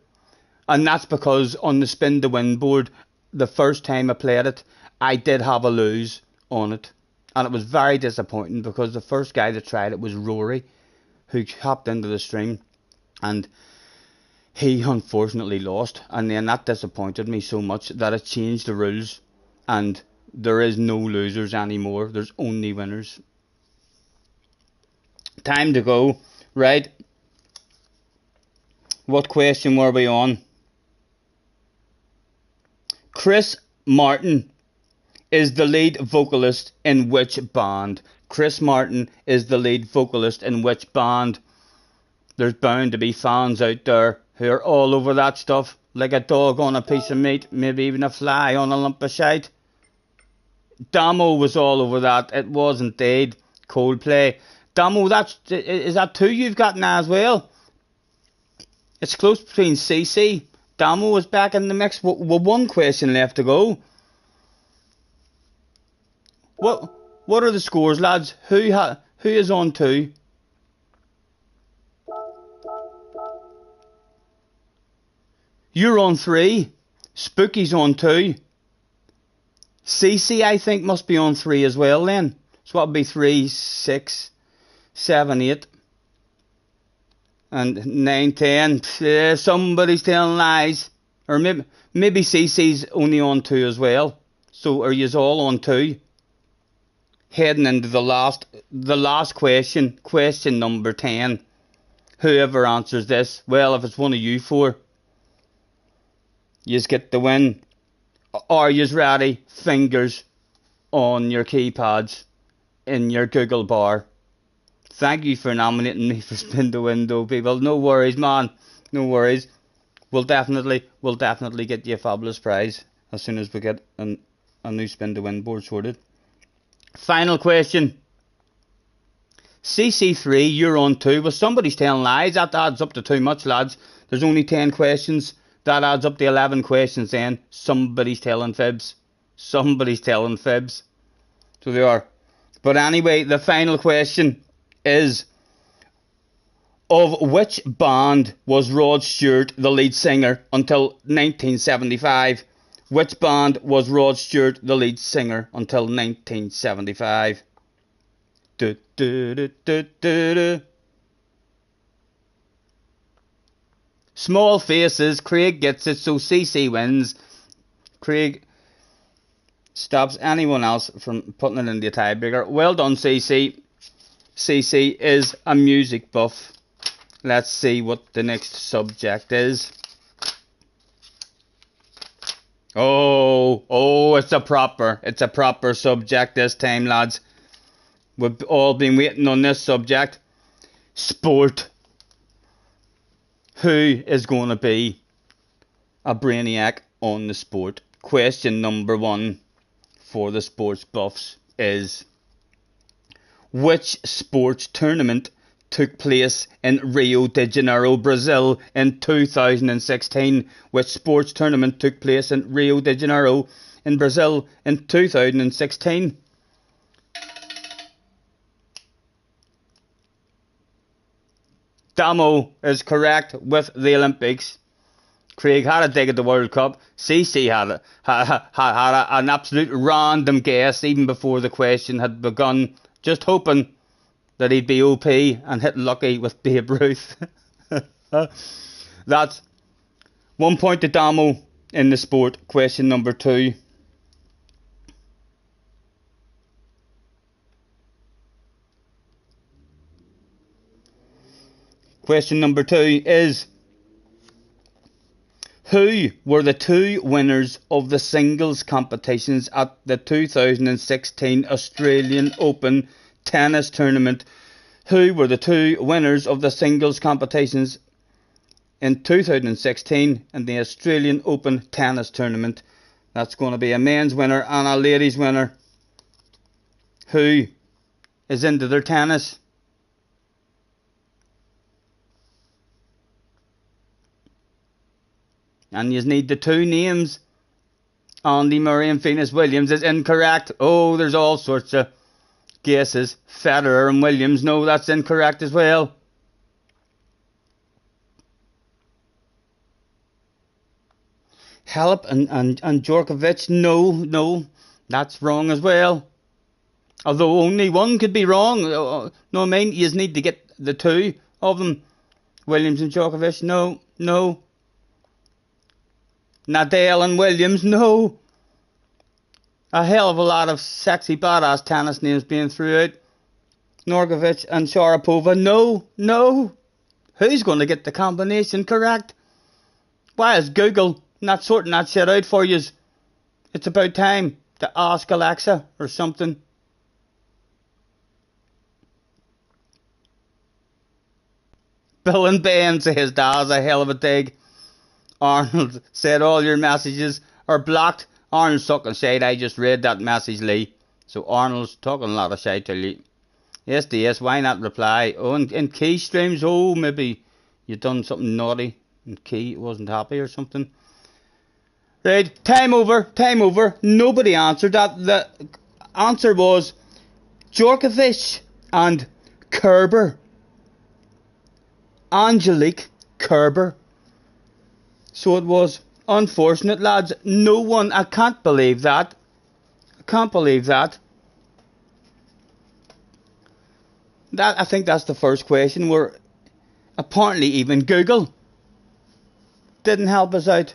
and that's because on the spin to win board, the first time I played it, I did have a lose on it. And it was very disappointing because the first guy that tried it was Rory, who hopped into the stream, and he unfortunately lost. And then that disappointed me so much that it changed the rules, and there is no losers anymore. There's only winners. Time to go. Right. What question were we on? Chris Martin is the lead vocalist in which band? Chris Martin is the lead vocalist in which band? There's bound to be fans out there who are all over that stuff, like a dog on a piece of meat, maybe even a fly on a lump of shite. Damo was all over that. It was indeed. Coldplay. Damo, is that two you've got now as well? It's close between CC. Damo was back in the mix. With one question left to go. What are the scores, lads? Who is on 2? You're on 3. Spooky's on 2. CC, I think, must be on 3 as well then. So what would be 3, 6, 7, 8, and 9, 10. Somebody's telling lies. Or maybe CC's only on 2 as well. So are you all on 2? Heading into the last question, question number 10. Whoever answers this, well, if it's one of you 4, you get the win. Are you ready? Fingers on your keypads in your Google bar. Thank you for nominating me for Spin the Window, people. No worries, man. No worries. We'll definitely get you a fabulous prize as soon as we get a new Spin the Win board sorted. Final question. CC3, you're on 2. Well, somebody's telling lies. That adds up to too much, lads. There's only 10 questions. That adds up to 11 questions then. Somebody's telling fibs. Somebody's telling fibs. So they are. But anyway, the final question is, of which band was Rod Stewart the lead singer until 1975? Which band was Rod Stewart the lead singer until 1975? Do, do, do, do, do, do. Small faces. Craig gets it, so CC wins. Craig stops anyone else from putting it in the tiebreaker. Well done, CC. CC is a music buff. Let's see what the next subject is. Oh, it's a proper subject this time, lads. We've all been waiting on this subject. Sport. Who is going to be a brainiac on the sport? Question number 1 for the sports buffs is, which sports tournament took place in Rio de Janeiro, Brazil in 2016? Which sports tournament took place in Rio de Janeiro in Brazil in 2016? Damo is correct with the Olympics. Craig had a dig at the World Cup. CC had an absolute random guess even before the question had begun, just hoping that he'd be OP and hit lucky with Babe Ruth. That's 1 point to Damo in the sport. Question number 2. Question number 2 is, who were the 2 winners of the singles competitions at the 2016 Australian Open tennis tournament? Who were the 2 winners of the singles competitions in 2016 in the Australian Open tennis tournament? That's going to be a men's winner and a ladies winner. Who is into their tennis? And you need the 2 names. Andy Murray and Venus Williams is incorrect. Oh, there's all sorts of guesses. Federer and Williams. No, that's incorrect as well. Halep and Djokovic. No, that's wrong as well. Although only one could be wrong. No, I mean, you need to get the 2 of them. Williams and Djokovic. No. Nadal and Williams, no. A hell of a lot of sexy badass tennis names being through out. Norgovic and Sharapova, no. Who's going to get the combination correct? Why is Google not sorting that shit out for you? It's about time to ask Alexa or something. Bill and Ben says that's a hell of a dig. Arnold said all your messages are blocked. Arnold's talking shite. I just read that message, Lee. So Arnold's talking a lot of shite to Lee. Yes, why not reply? Oh, in key streams, maybe you done something naughty. And Key wasn't happy or something. Right, time over. Nobody answered that. The answer was Djokovic and Kerber. Angelique Kerber. So it was unfortunate, lads. No one, I can't believe that. I can't believe that. I think that's the first question where apparently even Google didn't help us out.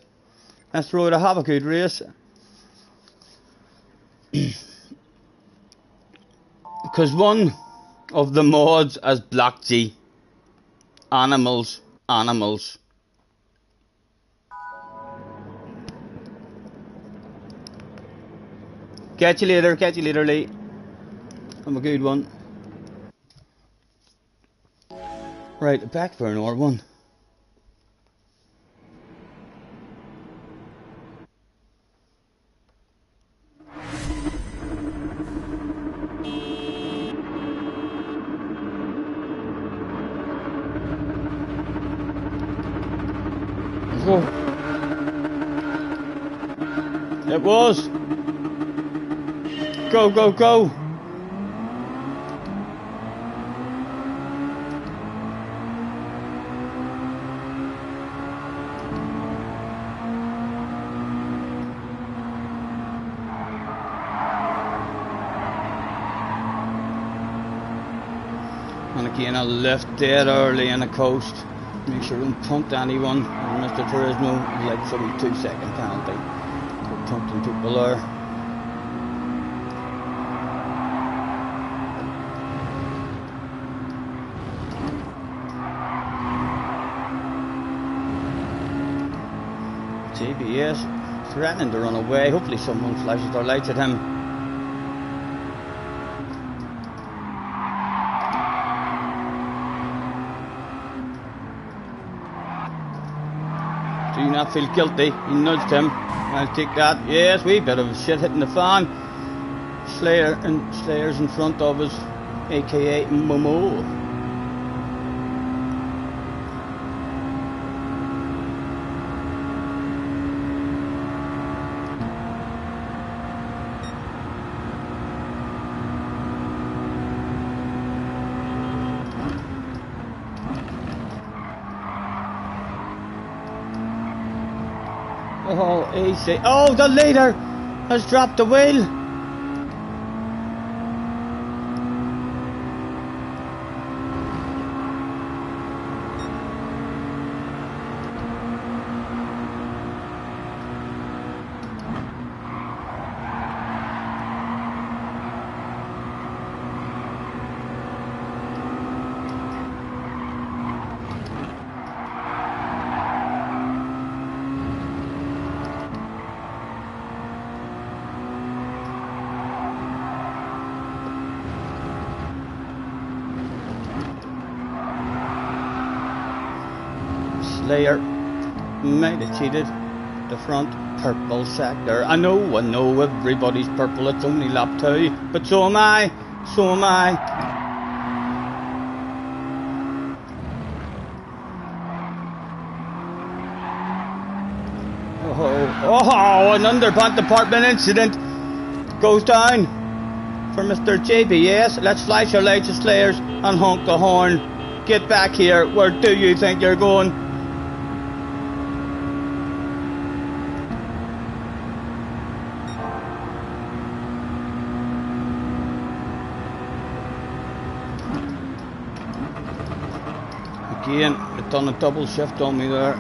Let's throw it, have a good race. Because one of the mods as Black G. Animals. Catch you later, Lee. Have a good one. Right, back for another one. Oh. It was. Go. And again, a left dead early in the coast. Make sure don't punt anyone. And Mr. Turismo, like some 2-second penalty for punting people there. GBS threatening to run away. Hopefully someone flashes their lights at him. Do not feel guilty. He nudged him. I'll take that. Yes, wee bit of shit hitting the fan. Slayer's in front of us, aka Momo. Oh, easy. Oh, the leader has dropped the wheel. Slayer might have cheated. The front purple sector. I know everybody's purple. It's only lap 2, but so am I. Oh, an underpant department incident goes down for Mr. JBS. Let's flash our lights as Slayers and honk the horn. Get back here. Where do you think you're going? Again, it done a double shift on me there.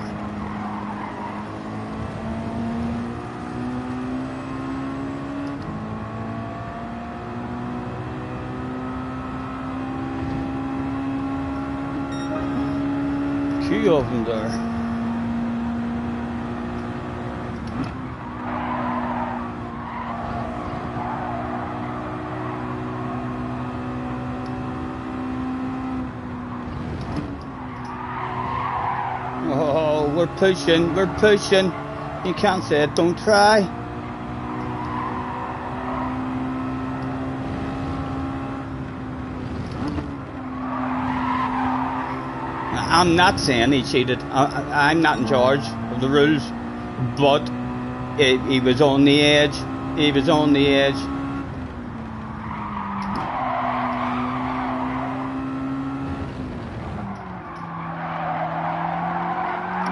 Few of them there. Oh, we're pushing. You can't say it, don't try. I'm not saying he cheated. I'm not in charge of the rules, but he was on the edge.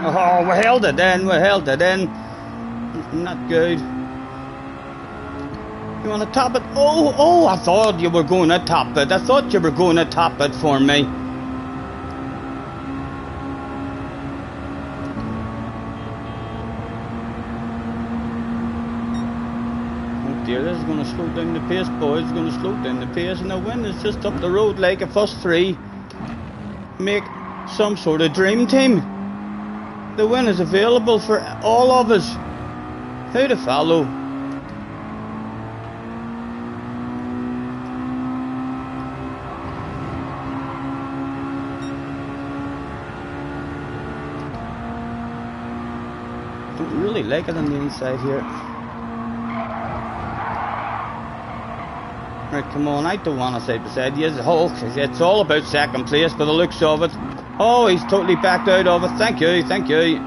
Oh, we held it in, we held it in. Not good. You want to top it? Oh, I thought you were going to top it. I thought you were going to top it for me. Oh dear, this is going to slow down the pace, boys. It's going to slow down the pace, and the win is just up the road like a first three. Make some sort of dream team. The win is available for all of us. Who to follow? Don't really like it on the inside here. Right, come on, I don't want to side beside you. It's all about second place by the looks of it. Oh, he's totally backed out of it. Thank you, thank you.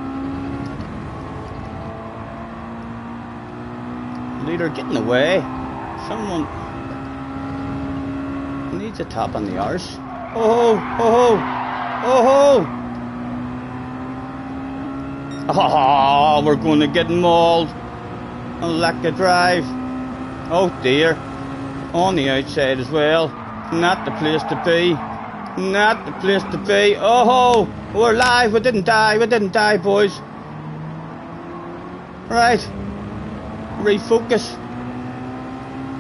Leader getting away. Someone needs a tap on the arse. Oh, oh, oh, oh. Oh, we're going to get mauled. A lack of drive. Oh dear. On the outside as well. Not the place to be. Not the place to be. Oh, we're alive. We didn't die. We didn't die, boys. Right. Refocus.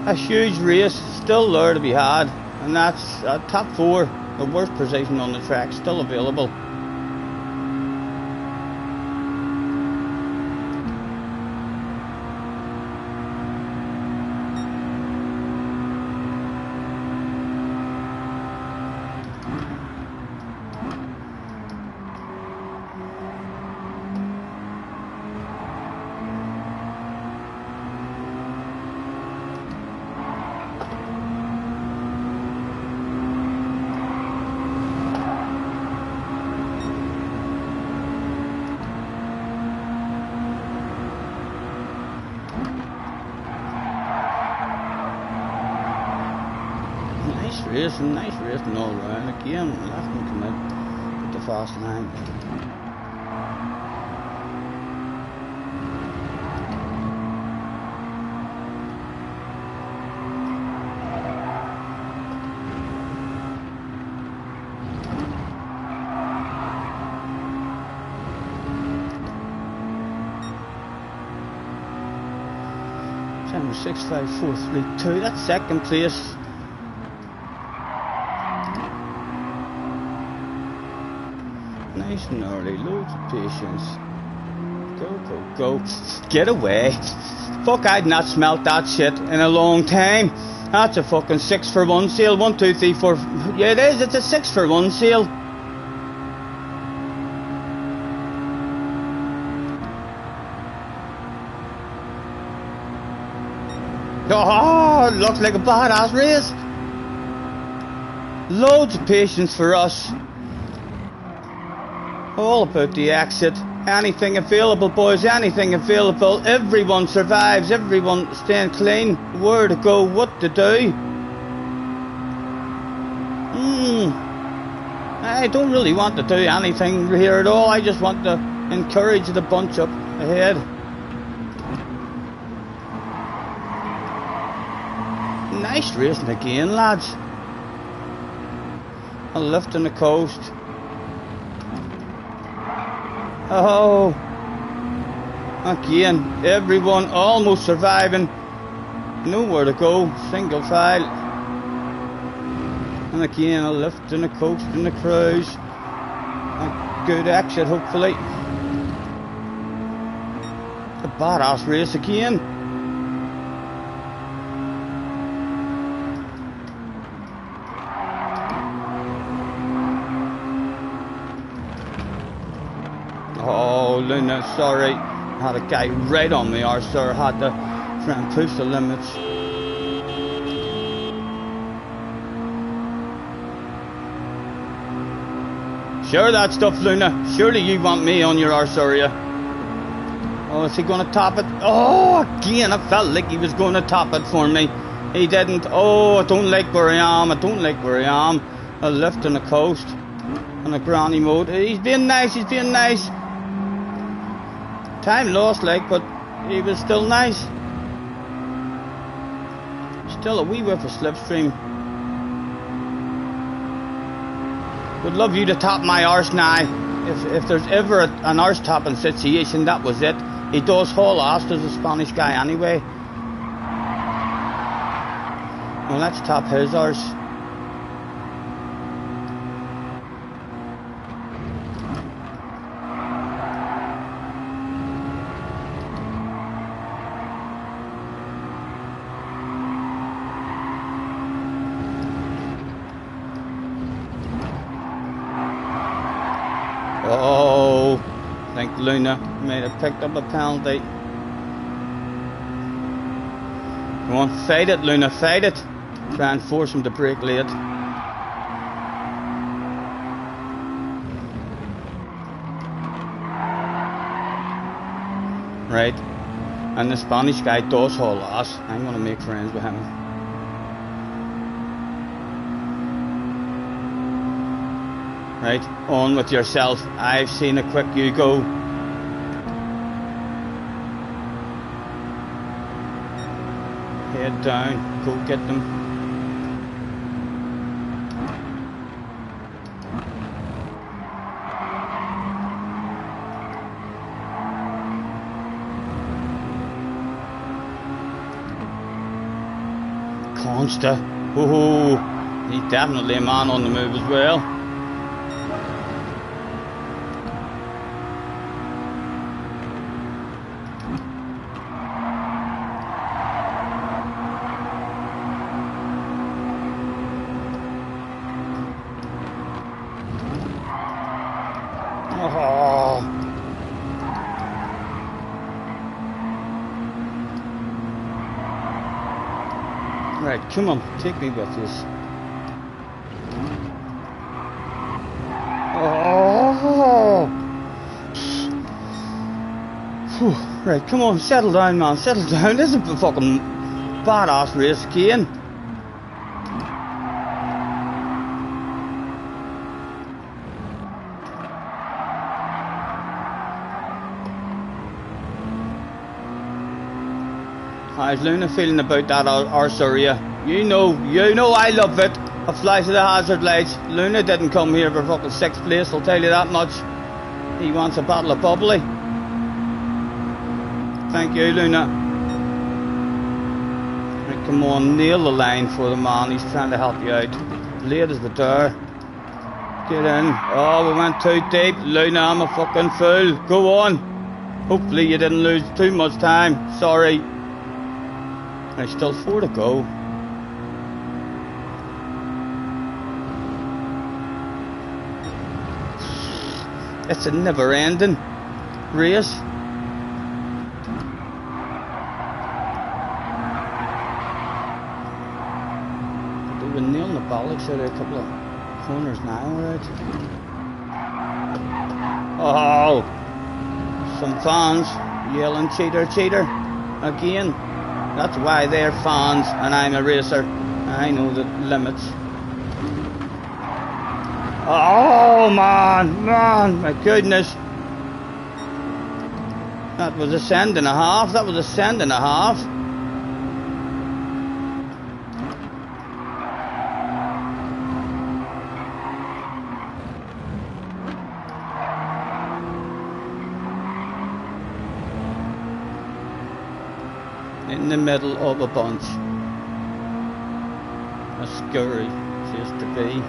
A huge race still there to be had. And that's top four. The worst position on the track still available. Nice racing all round. Again, left him come out with the fast line. Time 6.54.32. That's second place. Nice and early, loads of patience. Go, go, go. Get away. Fuck, I'd not smelt that shit in a long time. That's a fucking 6 for 1 sale. 1, 2, 3, 4. Yeah, it is. It's a 6 for 1 sale. Oh, it looks like a badass race. Loads of patience for us. All about the exit. Anything available, boys, anything available. Everyone survives, everyone staying clean. Where to go, what to do. I don't really want to do anything here at all. I just want to encourage the bunch up ahead. Nice racing again, lads. A lift on the coast. Oh, again, everyone almost surviving. Nowhere to go, single file. And again, a lift and a coast and a cruise. A good exit, hopefully. A badass race again. Oh, Luna, sorry. I had a guy right on me, arse, sir. I had to try and push the limits. Sure that stuff, Luna. Surely you want me on your arse, are you? Oh, is he going to top it? Oh, again, I felt like he was going to top it for me. He didn't. Oh, I don't like where I am. I don't like where I am. A lift on the coast. On a granny mode. He's being nice, he's being nice. Time lost, like, but he was still nice. Still a wee whiff of slipstream. Would love you to top my arse now. If there's ever an arse topping situation, that was it. He does haul ass, there's a Spanish guy anyway. Well, let's top his arse. Oh, I think Luna may have picked up a penalty. Come on, fight it, Luna, fight it. Try and force him to break late. Right, and the Spanish guy does haul ass. I'm going to make friends with him. Right, on with yourself. I've seen a quick you go. Head down, go get them. Consta. Oh, he's definitely a man on the move as well. Oh. Right, come on, take me with this. Oh. Whew. Right, come on, settle down, man, settle down. This is a fucking badass race again. How's Luna feeling about that arse area? You know I love it. A flash of the hazard lights. Luna didn't come here for fucking 6th place, I'll tell you that much. He wants a bottle of bubbly. Thank you, Luna. Right, come on, nail the line for the man, he's trying to help you out. Late as the door. Get in. Oh, we went too deep. Luna, I'm a fucking fool. Go on. Hopefully you didn't lose too much time. Sorry. There's still 4 to go. It's a never-ending race. They've been nailing the bollocks out of a couple of corners now, right? Oh, some fans yelling cheater, cheater again. That's why they're fans and I'm a racer. I know the limits. Oh man, my goodness. That was a send and a half. That was a send and a half. In the middle of a bunch. A scurry, just to be.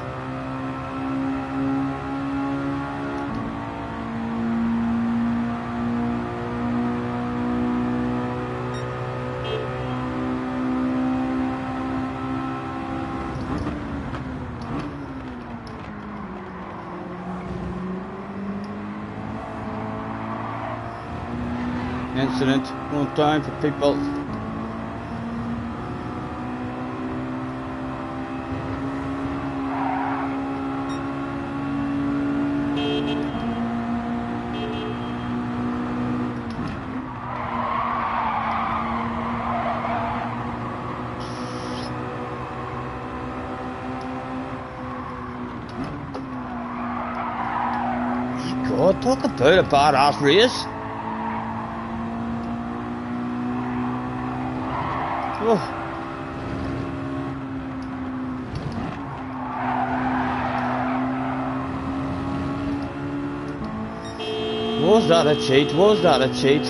Incident, one time for people. God, talk about a badass race. Oh. Was that a cheat? Was that a cheat?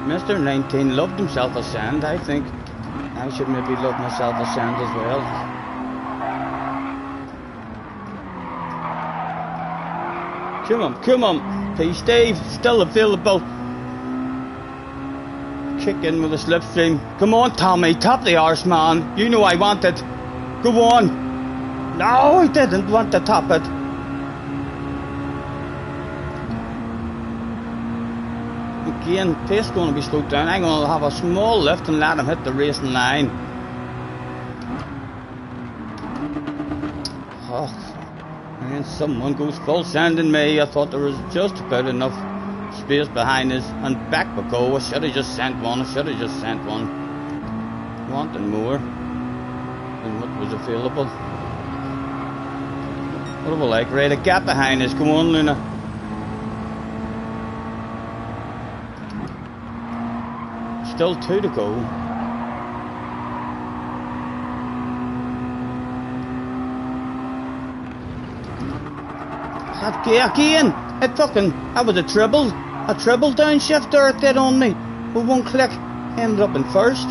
Mr. 19 loved himself a sand, I think. I should maybe love myself a sand as well. Come on, P. Steve, still available. Kick in with a slipstream. Come on, Tommy, top the arse, man. You know I want it. Go on. No, I didn't want to top it. Again, pace going to be slowed down. I'm going to have a small lift and let him hit the racing line. Oh, and someone goes full sending me. I thought there was just about enough space behind us, and back we go. I should have just sent one. Wanting more than what was available. What do we like? Right, a gap behind us. Come on, Luna. Still 2 to go. Again, that was a triple downshift there it did on me. With one click, ended up in first.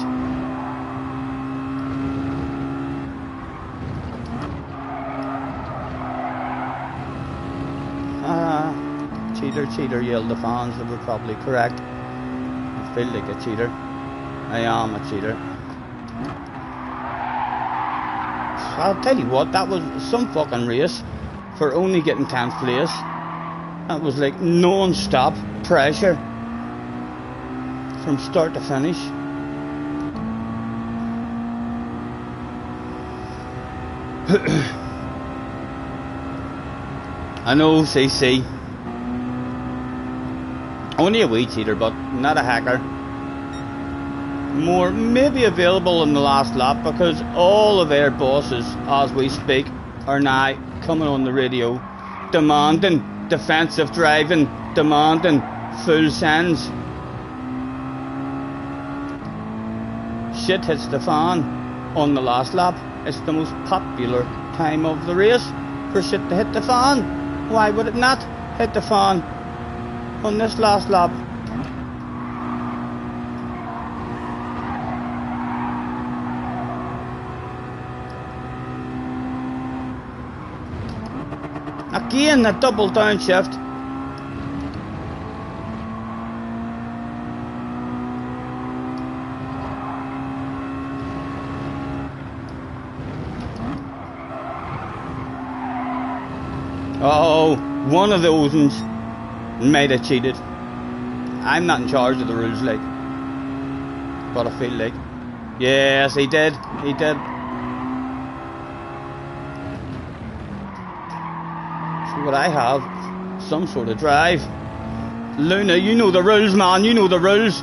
Cheater, yelled the fans. They were probably correct. I feel like a cheater. I am a cheater. I'll tell you what, that was some fucking race for only getting 10th place. That was like non-stop pressure from start to finish. I know, CC. Only a wee cheater, but not a hacker. More maybe available in the last lap, because all of our bosses, as we speak, are now coming on the radio, demanding defensive driving, demanding full sends. Shit hits the fan on the last lap. It's the most popular time of the race for shit to hit the fan. Why would it not hit the fan on this last lap? Again, a double downshift. Oh, one of those ones might have cheated. I'm not in charge of the rules, like, but I feel like. Yes, he did. What I have, some sort of drive. Luna, you know the rules, man, you know the rules.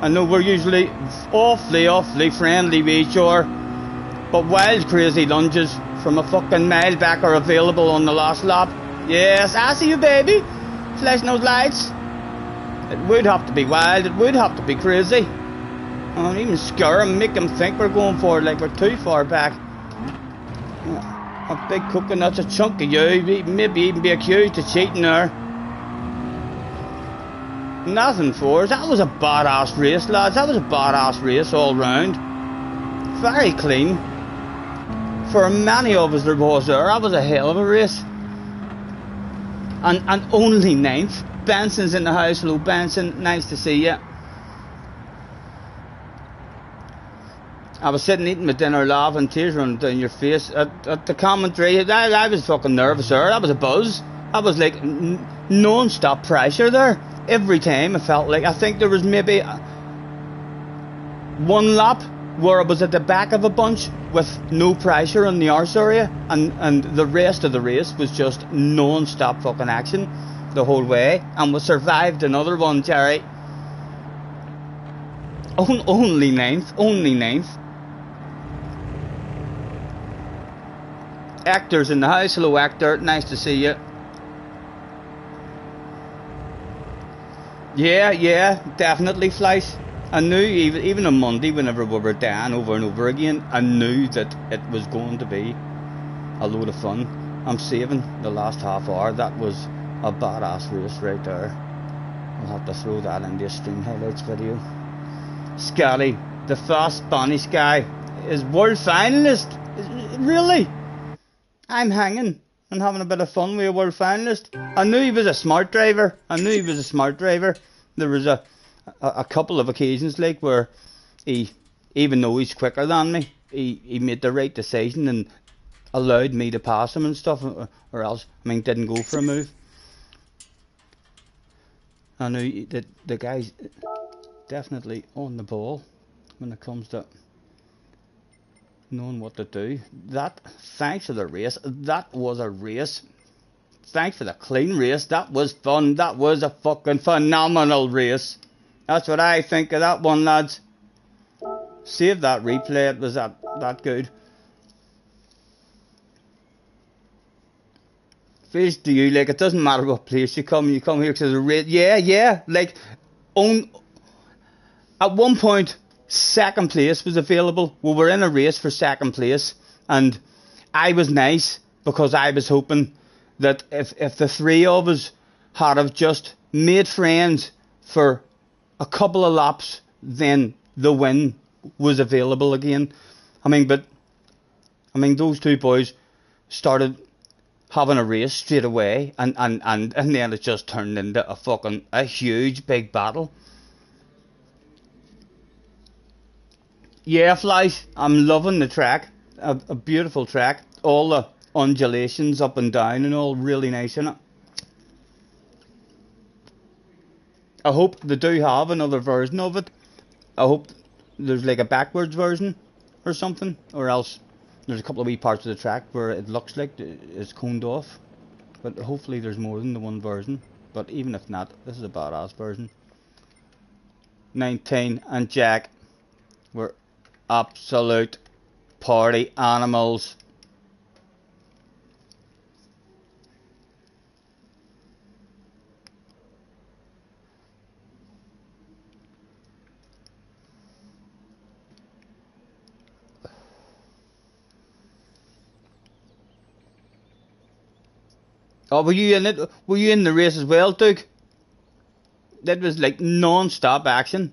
I know we're usually awfully friendly with each other, but wild crazy lunges from a fucking mile back are available on the last lap. Yes, I see you, baby. Flashing those lights. It would have to be wild, it would have to be crazy. I'll even scare them, make them think we're going forward like we're too far back. A big coconut's a chunk of you, maybe even be accused of cheating there. Nothing for us. That was a badass race, lads. That was a badass race all round. Very clean. For many of us there was there. That was a hell of a race. And only 9th. Benson's in the house. Hello, Benson. Nice to see you. I was sitting eating my dinner, laughing, tears running down your face at the commentary. I was fucking nervous there. That was a buzz. That was like non-stop pressure there. Every time I felt like, I think there was maybe one lap where I was at the back of a bunch with no pressure in the arse area, and the rest of the race was just non-stop fucking action the whole way, and we survived another one, Jerry. Only 9th. Actor's in the house. Hello, Actor. Nice to see you. Yeah, definitely, Fleiss. I knew even on Monday, whenever we were down over and over again, I knew that it was going to be a load of fun. I'm saving the last half hour. That was a badass race right there. I'll have to throw that into a stream highlights video. Scotty, the fast Spanish guy, is world finalist. Really? I'm hanging and having a bit of fun with a world finalist. I knew he was a smart driver. There was a couple of occasions like where he, even though he's quicker than me, he made the right decision and allowed me to pass him and stuff, or else, I mean, didn't go for a move. I knew that the guy's definitely on the ball when it comes to knowing what to do. That, thanks for the race, that was a race. Thanks for the clean race, that was fun, that was a fucking phenomenal race. That's what I think of that one, lads. Save that replay, it was that good. Feels to you like it doesn't matter what place you come here because there's a race. Yeah, like at one point second place was available. We were in a race for second place, and I was nice because I was hoping that if the three of us had have just made friends for a couple of laps, then the win was available again. I mean, those two boys started having a race straight away, and then it just turned into a huge big battle. Yeah, Flies, I'm loving the track. A beautiful track. All the undulations up and down and all really nice in it. I hope they do have another version of it. I hope there's like a backwards version or something, or else there's a couple of wee parts of the track where it looks like it's coned off. But hopefully there's more than the one version. But even if not, this is a badass version. 19 and Jack were absolute party animals. Oh, were you in it? Were you in the race as well, Duke? That was like non-stop action.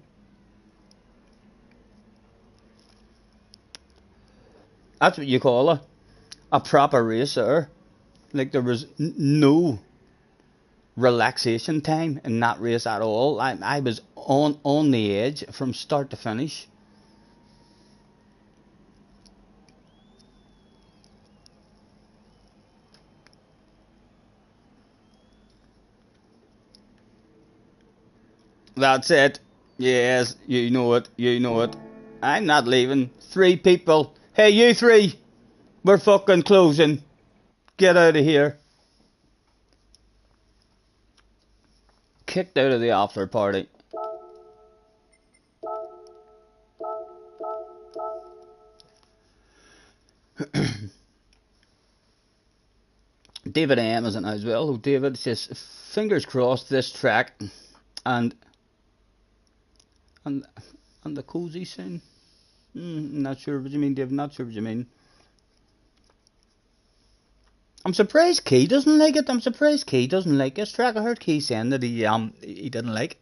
That's what you call a proper race, sir. Like there was no relaxation time in that race at all. I was on the edge from start to finish. That's it. Yes, you know it. I'm not leaving. 3 people. Hey, you 3. We're fucking closing. Get out of here. Kicked out of the after party. David M isn't as well. David says, fingers crossed this track and the cozy soon. Not sure what you mean, Dave. Not sure what you mean. I'm surprised Key doesn't like it. This track. I heard Key saying that he didn't like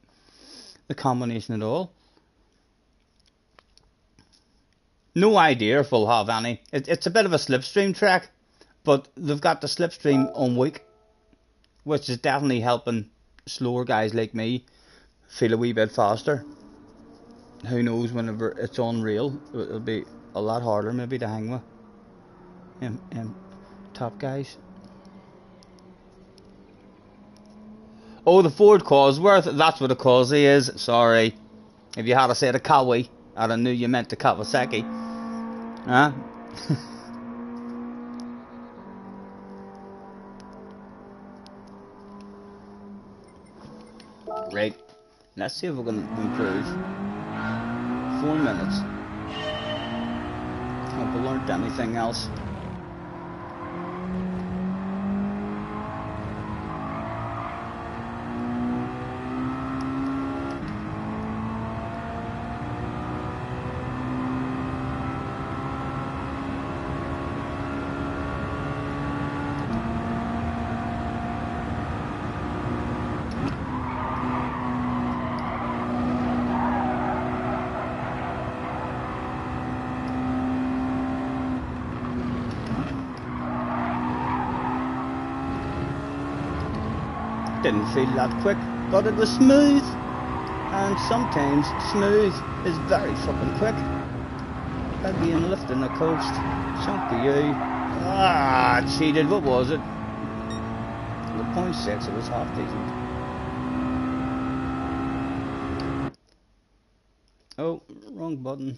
the combination at all. No idea if we'll have any. It's a bit of a slipstream track, but they've got the slipstream on weak, which is definitely helping slower guys like me feel a wee bit faster. Who knows, whenever it's on rail, it'll be a lot harder maybe to hang with. Top guys. Oh, the Ford Cosworth, that's what a Cosy is. Sorry. If you had to say the Kawi, I'd have knew you meant the Kawasaki. Huh? Right. Let's see if we can improve. 4 minutes. Hope we learned anything else. Didn't feel that quick, but it was smooth. And sometimes smooth is very fucking quick. Again, lifting the coast. Chunky you. Ah, cheated. What was it? The 0.6, it was half decent. Oh, wrong button.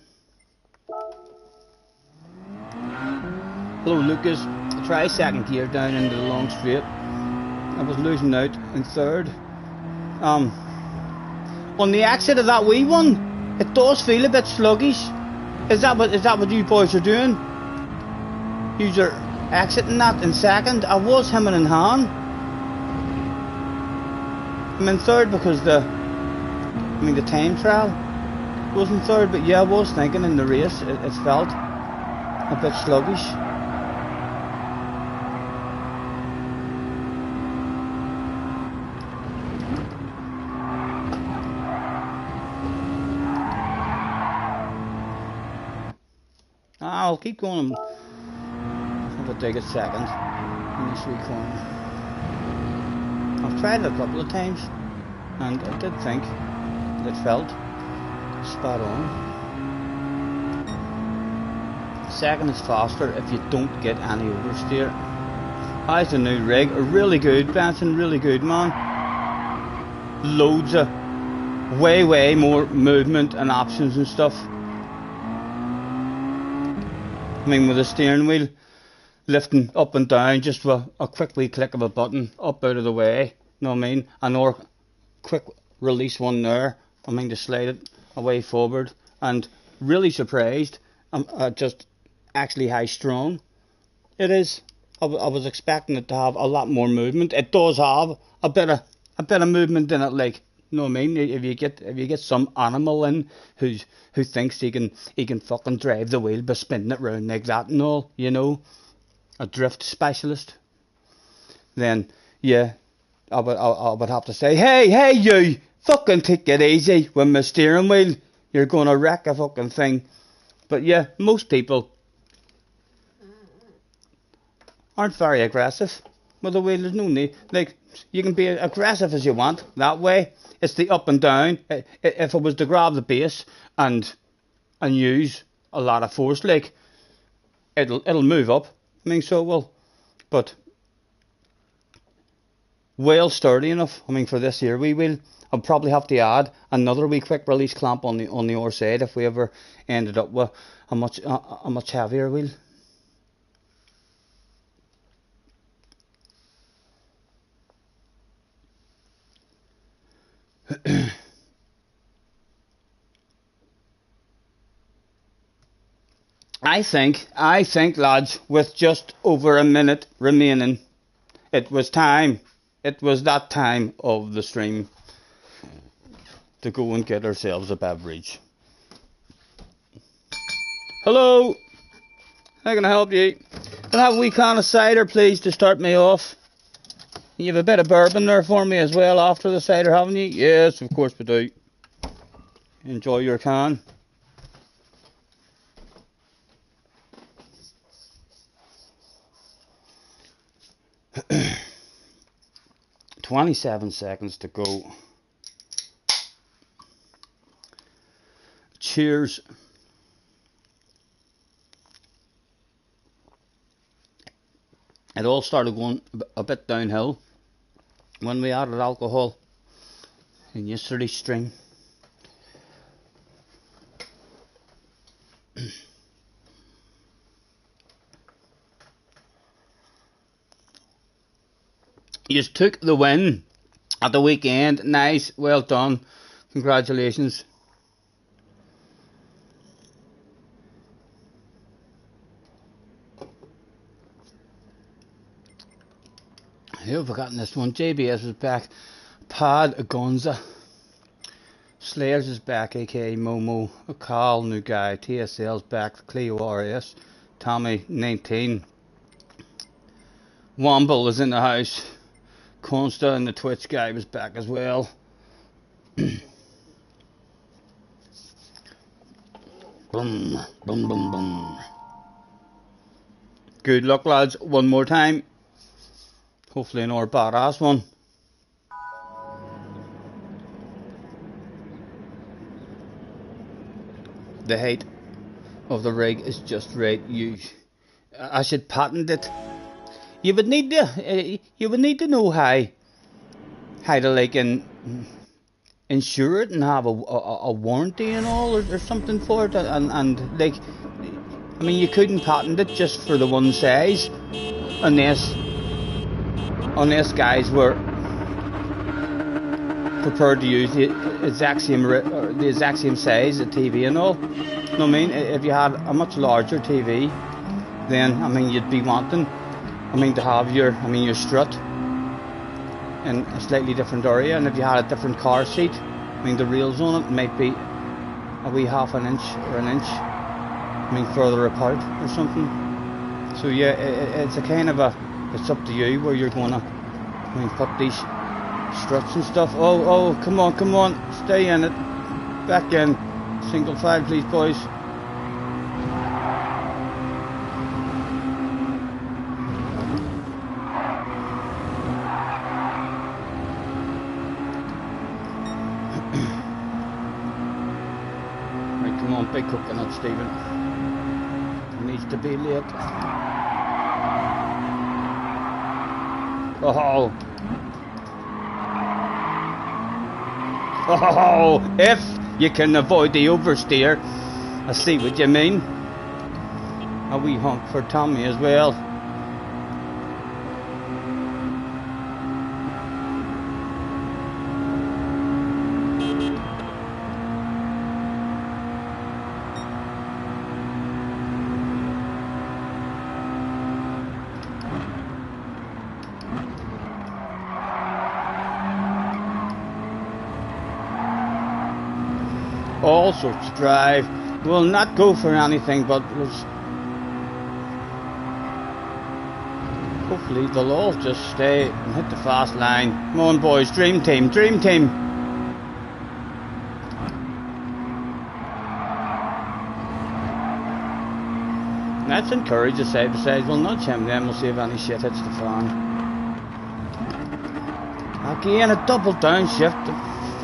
Hello Lucas. Try second gear down into the long straight. I was losing out in third. On the exit of that wee one, it does feel a bit sluggish. Is that what you boys are doing? You're exiting that in second. I was hemming and hawing. I'm in third because the time trial was in third, but yeah, I was thinking in the race it felt a bit sluggish. I'll keep going. Have a dig at second in this wee corner. I've tried it a couple of times, and I did think it felt spot on. Second is faster if you don't get any oversteer. How's the new rig? Really good, Benson. Really good, man. Loads of way more movement and options and stuff. I mean, with the steering wheel lifting up and down just with a quickly click of a button up out of the way, you know what I mean? And quick release one there, I mean, to slide it away forward. And really surprised, just actually how strong it is. I was expecting it to have a lot more movement. It does have a bit of movement in it, like, you know what I mean? If you get some animal in who thinks he can fucking drive the wheel by spinning it round like that and all, you know, a drift specialist, then yeah, I would have to say, hey you, fucking take it easy with my steering wheel. You're gonna wreck a fucking thing. But yeah, most people aren't very aggressive with the wheel. There's no need. Like, you can be aggressive as you want that way. It's the up and down. If I was to grab the base and use a lot of force, like, it'll move up. I mean, so it will. But well sturdy enough. I mean, for this here wee wheel, I'll probably have to add another wee quick release clamp on the other side if we ever ended up with a much heavier wheel. I think, lads, with just over a minute remaining, it was time. It was that time of the stream to go and get ourselves a beverage. Hello, how can I help you? Can I have a wee can of cider, please, to start me off? You have a bit of bourbon there for me as well after the cider, haven't you? Yes, of course we do. Enjoy your can. "27 seconds to go. Cheers." It all started going a bit downhill when we added alcohol in yesterday's stream. You took the win at the weekend. Nice, well done, congratulations. Who have I forgotten this one? JBS is back. Pad Gonza. Slayers is back, aka Momo. Carl, new guy. TSL's back. Cleo RS. Tommy 19. Womble is in the house. Consta and the Twitch guy was back as well. Boom, boom, boom, boom. Good luck, lads. One more time. Hopefully another badass one. the height of the rig is just right. I should patent it. You would need to know how to like insure it and have a warranty and all, or something for it, and like, I mean, you couldn't patent it just for the one size unless guys were prepared to use the exact same size of TV and all. You know what I mean? If you had a much larger TV, then I mean you'd be wanting, I mean, to have your strut in a slightly different area, and if you had a different car seat, I mean the rails on it might be a wee half an inch or an inch, I mean, further apart or something. So yeah, it's a kind of it's up to you where you're gonna, I mean, put these struts and stuff. Oh, come on, stay in it, back in, single file please boys. Right, come on, big coconut Stephen, he needs to be late. Oh, if you can avoid the oversteer, I see what you mean. A wee honk for Tommy as well. All sorts of drive. We'll not go for anything, but hopefully they'll all just stay and hit the fast line. Come on boys, dream team, dream team. Let's encourage the side by sides. We'll nudge him, then we'll see if any shit hits the fan. Again, a double downshift. The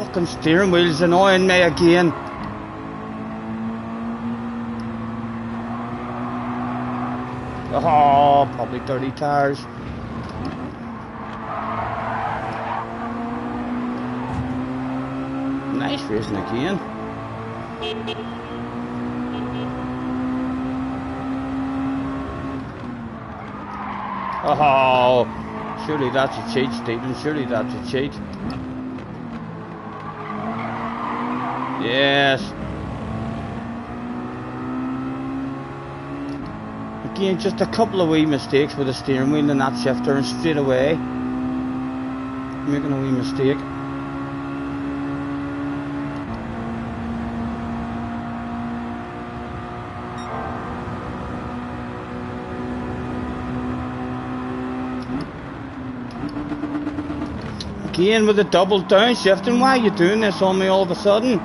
fucking steering wheel's annoying me again. Oh, probably dirty tires. Nice racing again. Oh, surely that's a cheat, Stephen. Surely that's a cheat. Yes. Again, just a couple of wee mistakes with the steering wheel and that shifter, and straight away making a wee mistake. Again with the double downshifting. Why are you doing this on me all of a sudden?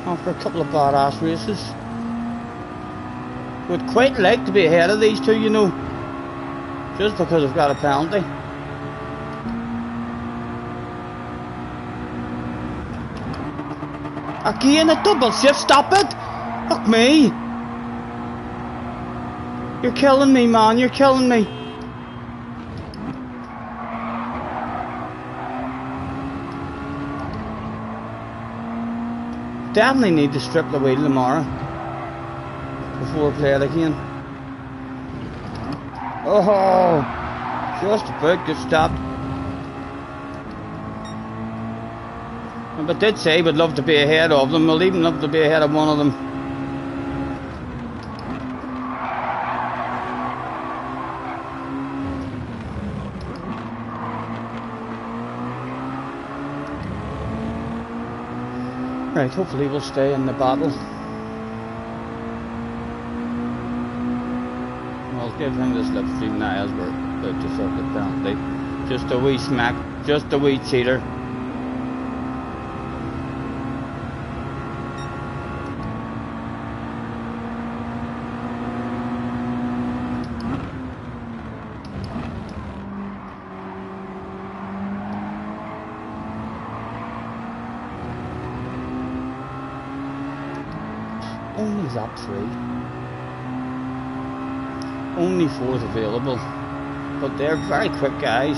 After a couple of badass races. Would quite like to be ahead of these two, you know, just because I've got a penalty. Again a double shift, stop it! Fuck me! You're killing me, man, you're killing me. Definitely need to strip the wheel tomorrow before I play it again. Oh, just about get stopped. But did say we'd love to be ahead of them. We'll even love to be ahead of one of them. Right, hopefully we'll stay in the battle. I'll give him the slipstream now as we're about to sort the penalty. Just a wee smack, just a wee cheater. He's up 3. Only 4th available, but they're very quick guys.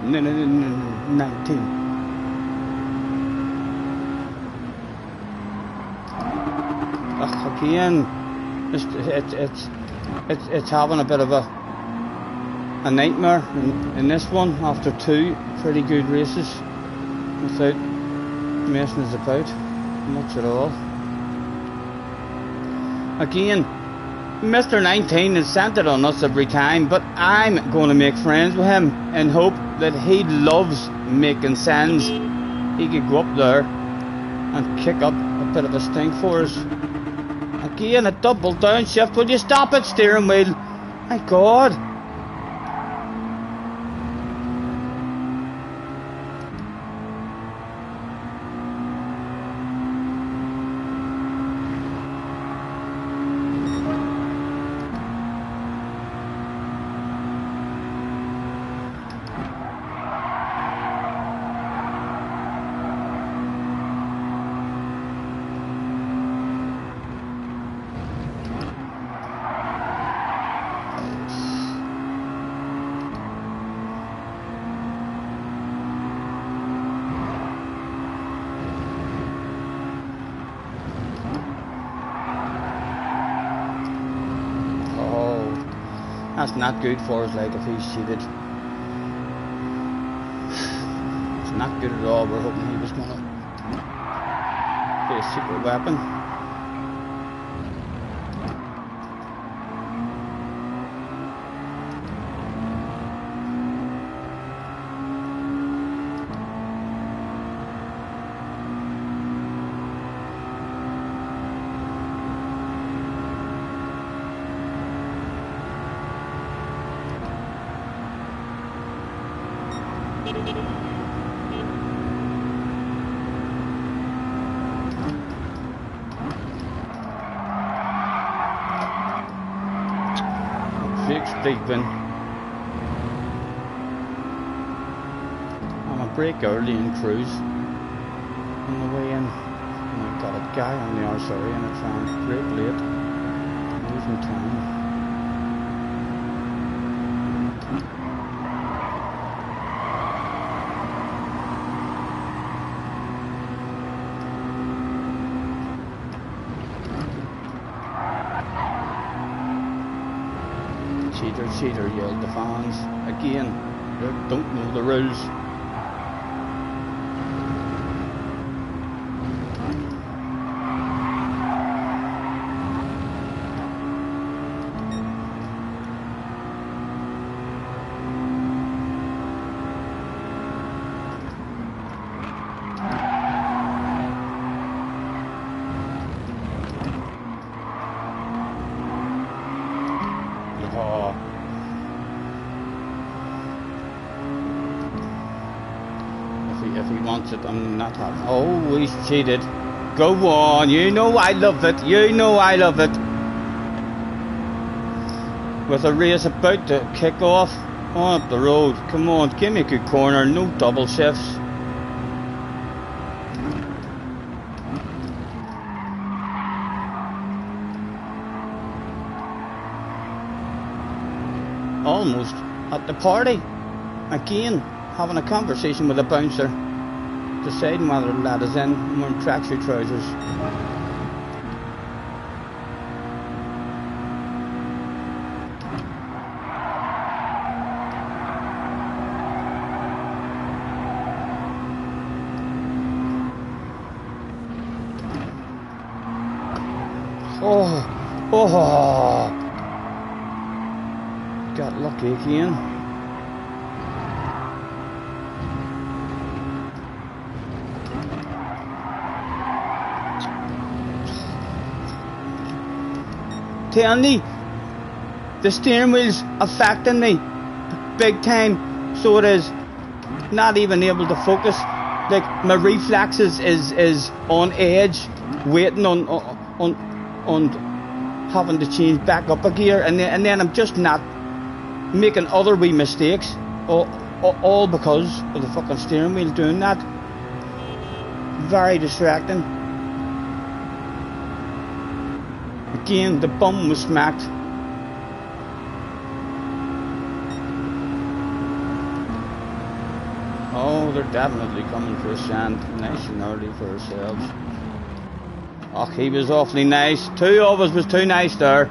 No, 19. Again, it's having a bit of a nightmare in this one after 2 pretty good races without messing us about much at all. Again, Mr. 19 is centered on us every time, but I'm going to make friends with him and hope that he loves making sense. He could go up there and kick up a bit of a stink for us. Again, a double downshift. Will you stop it, steering wheel? My God. That's not good for us, like, if he's cheated. It's not good at all. We're hoping he was going to be a secret weapon. Deep in. I'm a break early and cruise on the way in. And I've got a guy on the RSRE and I try and break late. Losing time. Cheater, yelled the fans. Again, they don't know the rules. If he wants it, I'm not having. Oh, he's cheated. Go on, you know I love it. You know I love it. With a race about to kick off on up the road. Come on, give me a good corner. No double shifts. Almost at the party. Again, having a conversation with a bouncer, deciding whether to let us in and wearing tracksuit trousers. Oh, got lucky again. telling you, the steering wheel's affecting me big time. So it is. Not even able to focus. Like my reflexes is on edge, waiting on having to change back up a gear, and then I'm just not making other wee mistakes. All because of the fucking steering wheel doing that. Very distracting. Again, the bum was smacked. Oh, they're definitely coming for a stand. Nice and early for ourselves. Oh, he was awfully nice. Two of us was too nice there.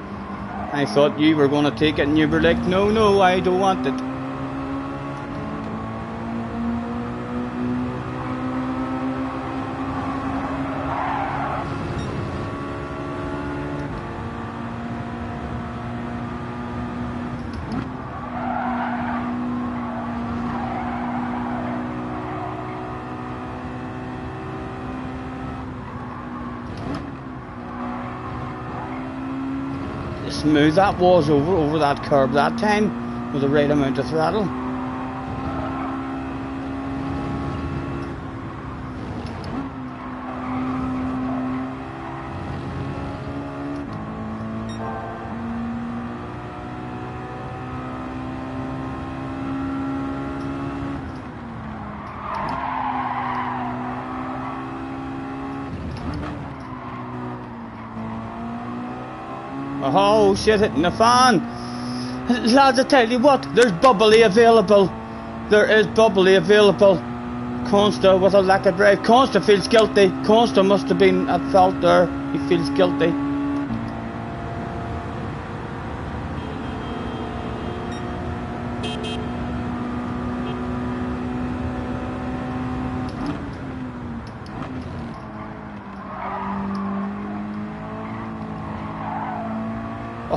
I thought you were going to take it and you were like, no, I don't want it. Smooth that was over that curb that time with the right amount of throttle. Oh shit, hitting the fan. Lads, I tell you what, there's bubbly available. There is bubbly available. Consta with a lack of drive. Consta feels guilty. Consta must have been at fault there. He feels guilty.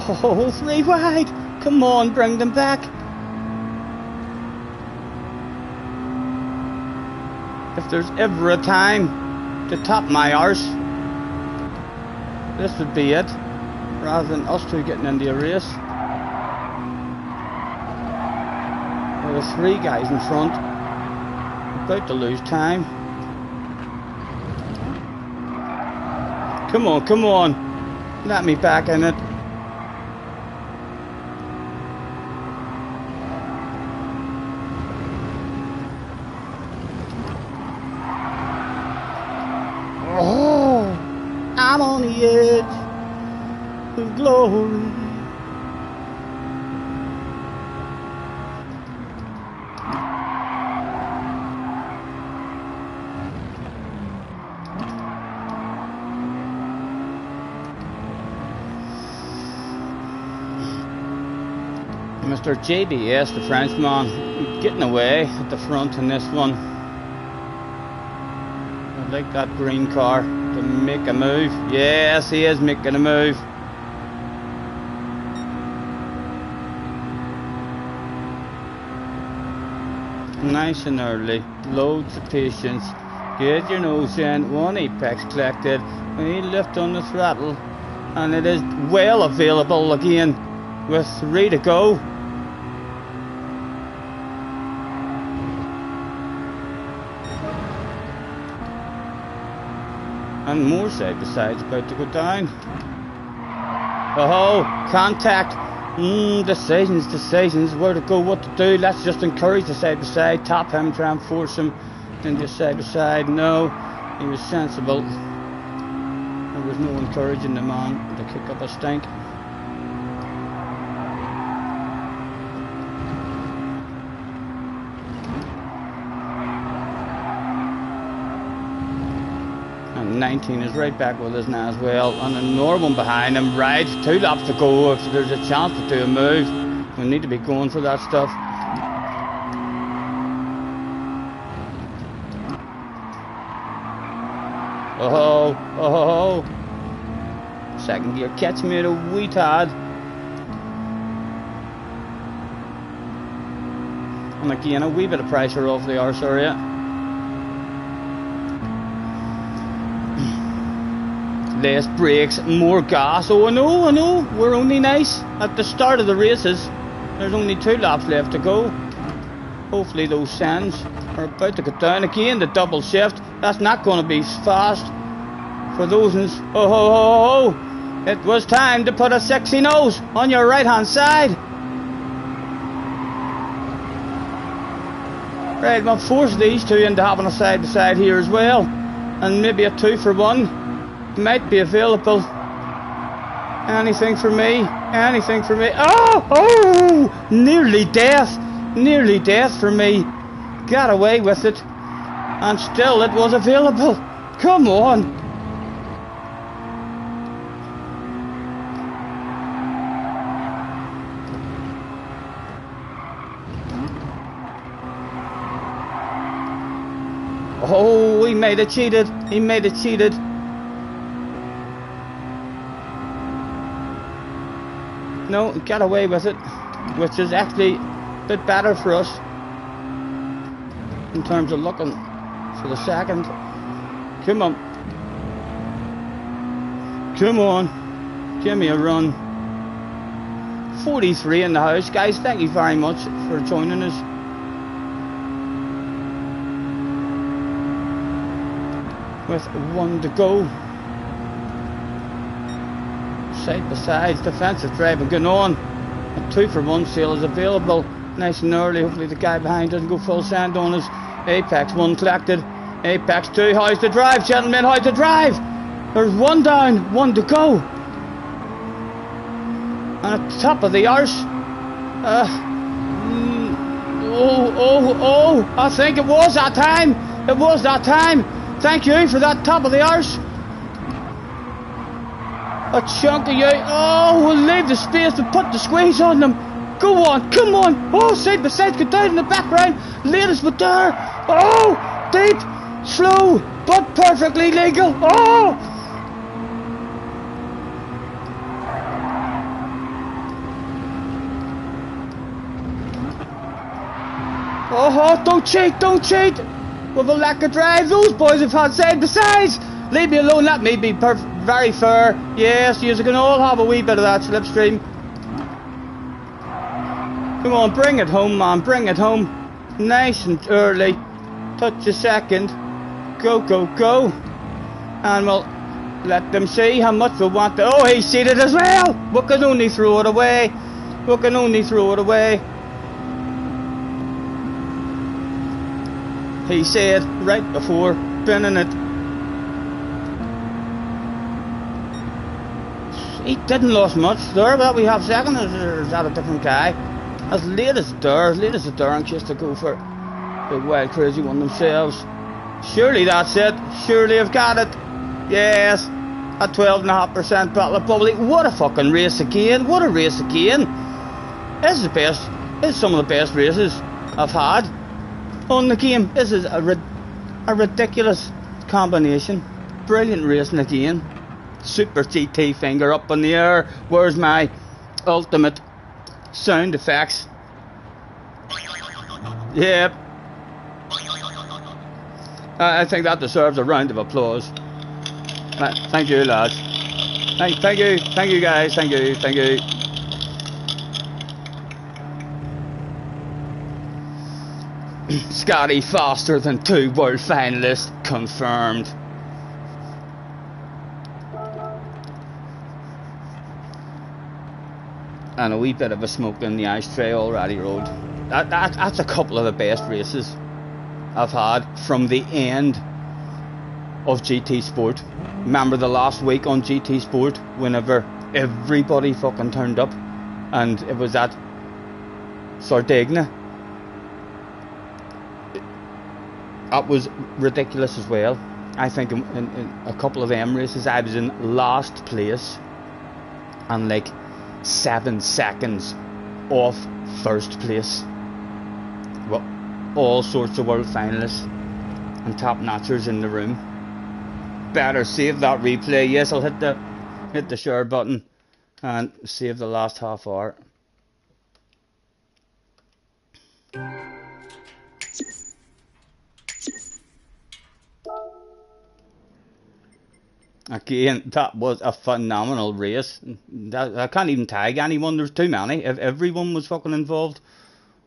Oh, 3 wide! Come on, bring them back! If there's ever a time to top my arse, this would be it, rather than us two getting into a race. There are 3 guys in front, about to lose time. Come on, let me back in it. I'm on the edge of glory. Mr. JBS, the Frenchman, getting away at the front in this one. I like that green car to make a move. Yes, he is making a move. Nice and early, loads of patience. Get your nose in, 1 apex collected. We lift on the throttle, and it is well available again with 3 to go. And more side by sides about to go down. Oh, contact. Decisions, where to go, what to do. Let's just encourage the side by side, top him, try and force him into side by side. No, he was sensible. There was no encouraging the man to kick up a stink. And 19 is right back with us now as well, and another one behind him. Right, 2 laps to go. If there's a chance to do a move, we need to be going for that stuff. Oh, second gear catch me at a wee tad. And again, a wee bit of pressure off the arse area. less brakes, more gas. Oh, I know, we're only nice at the start of the races. There's only 2 laps left to go. Hopefully those sands are about to go down again. The double shift, that's not going to be fast for those ones. Oh, it was time to put a sexy nose on your right hand side. Right, we'll force these two into having a side to side here as well, and maybe a 2 for 1 might be available. Anything for me, anything for me. Oh, nearly death for me. Got away with it, and still it was available. Come on. Oh, he made it cheated. He made it cheated. No, he got away with it, which is actually a bit better for us in terms of looking for the second. Come on. Come on. Give me a run. 43 in the house. Guys, thank you very much for joining us. With 1 to go. Side by side, defensive driving going on. A 2 for 1 sale is available. Nice and early. Hopefully the guy behind doesn't go full sand on us. Apex 1 collected. Apex 2. How's the drive, gentlemen? How's the drive? There's 1 down, 1 to go. And at the top of the arse. I think it was that time. It was that time. Thank you for that top of the arse. A chunk of you. Oh, we'll leave the space to put the squeeze on them. Go on, come on. Oh, side by side, get down in the background. Latest with there. Oh, deep, slow, but perfectly legal. Oh. Oh, don't cheat, don't cheat. With a lack of drive, those boys have had side by sides. Leave me alone, let me be very fair. Yes, you can all have a wee bit of that slipstream. Come on, bring it home, man, bring it home. Nice and early. Touch a second. Go, go, go. And we'll let them see how much we want to. Oh, he's seated as well. We can only throw it away. We can only throw it away. He said right before binning it. He didn't lose much there, but we have second, or is that a different guy? As late as the Durham just to go for big wild crazy one themselves. Surely that's it. Surely I've got it. Yes. At 12.5% battle of public. What a fucking race again. What a race again. This is the best. This is some of the best races I've had on the game. This is a ridiculous combination. Brilliant racing again. Super GT finger up in the air. Where's my ultimate sound effects? Yep. I think that deserves a round of applause. Thank you, lads. Thank you guys. Thank you. Scotty faster than 2 world finalists confirmed. And a wee bit of a smoke in the ashtray already rolled. That's a couple of the best races I've had from the end of GT Sport. Remember the last week on GT Sport, whenever everybody fucking turned up, and it was at Sardinia. That was ridiculous as well. I think in a couple of them races I was in last place and like 7 seconds off first place. Well, all sorts of world finalists and top notchers in the room. Better save that replay. Yes, I'll hit the share button and save the last half hour. Again, that was a phenomenal race. I can't even tag anyone. There's too many. If everyone was fucking involved.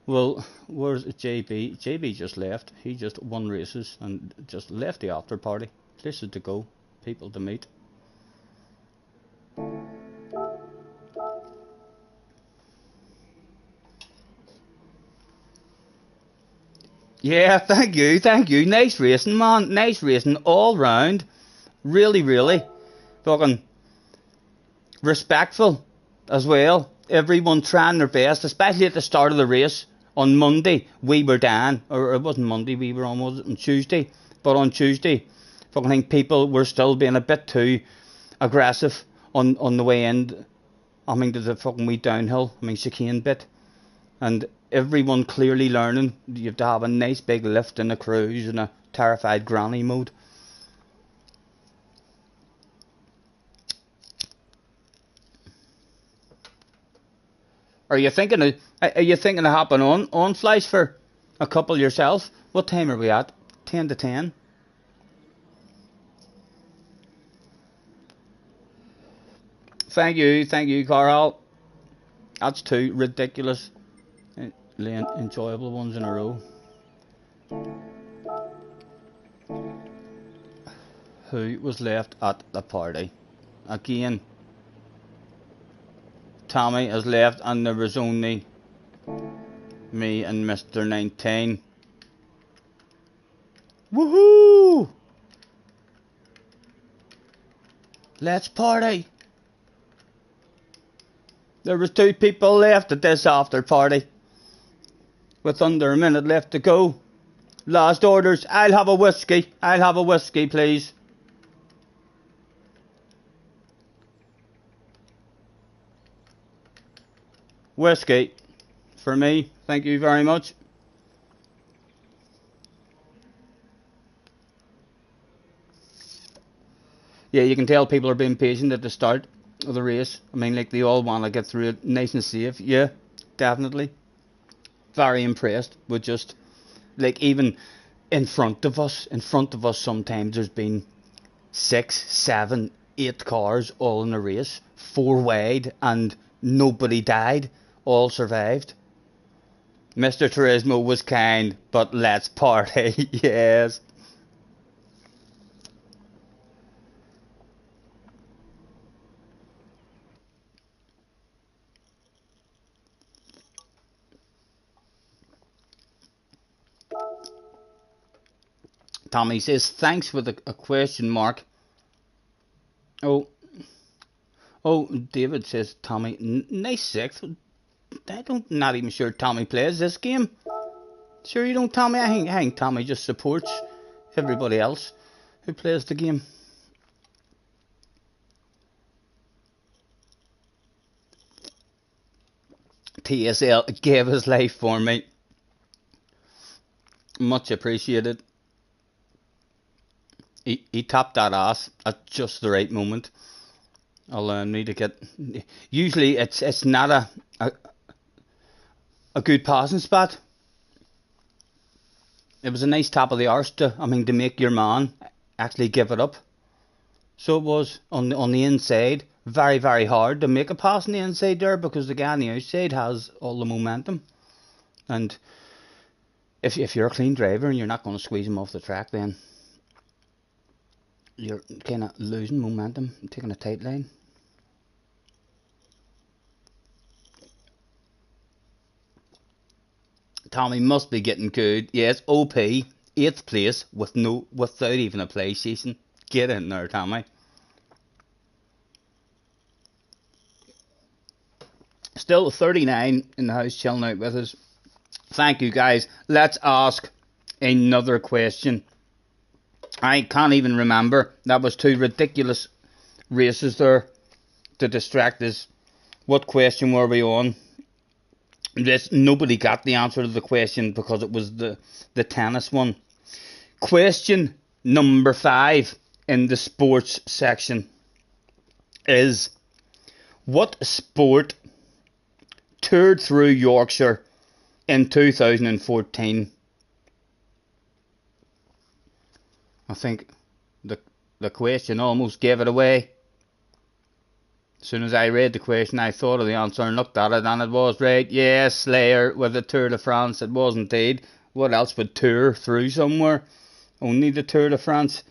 Well, where's JB? JB just left. He just won races and just left the after party. Places to go, people to meet. Yeah, thank you, thank you. Nice racing, man. Nice racing all round. Really, really. Fucking respectful as well. Everyone trying their best, especially at the start of the race. On Monday, we were down, or it wasn't Monday, we were on, was it on Tuesday? But on Tuesday, fucking think people were still being a bit too aggressive on the way in. I mean, to the fucking wee downhill, I mean, chicane bit. And everyone clearly learning you have to have a nice big lift in a cruise in a terrified granny mode. Are you thinking of hopping on flights for a couple yourself? What time are we at? 10 to 10. Thank you, Carl. That's two ridiculous, enjoyable ones in a row. Who was left at the party? Again, Tommy has left, and there was only me and Mr. 19. Woohoo! Let's party! There was 2 people left at this after party, with under a minute left to go. Last orders. I'll have a whiskey. I'll have a whiskey, please. Whiskey for me, thank you very much. Yeah, you can tell people are being patient at the start of the race. I mean, like, they all want to get through it nice and safe. Yeah, definitely. Very impressed with just, like, even in front of us sometimes there's been 6, 7, 8 cars all in a race, 4 wide, and nobody died. All survived. Mr. Turismo was kind, but let's party. Yes. Tommy says, thanks with a question mark. Oh, David says, Tommy, nice 6th. Not even sure Tommy plays this game. Sure you don't, Tommy? I think Tommy just supports everybody else who plays the game. TSL gave his life for me. Much appreciated. He tapped that ass at just the right moment. Allow me to get. Usually it's not a good passing spot. It was a nice tap of the arse to make your man actually give it up. So it was on the inside, very, very hard to make a pass on the inside there, because the guy on the outside has all the momentum. And if you're a clean driver and you're not going to squeeze him off the track, then you're kind of losing momentum, taking a tight line. Tommy must be getting good. Yes, OP, 8th place without even a PlayStation. Get in there, Tommy. Still 39 in the house chilling out with us. Thank you, guys. Let's ask another question. I can't even remember. That was 2 ridiculous races there to distract us. What question were we on? Nobody got the answer to the question because it was the tennis one. Question number 5 in the sports section is, what sport toured through Yorkshire in 2014? I think the question almost gave it away. As soon as I read the question, I thought of the answer and looked at it, and it was right. Yes, Slayer with the Tour de France. It was indeed. What else would tour through somewhere? Only the Tour de France.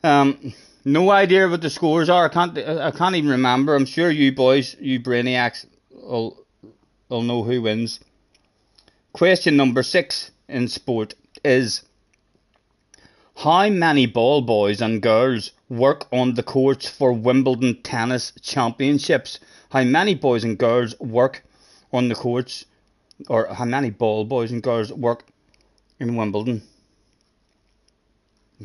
No idea what the scores are. I can't even remember. I'm sure you boys, you brainiacs, will know who wins. Question number 6 in sport is: how many ball boys and girls work on the courts for Wimbledon Tennis Championships? How many boys and girls work on the courts, or how many ball boys and girls work in Wimbledon?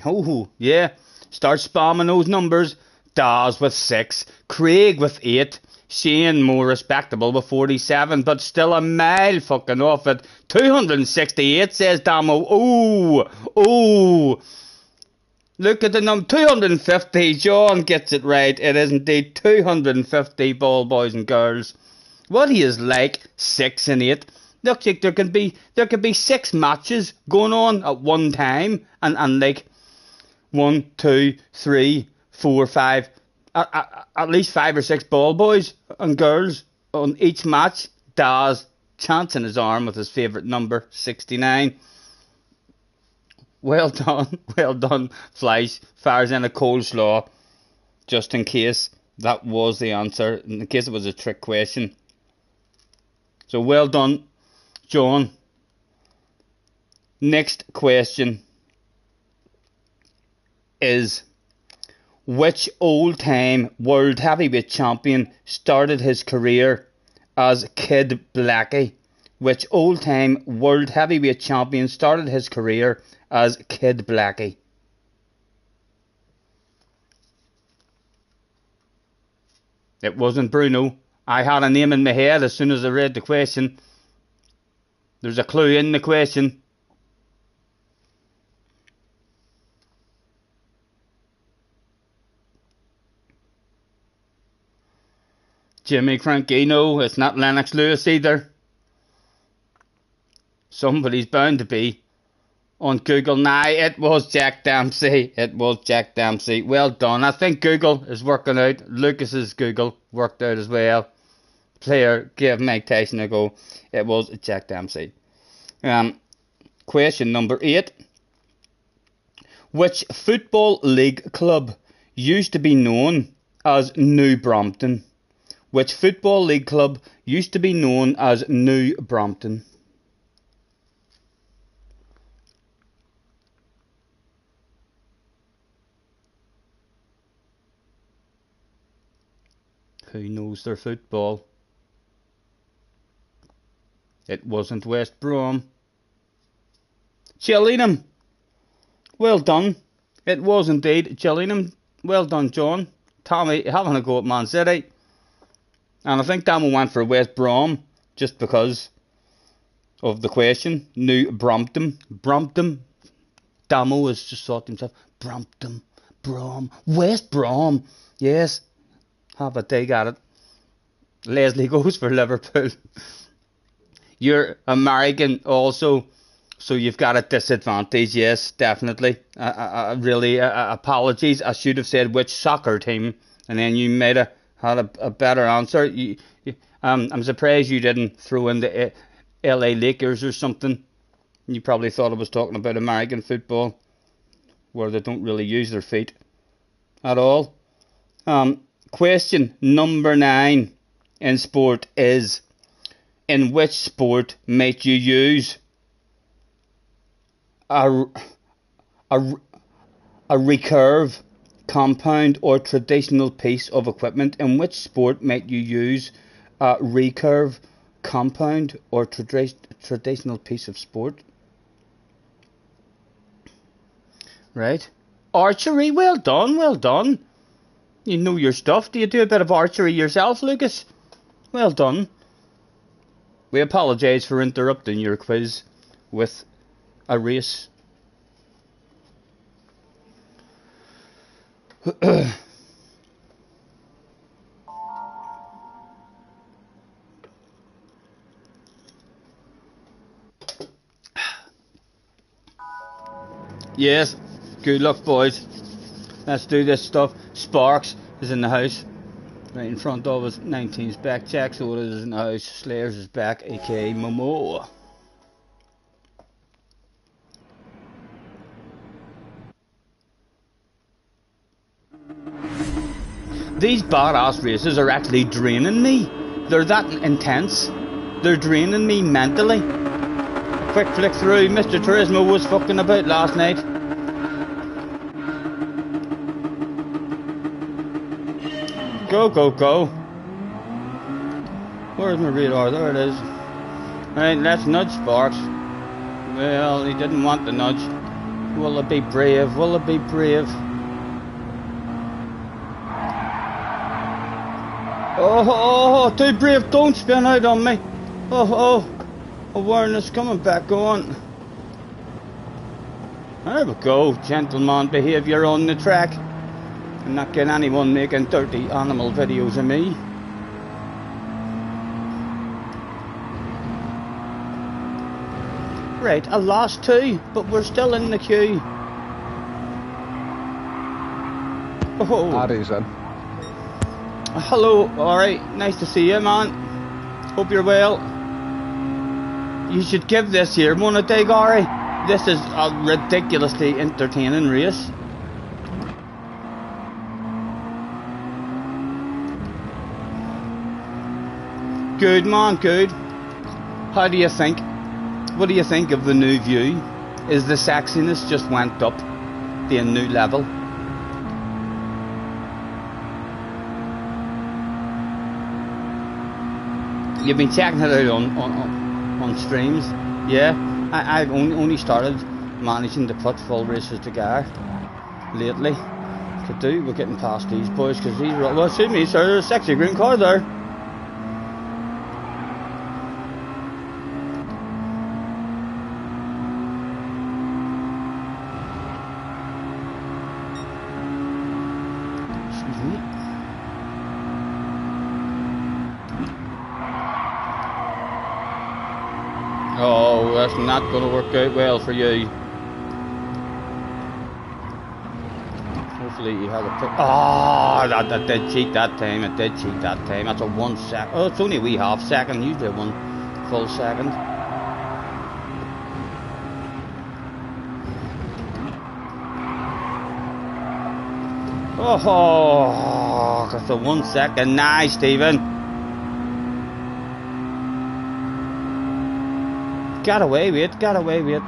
Oh, yeah. Start spamming those numbers. Daz with 6, Craig with 8, Shane more respectable with 47, but still a mile fucking off it. 268 says Damo. Oh. Look at the number. 250. John gets it right. It is indeed 250 ball boys and girls. What he is like 6 and 8. Looks like there could be 6 matches going on at one time, and like 1, 2, 3, 4, 5, at least 5 or 6 ball boys and girls on each match. Daz chancing his arm with his favourite number, 69. Well done, Fleisch. Fires in a coleslaw, just in case that was the answer, in case it was a trick question. So well done, John. Next question is: which old-time world heavyweight champion started his career as Kid Blackie? Which old-time world heavyweight champion started his career as Kid Blackie? It wasn't Bruno. I had a name in my head as soon as I read the question. There's a clue in the question. Jimmy Cranky, no, it's not Lennox Lewis either. Somebody's bound to be on Google now. It was Jack Dempsey. It was Jack Dempsey. Well done. I think Google is working out. Lucas's Google worked out as well. Player gave Mike Tyson a go. It was Jack Dempsey. Question number 8. Which football league club used to be known as New Brompton? Which football league club used to be known as New Brompton? Who knows their football? It wasn't West Brom. Gillingham. Well done. It was indeed Gillingham. Well done, John. Tommy having a go at Man City. And I think Damo went for West Brom just because of the question. New Brompton. Brompton. Damo has just thought to himself, Brompton, Brom, West Brom. Yes. Have a dig at it. Leslie goes for Liverpool. You're American also, so you've got a disadvantage. Yes, definitely. Really, apologies. I should have said which soccer team, and then you might have had a better answer. I'm surprised you didn't throw in the LA Lakers or something. You probably thought I was talking about American football, where they don't really use their feet at all. Question number 9 in sport is: in which sport might you use a recurve, compound or traditional piece of equipment? In which sport might you use a recurve, compound or traditional piece of sport? Right. Archery. Well done, well done. You know your stuff. Do you do a bit of archery yourself, Lucas? Well done. We apologise for interrupting your quiz with a race. Yes, good luck, boys. Let's do this stuff. Sparks is in the house. Right in front of us. 19's back. Jack Soda is in the house. Slayers is back, aka Momo. These badass races are actually draining me. They're that intense. They're draining me mentally. Quick flick through. Mr. Turismo was fucking about last night. Go, go, go. Where's my radar? There it is. Right, let's nudge Sparks. Well, he didn't want the nudge. Will it be brave? Will it be brave? Oh, too brave. Don't spin out on me. Oh, awareness coming back on. There we go. Gentleman behaviour on the track. I'm not getting anyone making dirty animal videos of me. Right, I lost 2, but we're still in the queue. Oh. Harry's in. Hello, alright, nice to see you, man. Hope you're well. You should give this here one a dig, Ari. This is a ridiculously entertaining race. Good, man, good. How do you think? What do you think of the new view? Is the sexiness just went up to a new level? You've been checking it out on streams, yeah? I've only started managing to put full races together lately. We're getting past these boys because these are, well, excuse me, sir, there's a sexy green car there. Oh, that's not going to work out well for you. Hopefully you have a pick. Oh, that did cheat that time. It did cheat that time. That's a 1 second. Oh, it's only a wee half second. Usually 1 full second. Oh, that's a 1 second. Nice, Stephen. Got away with it, got away with it.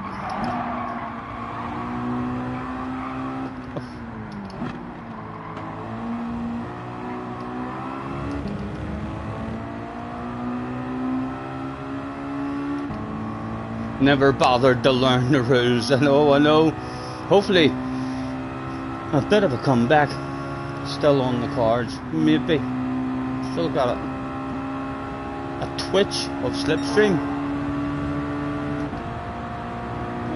Never bothered to learn the rules. I know. Hopefully, a bit of a comeback. Still on the cards, maybe. Still got a twitch of slipstream.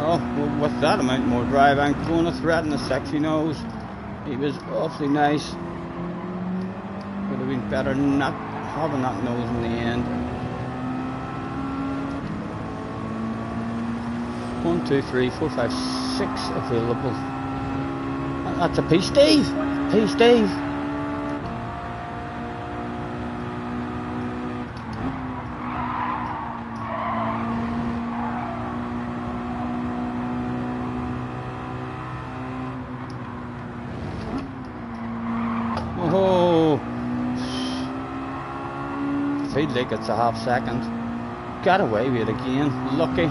Oh, well, with that amount more drive, I'm going to threaten the sexy nose. He was awfully nice. Would have been better not having that nose in the end. 1, 2, 3, 4, 5, 6 available. That's a piece, Dave. Piece, Dave. Oh, feel like it's a half second. Got away with it again. Lucky.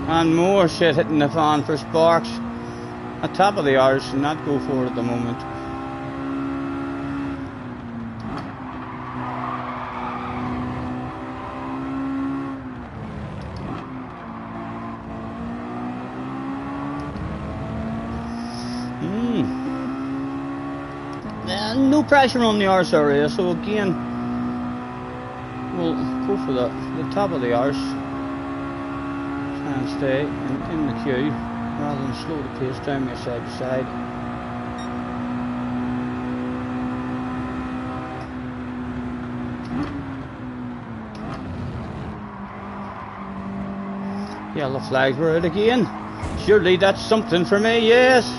And more shit hitting the fan for Sparks. At top of the hours, not go for it at the moment. No pressure on the arse area, so again, we'll go for the top of the arse. Try and stay in the queue rather than slow the pace down here side to side. Yellow flags were out again. Surely that's something for me, yes.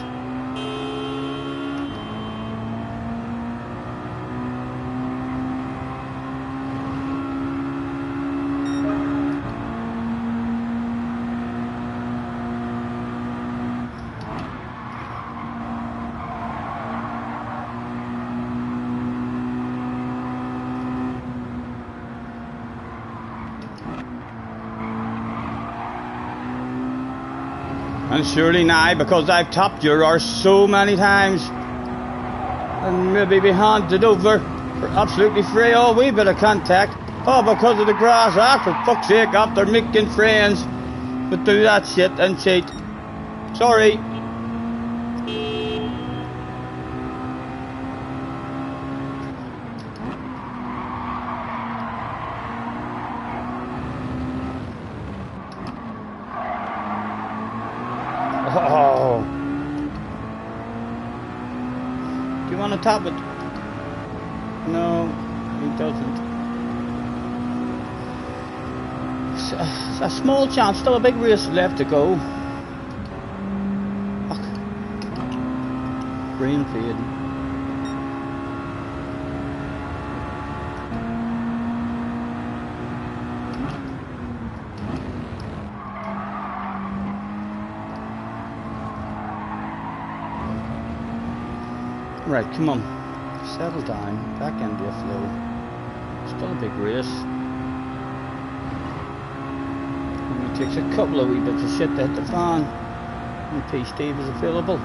And surely now, because I've topped your arse so many times, and maybe be handed over for absolutely free. Oh, wee bit of contact. Oh, because of the grass. Ah, for fuck's sake, after making friends. But do that shit and cheat. Sorry. Oh. Do you want to top it? No, he doesn't. It's a small chance, still a big race left to go. Fuck. Green fading. Right, come on. Settle down. Back into your flow. Still a big race. Only takes a couple of wee bits of shit to hit the fan. And P. Steve is available.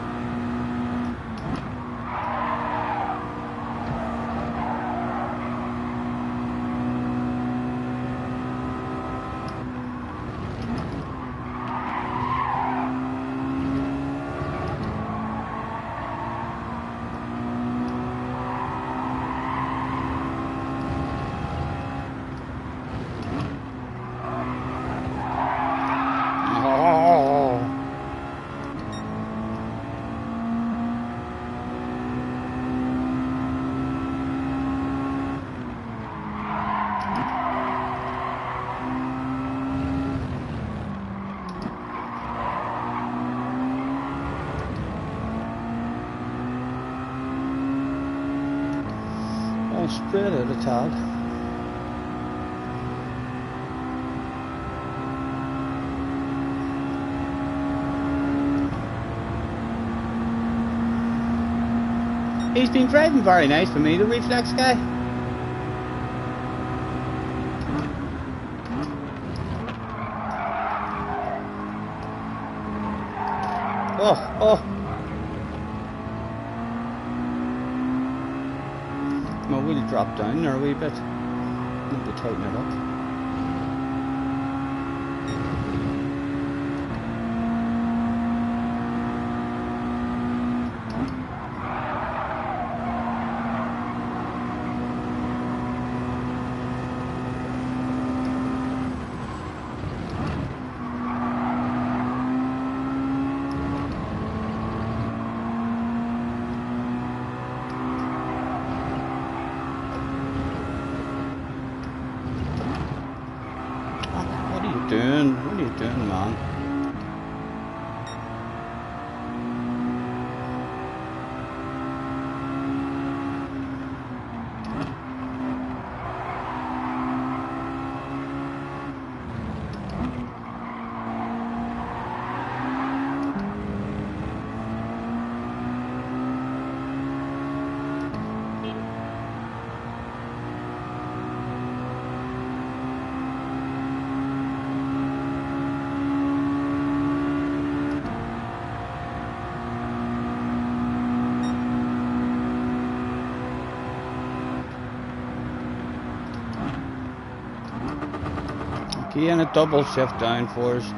Spread out a tad. He's been driving very nice for me, the reflex guy. Oh. My wheel dropped down there a wee bit. Need to tighten it up. What are you doing, man? Again, a double shift down for us.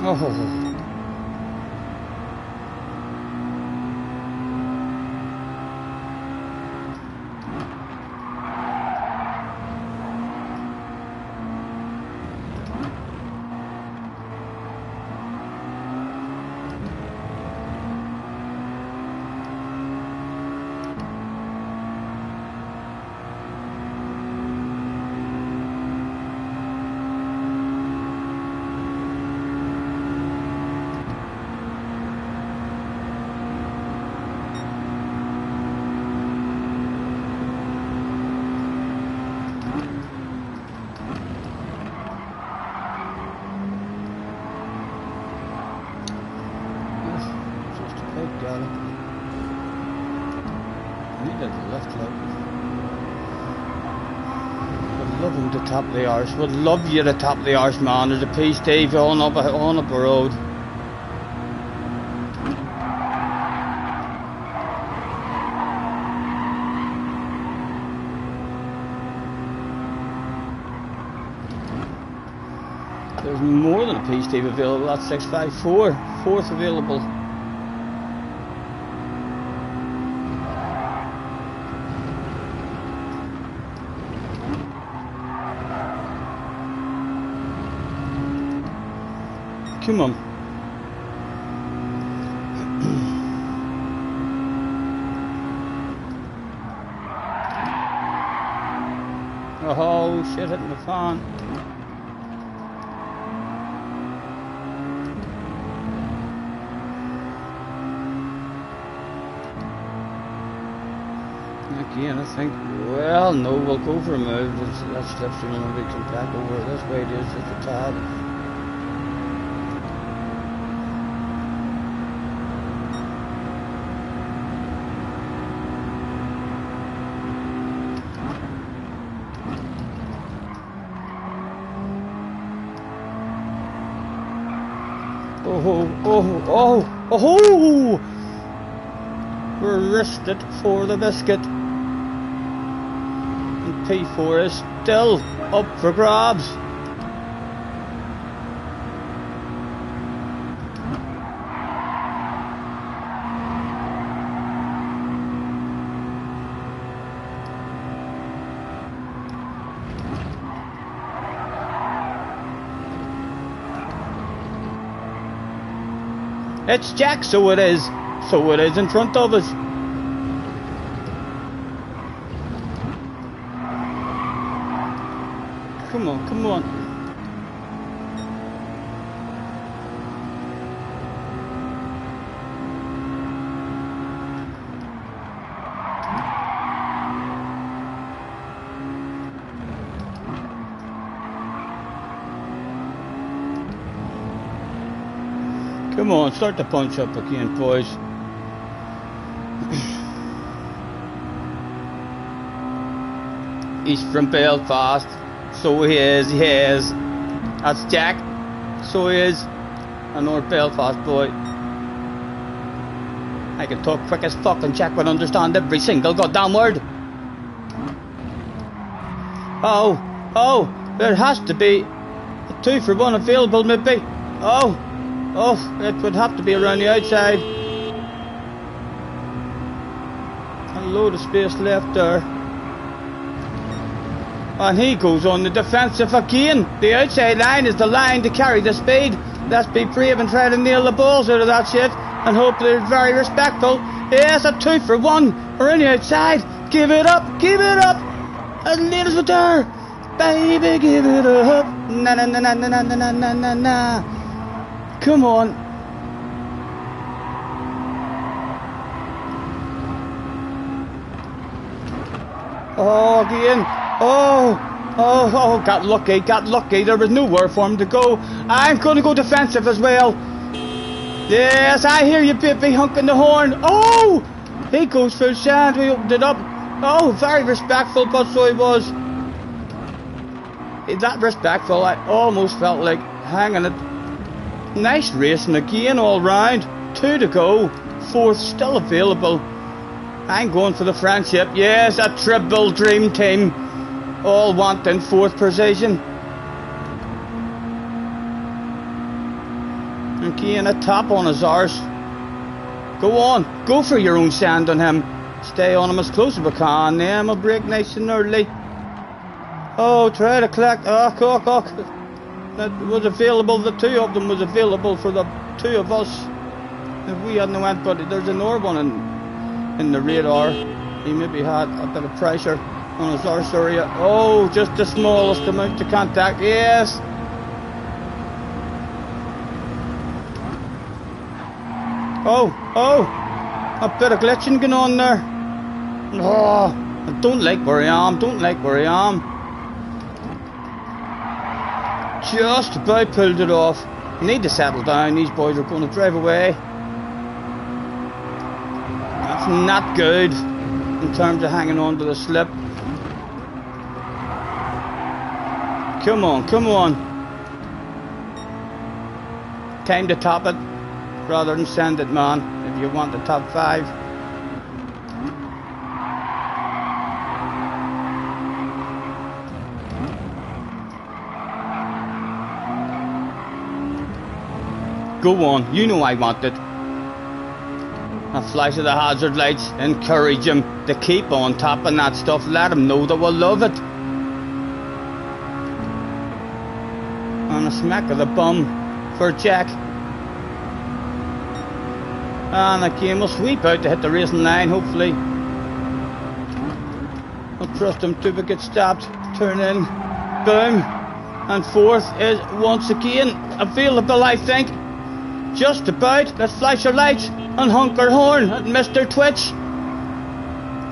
Oh. Top of the arse, would love you at the top of the arse, man. There's a piece, Dave, on up the road. There's more than a piece, Dave, available. That's 654, fourth available. Come on. Oh shit, hitting the fan. Again, I think, well, no, we'll go for a move. That slipstream when we come back over this way. It is just a tad. Oh! We're risked for the biscuit. And P4 is still up for grabs. It's Jack, so it is. So it is in front of us. Come on, come on. Come on, start to punch up again, boys. He's from Belfast. So he is, That's Jack. So he is. A North Belfast boy. I can talk quick as fuck and Jack would understand every single goddamn word. Oh, there has to be a 2 for 1 available maybe. Oh, it would have to be around the outside. A load of space left there. And he goes on the defensive again. The outside line is the line to carry the speed. Let's be brave and try to nail the balls out of that shit. And hope they're very respectful. Yes, a 2 for 1. We're on the outside. Give it up. And ladies with there. Baby, give it up. Na. Come on. Oh, again. Oh, got lucky. There was nowhere for him to go. I'm going to go defensive as well. Yes, I hear you, baby, honking the horn. Oh, he goes full sand. We opened it up. Oh, very respectful, but so he was. That respectful, I almost felt like hanging it. Nice racing again all round. 2 to go. 4th still available. I'm going for the friendship. Yes, a triple dream team. All wanting 4th position. And Keane a tap on his arse. Go on, go for your own sand on him. Stay on him as close as we can. Then we'll break nice and early. Oh, try to collect. Oh, cock. That was available. The two of them was available for the two of us. If we hadn't went, but there's an one in the radar. He maybe had a bit of pressure on his arse area. Oh, just the smallest amount of contact. Yes. Oh, a bit of glitching going on there. Oh, I don't like where I am. Just about pulled it off. Need to settle down. These boys are going to drive away. That's not good in terms of hanging on to the slip. Come on. Time to top it rather than send it, man, if you want the top 5. Go on, you know I want it. A flash of the hazard lights, encourage him to keep on topping that stuff, let him know that we'll love it. And a smack of the bum for Jack. And again we'll sweep out to hit the racing line, hopefully. I'll trust him to get stopped, turn in, boom. And fourth is once again available, I think. Just about. Let's flash our lights and honk our horn at Mr. Twitch.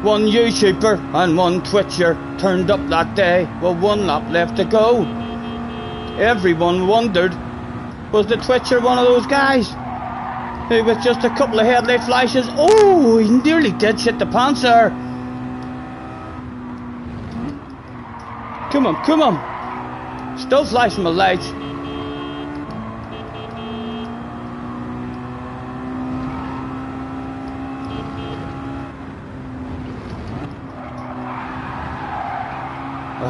One YouTuber and one Twitcher turned up that day with one lap left to go. Everyone wondered, was the Twitcher one of those guys who with just a couple of headlight flashes, oh, he nearly did shit the pants there. Come on. Still flashing my lights.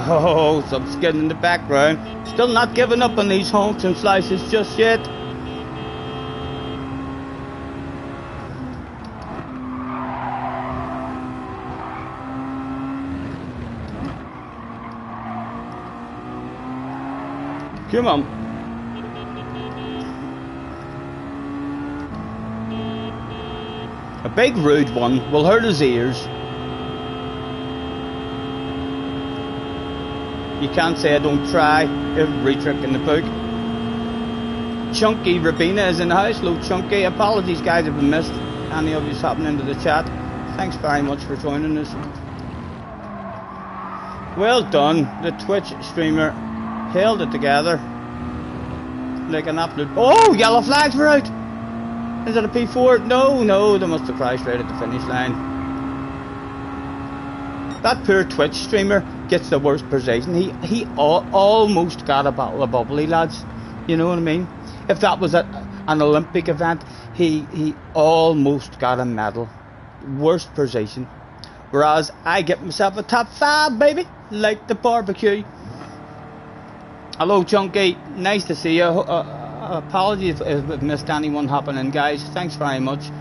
Oh, some skin in the background. Still not giving up on these honks and flashes just yet. Come on. A big rude one will hurt his ears. You can't say I don't try. Every trick in the book. Chunky Rabina is in the house. Hello, Chunky. Apologies, guys, if I missed any of you hopping into the chat. Thanks very much for joining us. Well done. The Twitch streamer held it together like an absolute... Oh, yellow flags were out. Is it a P4? No, they must have crashed right at the finish line. That poor Twitch streamer gets the worst position. He almost got a bottle of bubbly, lads. You know what I mean? If that was an Olympic event, he almost got a medal. Worst position. Whereas I get myself a top 5, baby, like the barbecue. Hello, Chunky. Nice to see you. Apologies if I've missed anyone hopping in, guys. Thanks very much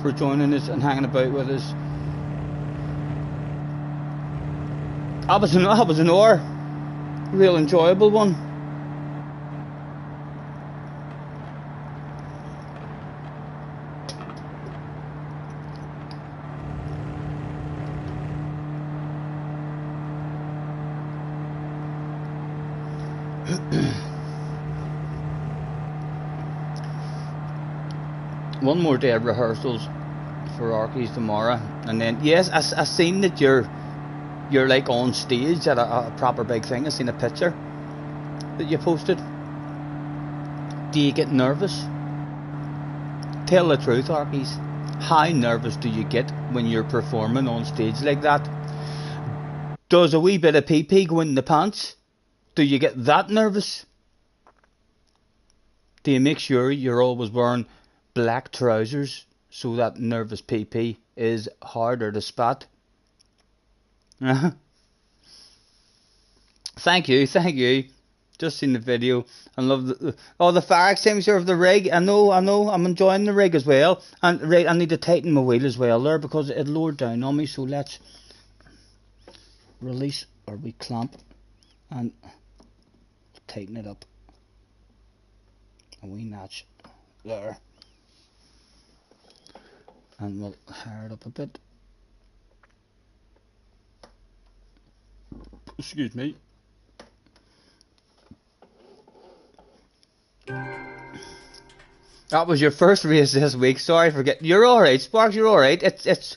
for joining us and hanging about with us. That was an hour. Real enjoyable one. One more day of rehearsals for Arkies tomorrow, and then yes, I seen that you're like on stage at a proper big thing. I seen a picture that you posted. Do you get nervous? Tell the truth, Arkies. How nervous do you get when you're performing on stage like that? Does a wee bit of pee go in the pants? Do you get that nervous? Do you make sure you're always wearing black trousers so that nervous pee is harder to spot? Thank you. just seen the video and love the fire extinguisher of the rig. I know, I'm enjoying the rig as well. And right, I need to tighten my wheel as well there because it lowered down on me. So let's release or we clamp and tighten it up. A wee notch there. And we'll hire it up a bit. Excuse me. That was your first race this week. Sorry for getting. You're alright, Sparks. You're alright. It's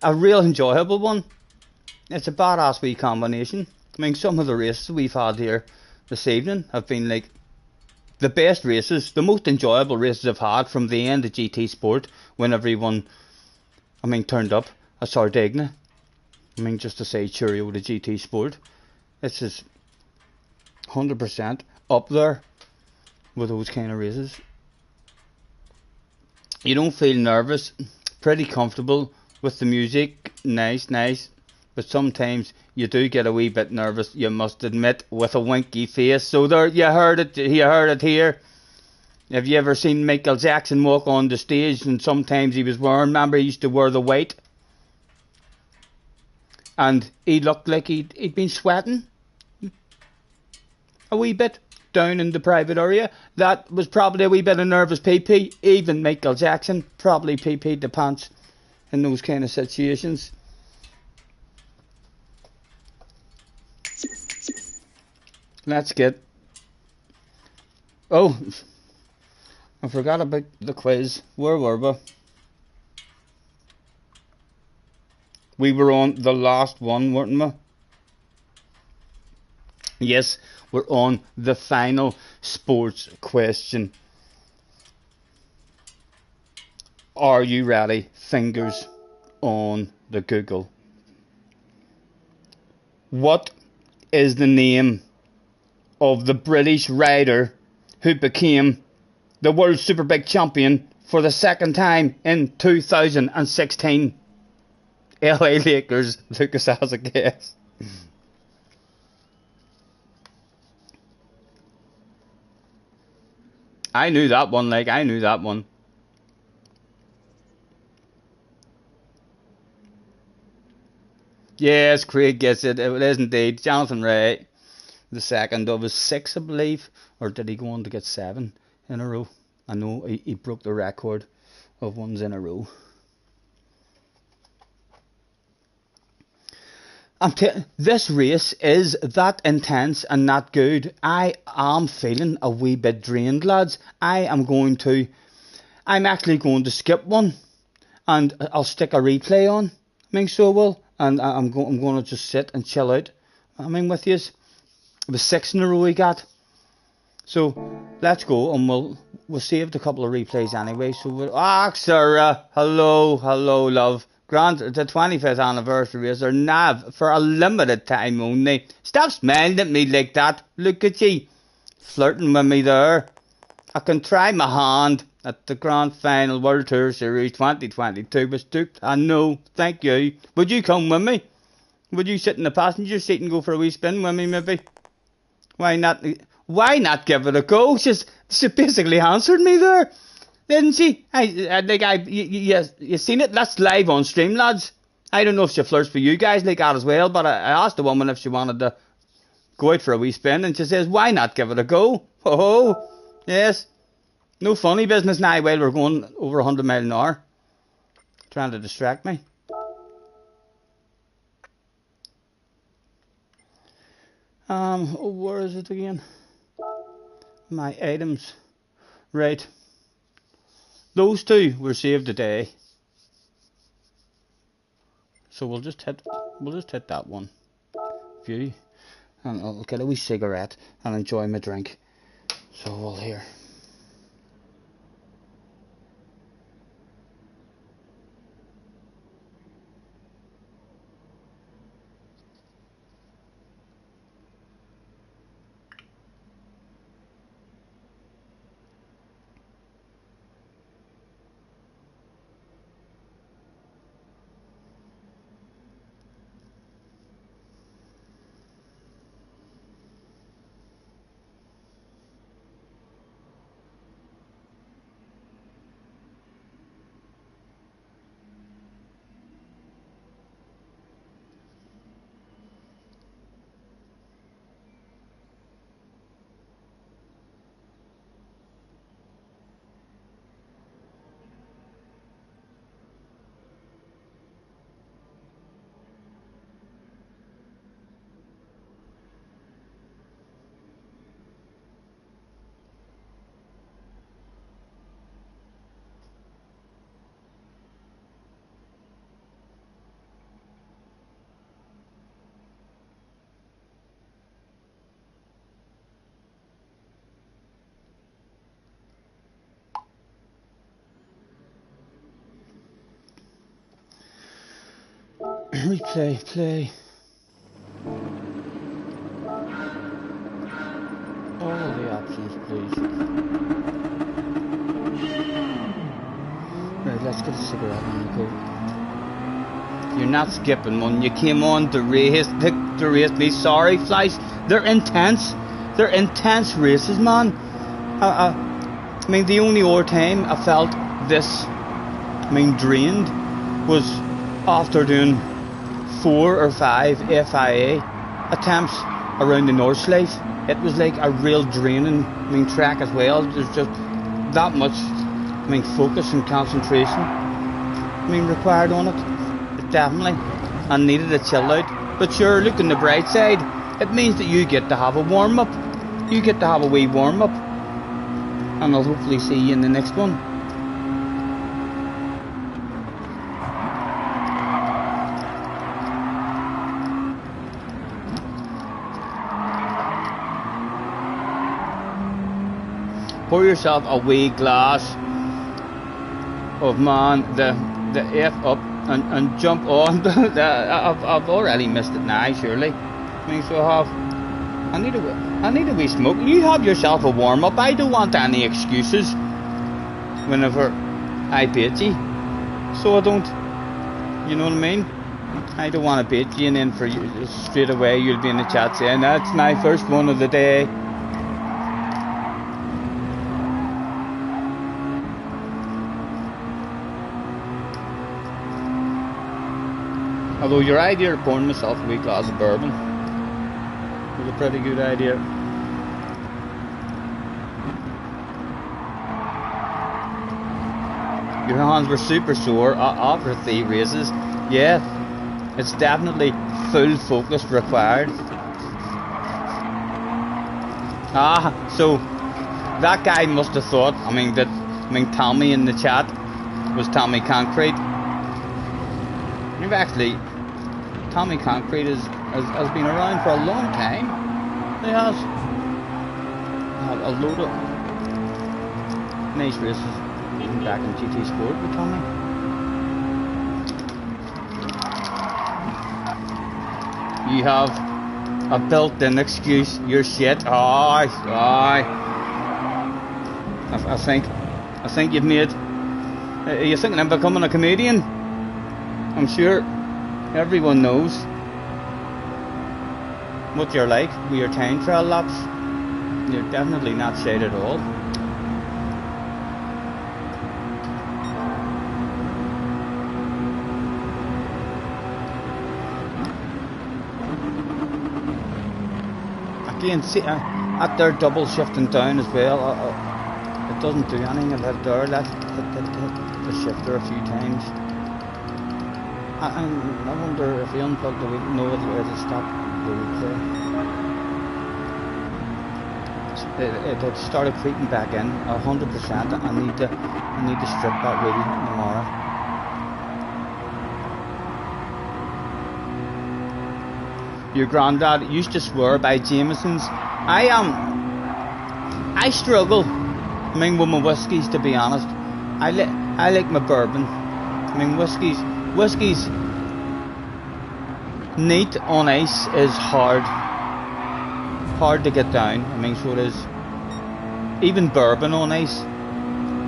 a real enjoyable one. It's a badass wee combination. I mean, some of the races we've had here this evening have been like the best races, the most enjoyable races I've had from the end of GT Sport when everyone, I mean, turned up at Sardinia. I mean, just to say cheerio to GT Sport. This is 100% up there with those kind of races. You don't feel nervous, pretty comfortable with the music, nice. But sometimes you do get a wee bit nervous, you must admit, with a winky face. So there, you heard it here. Have you ever seen Michael Jackson walk on the stage and sometimes he was wearing, remember he used to wear the white? And he looked like he'd been sweating a wee bit down in the private area. That was probably a wee bit of nervous pee. Even Michael Jackson probably pee-peed the pants in those kind of situations. Let's get... Oh, I forgot about the quiz. Where were we? We were on the last one, weren't we? Yes, we're on the final sports question. Are you ready? Fingers on the Google. What is the name of the British rider who became the World Superbike champion for the second time in 2016? LA Lakers, Lucas has a guess. I knew that one. Yes, Craig gets it. It is indeed Jonathan Ray, the second of his 6, I believe. Or did he go on to get 7 in a row? I know he broke the record of ones in a row. This race is that intense and that good. I am feeling a wee bit drained, lads. I'm actually going to skip one, and I'll stick a replay on. I mean, so well, and I'm going to just sit and chill out. I mean, with yous. It was 6 in a row we got. So let's go, and we'll save a couple of replays anyway. So Sarah, hello, love. Grant, the 25th anniversary is our nav for a limited time only. Stop smiling at me like that. Look at you, flirting with me there. I can try my hand at the Grand Final World Tour Series 2022 with Duke. I know, thank you. Would you come with me? Would you sit in the passenger seat and go for a wee spin with me, maybe? Why not? Why not give it a go? She basically answered me there, didn't she? You seen it? That's live on stream, lads. I don't know if she flirts for you guys like that as well, but I asked the woman if she wanted to go out for a wee spin, and she says, why not give it a go? Oh, yes. No funny business now while we're going over 100 miles an hour. Trying to distract me. Where is it again? My items. Right. Those two were saved today. So we'll just hit that one. View. And I'll get a wee cigarette and enjoy my drink. So we'll hear. Replay, play. All of the options, please. Right, let's get a cigarette on the go. You're not skipping one. You came on to race me. Sorry, Flies. They're intense. They're intense races, man. I mean, the only other time I felt this, drained was after doing 4 or 5 FIA attempts around the North Slice. It was like a real draining, track as well. There's just that much, focus and concentration, required on it. Definitely. I needed a chill out. But sure, look on the bright side. It means that you get to have a warm up. You get to have a wee warm up. And I'll hopefully see you in the next one. Pour yourself a wee glass of the F up and jump on. I've already missed it now, surely. So I need a wee smoke. You have yourself a warm up. I don't want any excuses whenever I beat you. So I don't, you know what I mean? I don't want to beat you and then for you straight away you'll be in the chat saying that's my first one of the day. Although your idea of pouring myself a wee glass of bourbon was a pretty good idea. Your hands were super sore after 3 races. Yeah, it's definitely full focus required. So that guy must have thought, Tommy in the chat was Tommy Concrete. You've actually, Tommy Concrete has been around for a long time. He has had a load of nice races, even back in GT Sport with Tommy. You have a built-in excuse. You're shit. I think you've made. Are you thinking of becoming a comedian? I'm sure everyone knows what you're like with your time trial laps. You're definitely not shade at all. Again, see, at their double shifting down as well, it doesn't do anything at that door. Let the shifter a few times. I wonder if you unplug the wheel, no, it'll stop the replay. It started creeping back in 100%. I need to strip that wheel tomorrow. Your granddad used to swear by Jameson's. I struggle. With my whiskies, to be honest. I like my bourbon. Whiskies neat on ice is hard to get down. So it is. Even bourbon on ice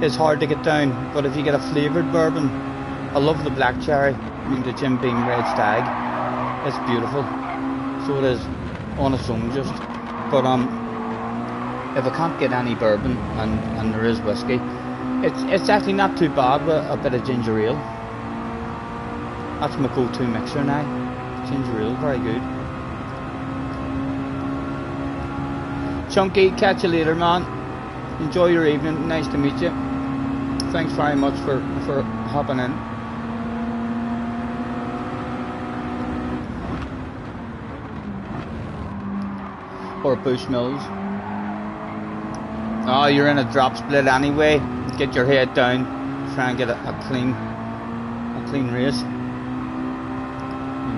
is hard to get down. But if you get a flavoured bourbon, I love the black cherry. The Jim Beam Red Stag. It's beautiful. So it is on its own just. But if I can't get any bourbon and there is whiskey, it's actually not too bad with a bit of ginger ale. That's my go-to mixer now. Ginger ale, very good. Chunky, catch you later, man. Enjoy your evening. Nice to meet you. Thanks very much for hopping in. Or Bushmills. Oh, you're in a drop split anyway. Get your head down. Try and get a clean race.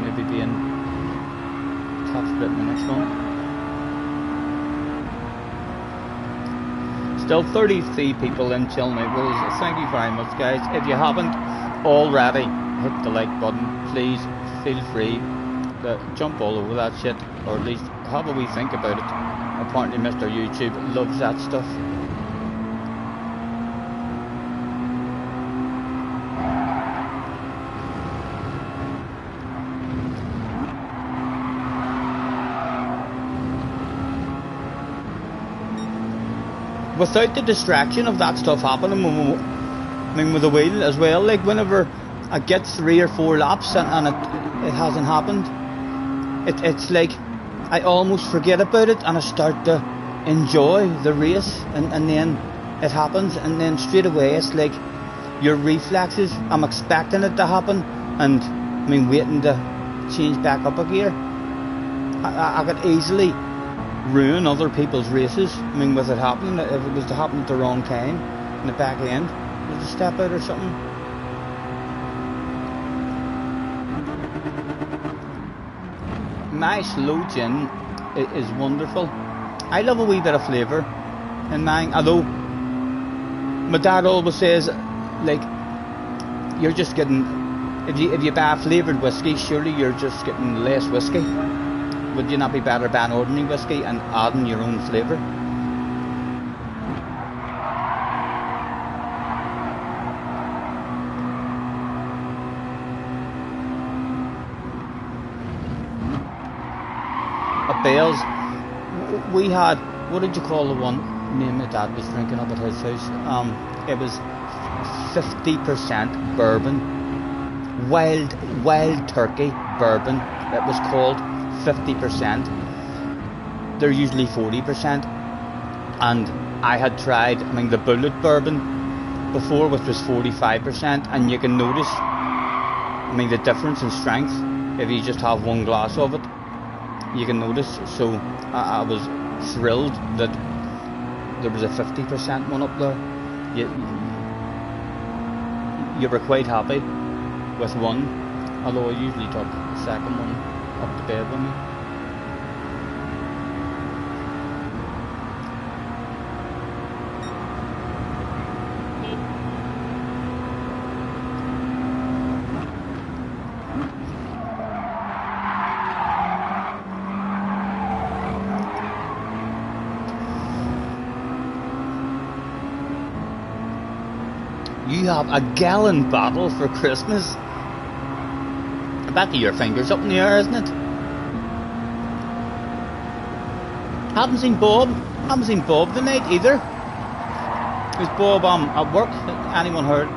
Maybe be in top split in the next one. Still 33 people in Chill Noodles. Thank you very much, guys. If you haven't already hit the like button, please feel free to jump all over that shit, or at least have a wee think about it. Apparently Mr. YouTube loves that stuff. Without the distraction of that stuff happening, I mean, with the wheel as well, like whenever I get 3 or 4 laps and it hasn't happened, it's like I almost forget about it and I start to enjoy the race, and then it happens, and then straight away it's like your reflexes, I'm expecting it to happen, and I mean waiting to change back up a gear. I could easily ruin other people's races. I mean, with it happening, if it was to happen at the wrong time in the back end, was a step out or something. My slow gin is wonderful. I love a wee bit of flavour in mine, although my dad always says, like, you're just getting, if you buy flavoured whiskey, surely you're just getting less whiskey. Would you not be better buying ordinary whiskey and adding your own flavour? At Bales, we had, what did you call the one me and my dad was drinking up at his house? It was 50% bourbon, wild turkey bourbon. It was called 50%. They're usually 40%. And I had tried, I mean, the bullet bourbon before, which was 45%, and you can notice, I mean, the difference in strength if you just have one glass of it. You can notice. So I was thrilled that there was a 50% one up there. You were quite happy with one, although I usually took the second one up to bed with me. You have a gallon bottle for Christmas? I bet your finger's up in the air, isn't it? Haven't seen Bob tonight either. Is Bob at work? Anyone heard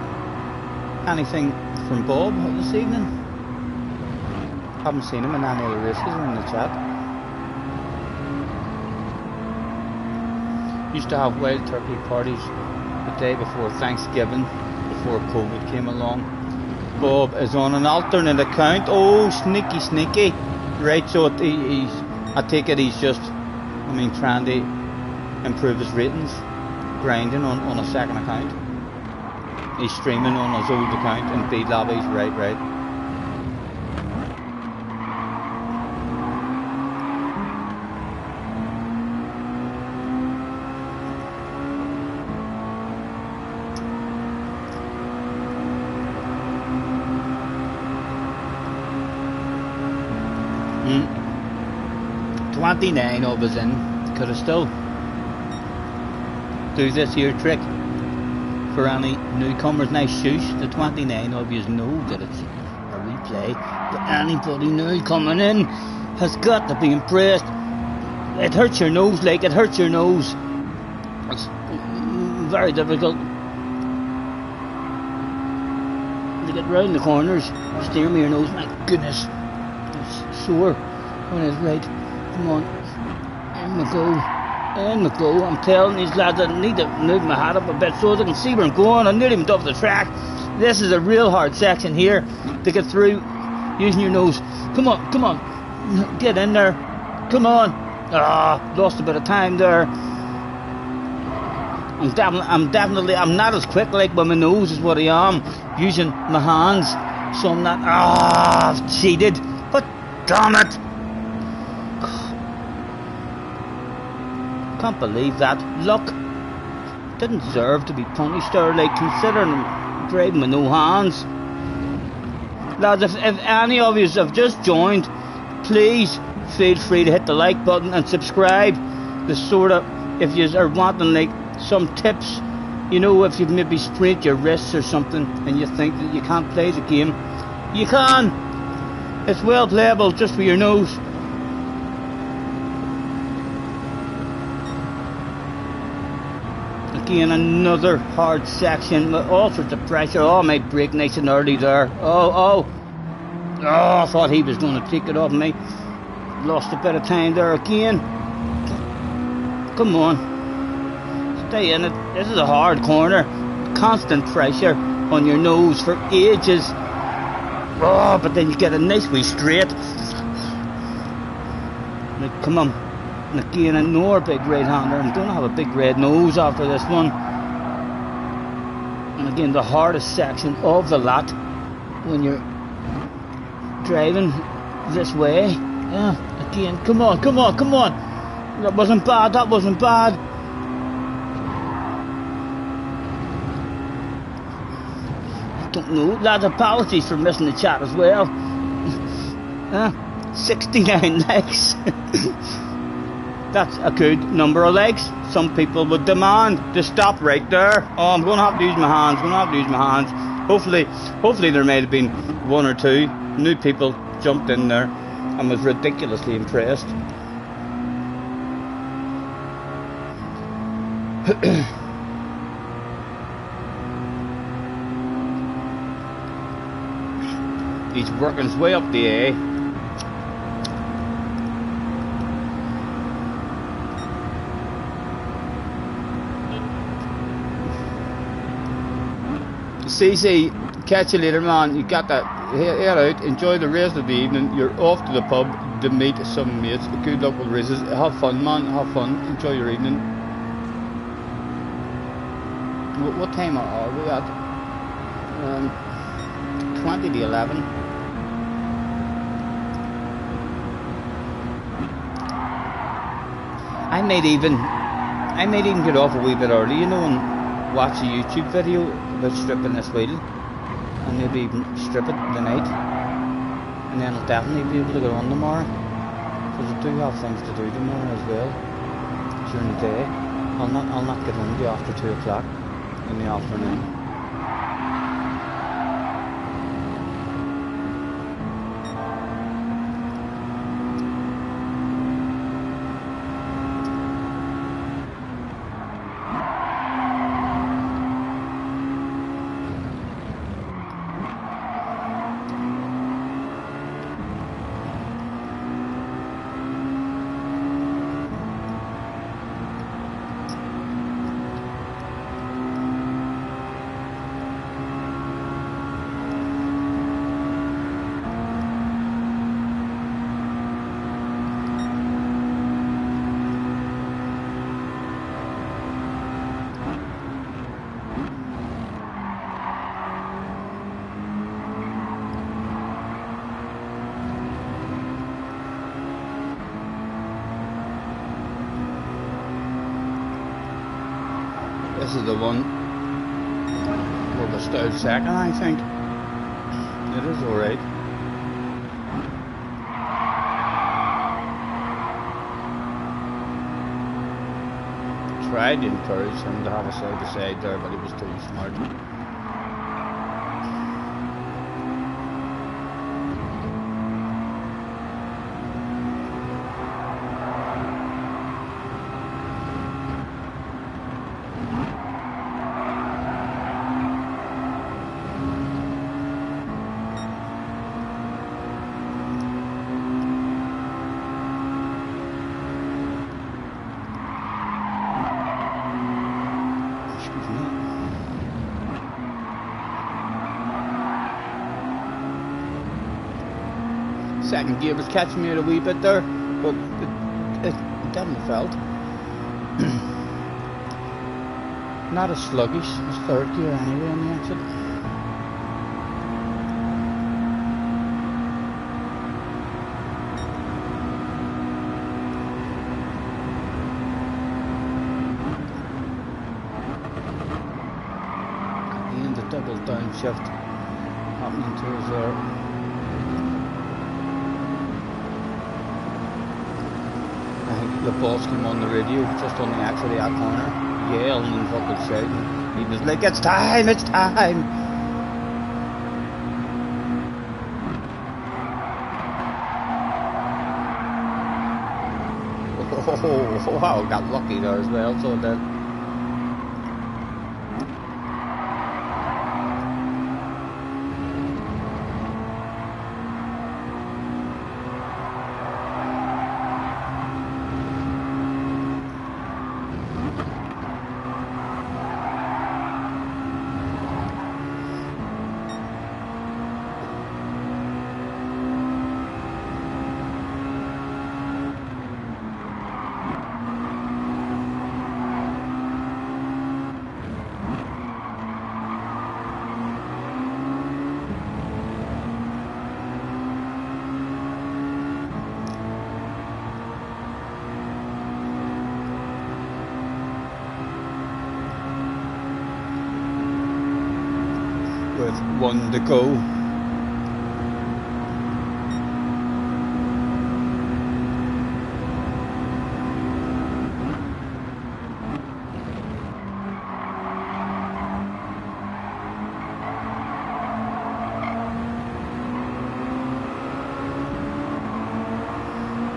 anything from Bob this evening? Haven't seen him in any of the races or in the chat. Used to have wild turkey parties the day before Thanksgiving, before COVID came along. Bob is on an alternate account. Oh, sneaky. Right, so I take it he's just, I mean, trying to improve his ratings, grinding on a second account. He's streaming on his old account in feed lobbies, right. Mm. 29 of us in, could have still do this here trick for any newcomers. Nice shoes. The 29 of you know that it's a replay, but anybody new coming in has got to be impressed. It hurts your nose, like it hurts your nose. It's very difficult to get round the corners, steer me your nose. My goodness, it's sore when it's right. Come on, in we go. I'm telling these lads I need to move my hat up a bit so they can see where I'm going. I'm nearly off the track. This is a real hard section here to get through using your nose. Come on, get in there. Come on. Lost a bit of time there. I'm not as quick like with my nose as what I am using my hands, so I'm not. I've cheated, but damn it! Can't believe that. Look, didn't deserve to be punished there, like, considering I'm driving with no hands. Lads, if any of you have just joined, please feel free to hit the like button and subscribe. The sort of, if you are wanting like some tips, you know, if you've maybe sprained your wrists or something and you think that you can't play the game, you can. It's well playable just with your nose. Again, another hard section with all sorts of pressure. Oh, my brake nice and early there. Oh, I thought he was going to take it off me. Lost a bit of time there again. Come on. Stay in it. This is a hard corner. Constant pressure on your nose for ages. Oh, but then you get a nice wee straight. Like, come on. And again, another big right-hander. I'm going to have a big red nose after this one. And again, the hardest section of the lot when you're driving this way. Yeah, again, come on. That wasn't bad. I don't know. Lads, apologies for missing the chat as well. 69 likes. That's a good number of legs. Some people would demand to stop right there. Oh, I'm going to have to use my hands. Hopefully there may have been one or two new people jumped in there and was ridiculously impressed. He's working his way up the A. CC, catch you later, man. You got that. Head out, enjoy the rest of the evening. You're off to the pub to meet some mates. Good luck with races. Have fun, man. Have fun. Enjoy your evening. What time are we at? 20 to 11. I might even get off a wee bit early, you know, and watch a YouTube video about stripping this wheel, and maybe even strip it tonight, and then I'll definitely be able to get on tomorrow, because I do have things to do tomorrow as well during the day. I'll not get home till after 2 o'clock in the afternoon. This is the one where we stowed second, I think. It is alright. Tried to encourage him to have a side to side there, but he was too smart. Second gear was catching me a wee bit there, but it definitely felt. Not as sluggish as third gear anyway on the exit. And the double downshift happening to us there. the boss came on the radio just on the exit of that corner, yelling and fucking shouting. He was like, "It's time, it's time!" Oh, wow, got lucky there as well, so that. With one to go.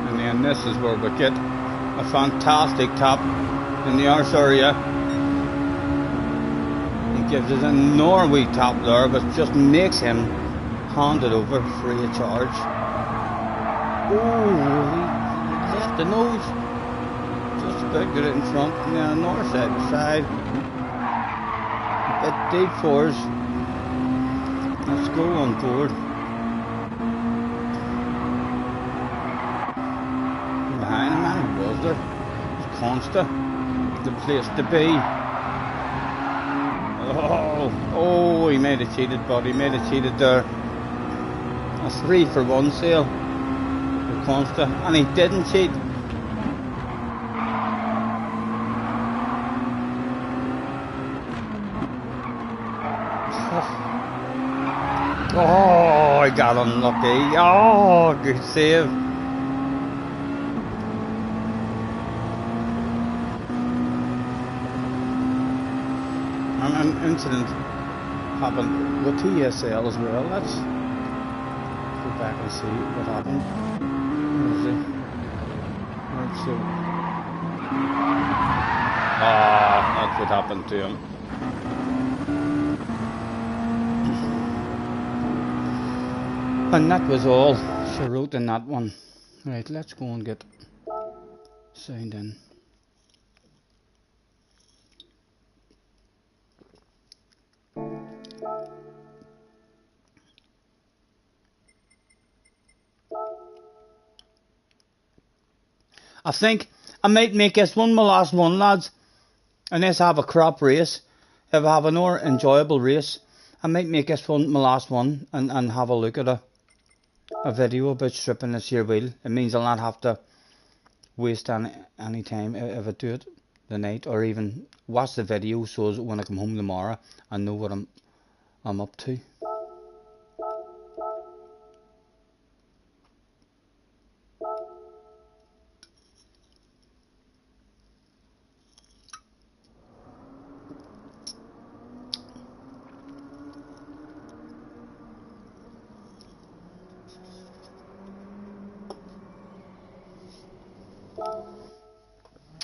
And then this is where we get a fantastic tap in the arse area. Gives us a Norway top there, but just makes him hand it over free of charge. Oh, he left the nose. Just about get it in front. Now north side to side. A bit deep for us. Let's go on board. Behind him, man, who was there? It's Consta, the place to be. Oh, he made a cheated, but he made a cheated there. A 3-for-1 sale for Consta, and he didn't cheat. Oh, I got unlucky. Oh, good save. An incident happened with TSL as well. Let's go back and see what happened. Where is it? Let's see. Ah, that's what happened to him. And that was all she wrote in that one. Right, let's go and get signed in. I think I might make this one my last one, lads. Unless I have a crap race. If I have a more enjoyable race, I might make this one my last one and have a look at a video about stripping this here wheel. It means I'll not have to waste any time if I do it the night, or even watch the video so when I come home tomorrow I know what I'm up to.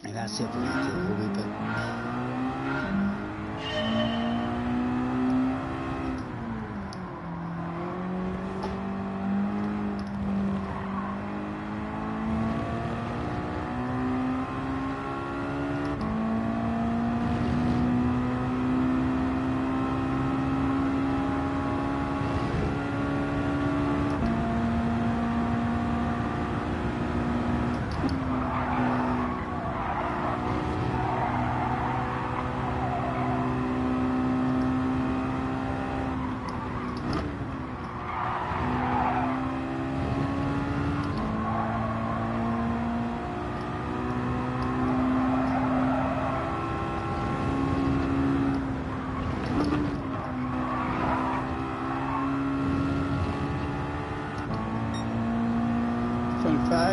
And that's it for a wee bit.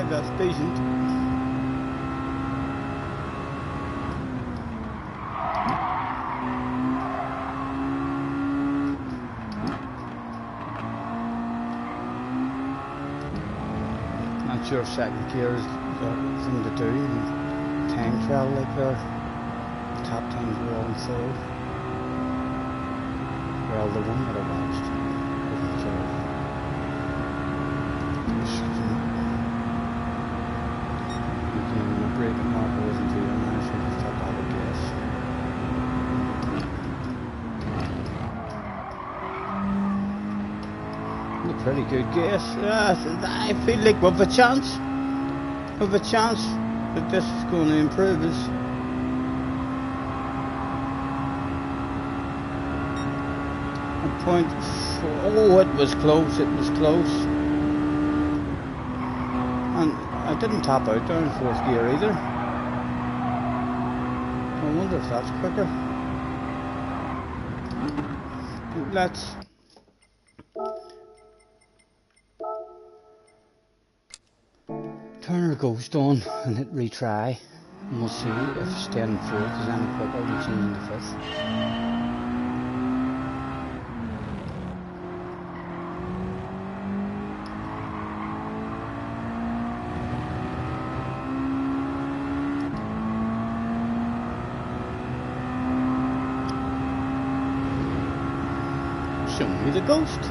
That's decent. not sure if second gear is the thing to do. Time trial like there. Top times were all in third. Well, the one that I watched wasn't third. Excuse me. Again, my braking marker wasn't here, and I should have took all the gas. A pretty good guess. I feel like we've a chance. We've a chance that this is going to improve us. Point four. Oh, it was close. It was close. And I didn't tap out there in fourth gear either. I wonder if that's quicker. Let's turn our ghost on and hit retry, and we'll see if staying in fourth is any quicker than changing to fifth. Show me the ghost.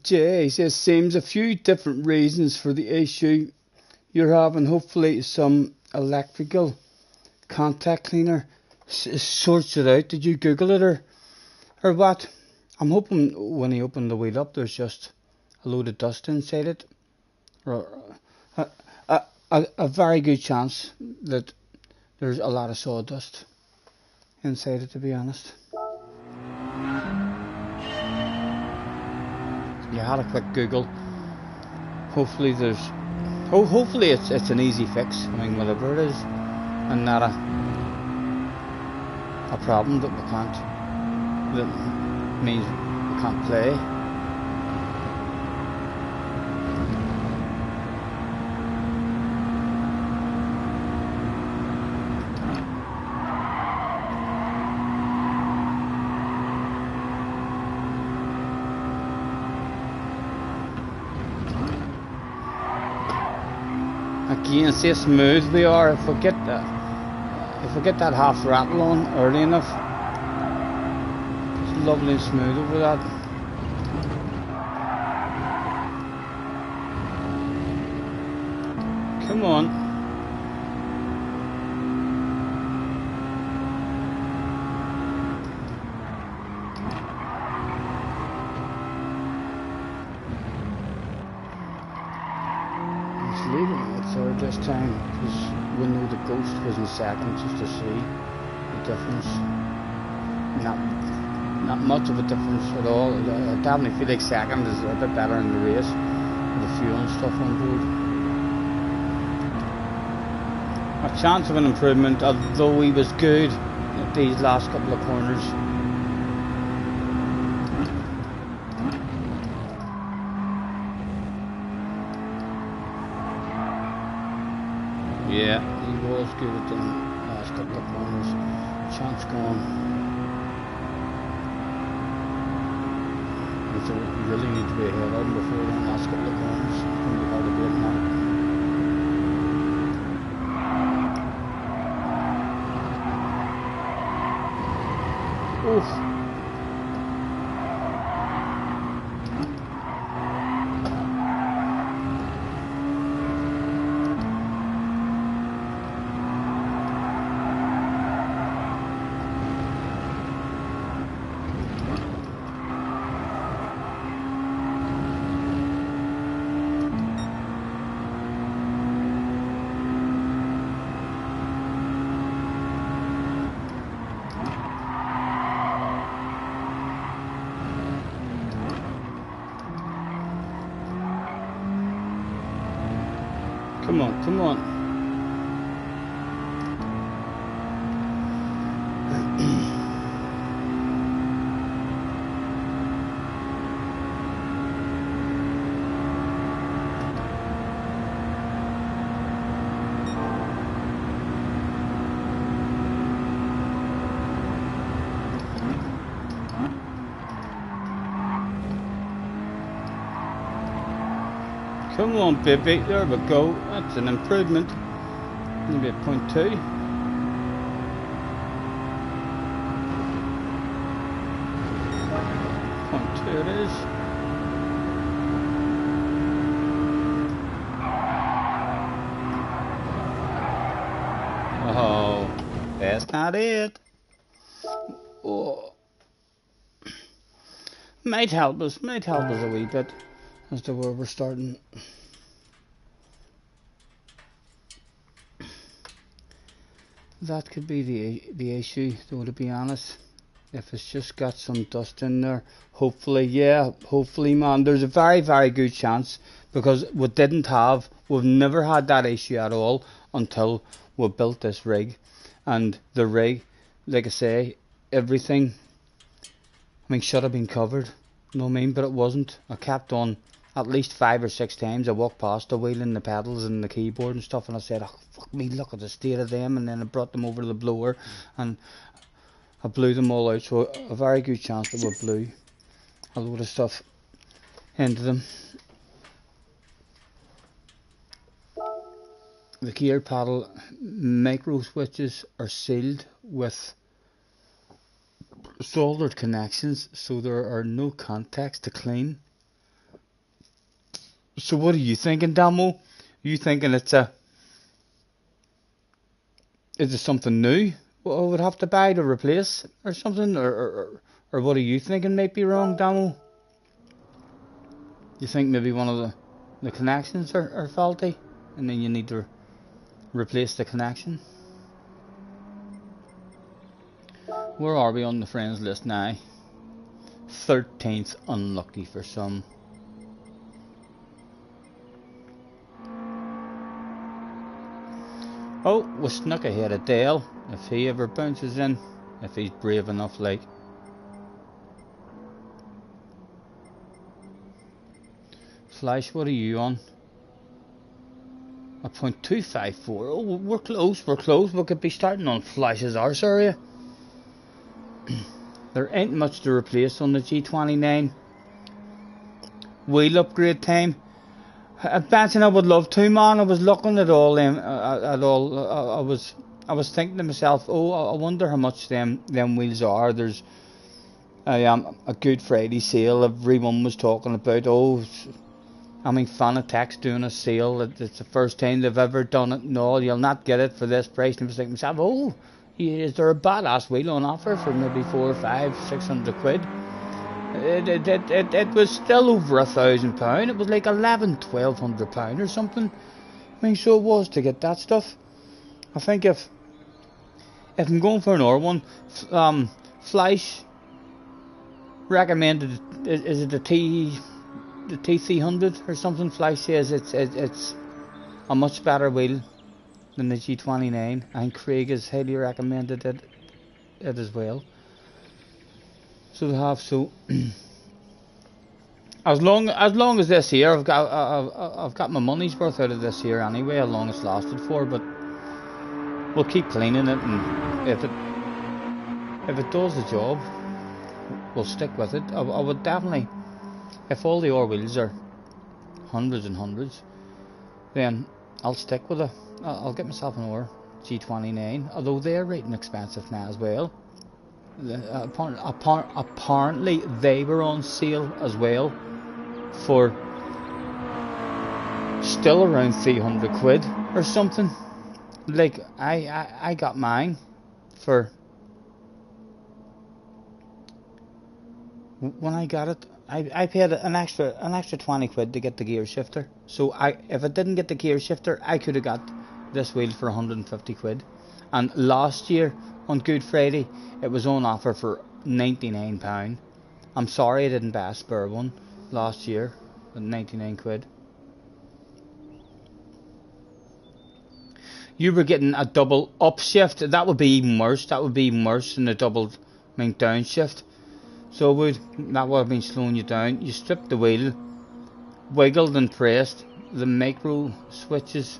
Jay says, seems a few different reasons for the issue you're having. Hopefully some electrical contact cleaner sorts it out. Did you Google it or what? I'm hoping when he opened the wheel up there's just a load of dust inside it. Or a very good chance that there's a lot of sawdust inside it, to be honest. You had a quick Google. Hopefully there's hopefully it's an easy fix. I mean, whatever it is, and not a problem that means we can't play. Again, see how smooth we are. If we get that half rattle on early enough, it's lovely and smooth over that. Come on. This time, because we know the ghost was in second, just to see the difference. Not much of a difference at all. I definitely feel like second is a bit better in the race with the fuel and stuff on board. A chance of an improvement, although he was good at these last couple of corners. Yeah, he was good at the last couple of corners. Chance gone. So we really need to be ahead of him before the last couple of corners. It's going to be hard to beat now. Oof. Come on, come on. Come on, baby. There we go. That's an improvement. Maybe a 0.2. 0.2 it is. Oh, that's not it. Oh. Might help us a wee bit as to where we're starting. That could be the issue, though, to be honest. If it's just got some dust in there, hopefully, man, there's a very, very good chance, because we've never had that issue at all until we built this rig. And the rig, like I say, everything, I mean, should have been covered, you know what I mean, but it wasn't. I kept on at least 5 or 6 times. I walked past the wheel and the pedals and the keyboard and stuff, and I said, oh, fuck me, look at the state of them. And then I brought them over to the blower and I blew them all out. So a very good chance that we blew a load of stuff into them. The gear paddle micro switches are sealed with soldered connections, so there are no contacts to clean. So what are you thinking, Damo? You thinking is it something new I would have to buy to replace or something, or what are you thinking might be wrong, Damo? You think maybe one of the connections are faulty, and then you need to replace the connection? Where are we on the friends list now? 13th, unlucky for some. Oh, we snuck ahead of Dale, if he ever bounces in, if he's brave enough, like. Flash, what are you on? A 0.254. Oh, we're close, we could be starting on Flash's arse area. There ain't much to replace on the G29. Wheel upgrade time. Benson, I would love to, man. I was looking at all them, I was thinking to myself, oh, I wonder how much them wheels are. There's a Good Friday sale everyone was talking about. Oh, I mean, Fanatec's doing a sale. It's the first time they've ever done it. No, you'll not get it for this price. And I was thinking to myself, oh, is there a badass wheel on offer for maybe 400, 500, 600 quid? It was still over £1,000. It was like £1,100-1,200 or something. I mean, so it was to get that stuff. I think if I'm going for an R1, Fleisch recommended, is it the T300 or something? Fleisch says it's a much better wheel than the G29. I think Craig has highly recommended it as well. So they have, so as long as this here, I've got my money's worth out of this here anyway, how long it's lasted for. But we'll keep cleaning it, and if it does the job, we'll stick with it. I would definitely, if all the R wheels are hundreds and hundreds, then I'll stick with it. I'll get myself an R G29, although they're right and expensive now as well. apparently they were on sale as well for still around 300 quid or something. Like I got mine for, when I got it, I paid an extra 20 quid to get the gear shifter. So if I didn't get the gear shifter, I could have got this wheel for 150 quid. And last year on Good Friday it was on offer for £99. I'm sorry I didn't buy a spare one last year at 99 quid. You were getting a double up shift. That would be even worse. That would be even worse than a double down shift. So that would have been slowing you down. You stripped the wheel, wiggled and pressed the micro switches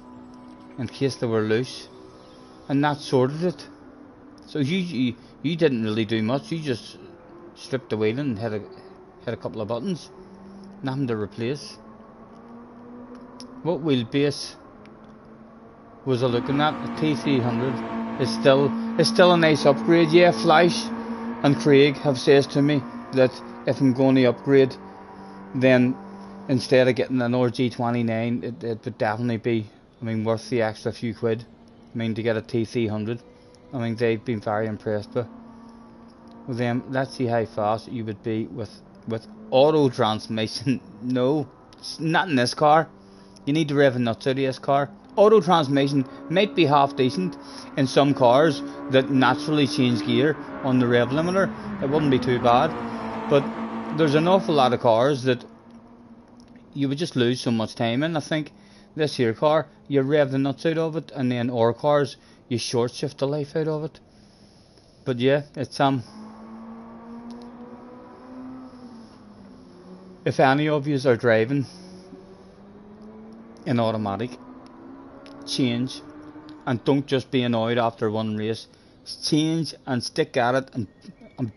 in case they were loose, and that sorted it. So you didn't really do much. You just stripped the wheel and hit a couple of buttons. Nothing to replace. What wheelbase was I looking at? The T300 is still a nice upgrade. Yeah, Flash and Craig have says to me that if I'm going to upgrade, then instead of getting an RG29, it would definitely be, worth the extra few quid. To get a T300. They've been very impressed with them. Let's see how fast you would be with auto transmission. No, not in this car. You need to rev the nuts out of this car. Auto transmission might be half decent in some cars that naturally change gear on the rev limiter. It wouldn't be too bad, but there's an awful lot of cars that you would just lose so much time in. I think this here car, you rev the nuts out of it, and then our cars, you short shift the life out of it. But yeah, it's if any of you are driving in automatic, change, and don't just be annoyed after one race. Change and stick at it, and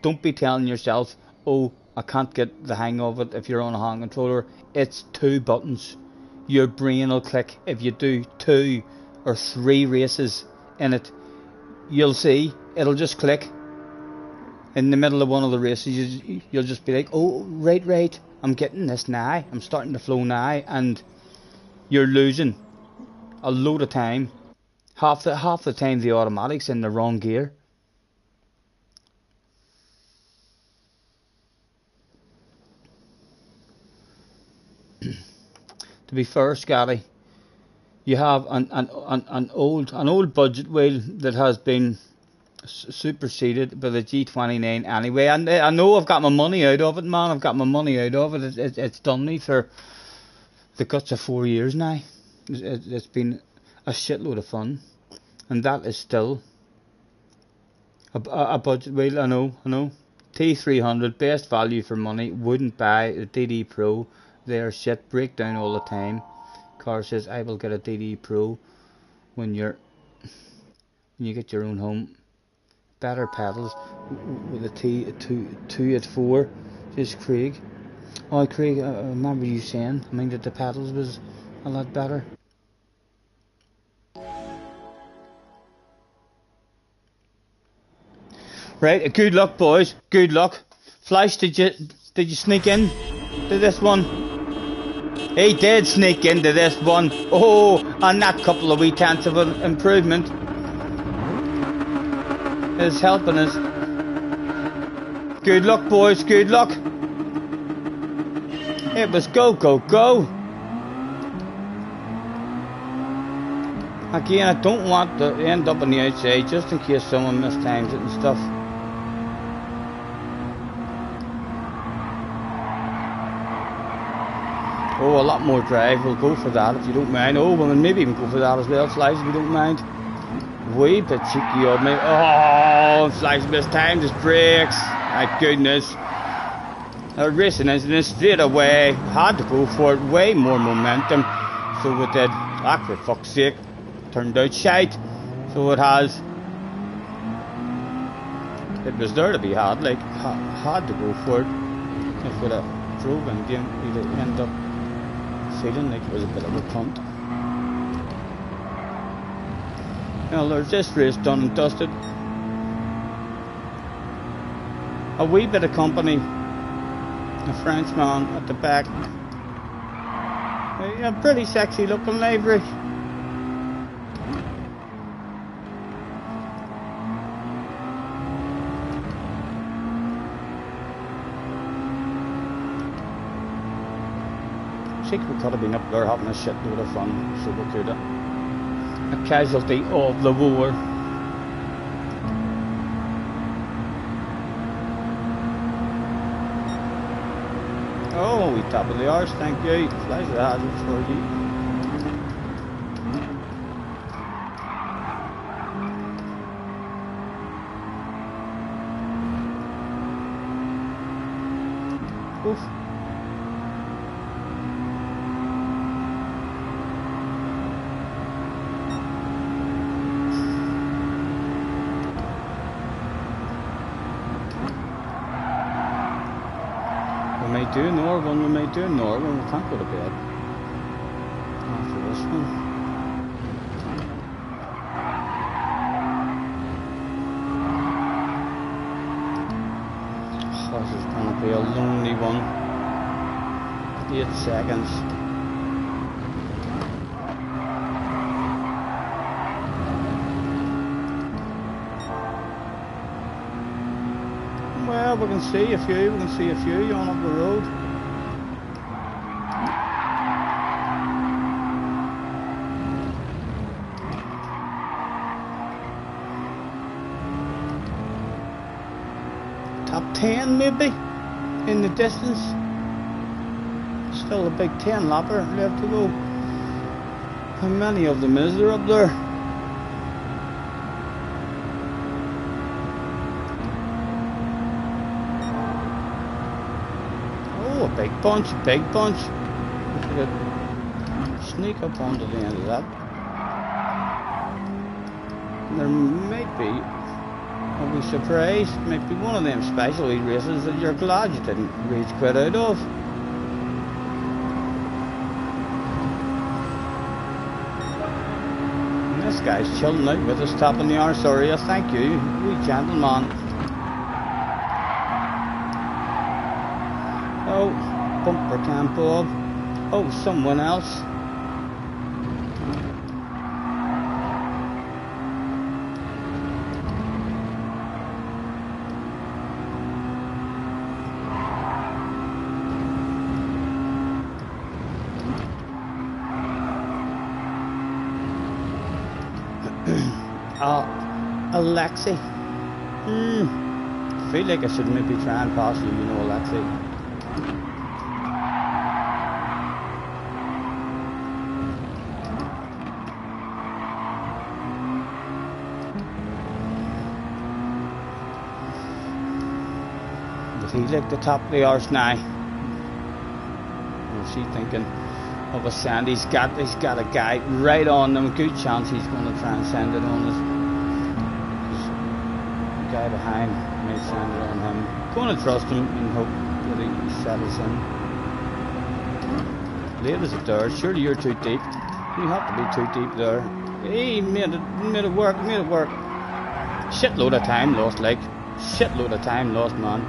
don't be telling yourself, oh, I can't get the hang of it if you're on a hand controller. It's 2 buttons. Your brain will click. If you do 2 or 3 races in it, you'll see it'll just click. In the middle of one of the races, you'll just be like, oh, right, I'm getting this now, I'm starting to flow now, and you're losing a load of time. Half the time the automatic's in the wrong gear. To be fair, Scotty, you have an old budget wheel that has been superseded by the G29 anyway. And I know I've got my money out of it, man. I've got my money out of it. It's done me for the guts of 4 years now. It's been a shitload of fun, and that is still a budget wheel. I know. T300, best value for money. Wouldn't buy the DD Pro. They're shit, break down all the time. Car says I will get a DD Pro when you get your own home. Better pedals with a T284. Just Craig. Oh, Craig, I remember you saying, that the pedals was a lot better. Right, good luck, boys. Good luck. Flash, did you sneak in to this one? He did sneak into this one. Oh, and that couple of wee tenths of an improvement is helping us. Good luck, boys. Good luck. It was go. Again, I don't want to end up on the outside just in case someone mistimes it and stuff. Oh, a lot more drive. We'll go for that if you don't mind. Oh, well, maybe even go for that as well, Flies, if you don't mind. Wee bit cheeky of me. Oh, Flies mistimed his brakes. My goodness. A racing incident straight away. Had to go for it. Way more momentum. So it did. Ah, for fuck's sake. Turned out shite. So it has. It was there to be had. Like, had to go for it. If it had drove in game, you'd end up feeling like it was a bit of a punt. Well, there's this race done and dusted. a wee bit of company. A Frenchman at the back. A pretty sexy looking livery. I think we could have been up there having a shitload of fun, so we could have. A casualty of the war. Oh, we top of the arse, thank you. Flash the hazards for you. Oof. We may do another one, we may do another one. We can't go to bed after this one. Oh, this is going to be a lonely one. 8 seconds. Well, we can see a few, on up the road. Top 10 maybe, in the distance. Still a big 10 lapper left to go. How many of them is there up there? Oh, a big bunch, big bunch. If we could sneak up onto the end of that. There might be, I'll be surprised, might be one of them specialty races that you're glad you didn't reach quite out of. And this guy's chilling out with us, tapping the arse area, thank you, wee gentleman. Oh, bumper cam Bob. Oh, someone else. Alexi. Feel like I should maybe try and pass you, you know, Alexi. But he's like the top of the arse now. What's he thinking of a send? He's got a guy right on them. Good chance he's going to try and send it on us. Guy behind may send it on him. Going to trust him and hope that he settles in. Late as it there, surely you're too deep. You have to be too deep there. He made it work. Shitload of time lost, like. Shitload of time lost, man.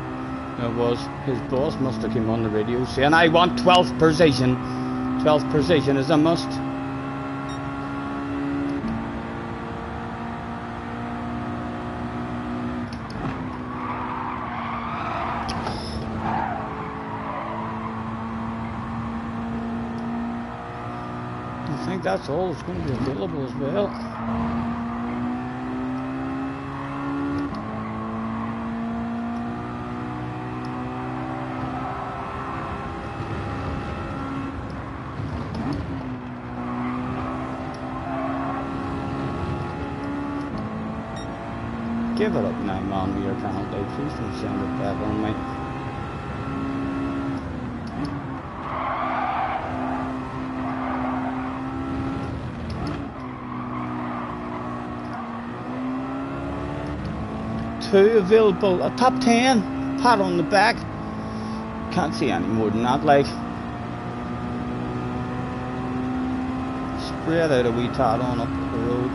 It was. His boss must have came on the radio saying, I want 12th position. 12th position is a must. I think that's all that's going to be available as well. Give it up now, man, with your penalty. Please don't send it back on me. Two available, a top 10, pat on the back. Can't see any more than that, like. Spread out a wee tad on up the road.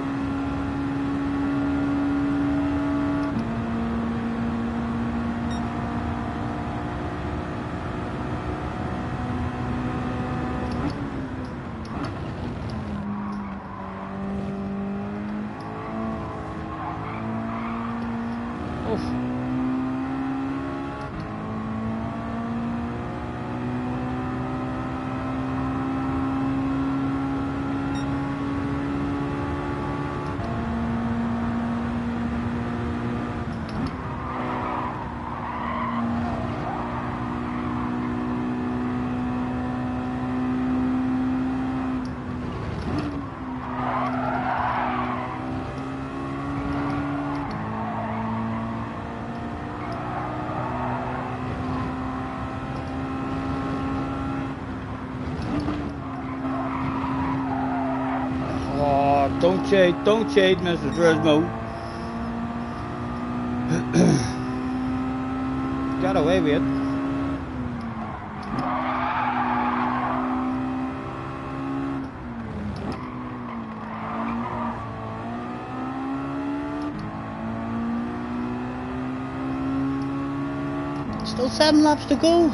myself. Don't shade, Mr. Dresmo. Got away with it. Still 7 laps to go.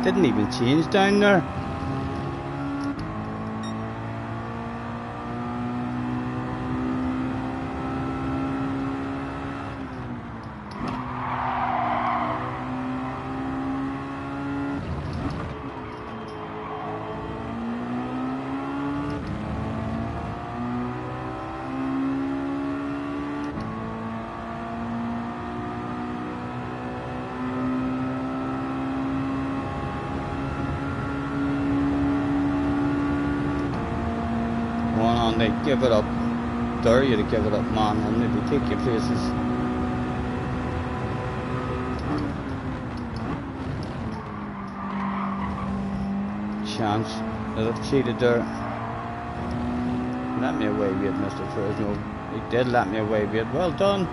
Didn't even change down there. They give it up. Dare you to give it up, man, and maybe take your places. Chance that I've cheated there. Let me away with it, Mr. Fresno. He did let me away with it. Well done.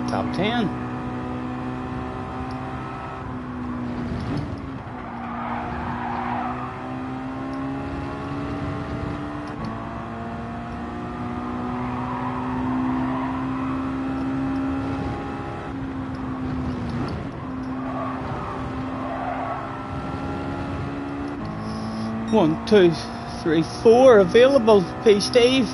Top 10. One, two, three, 4 available. P. Steve.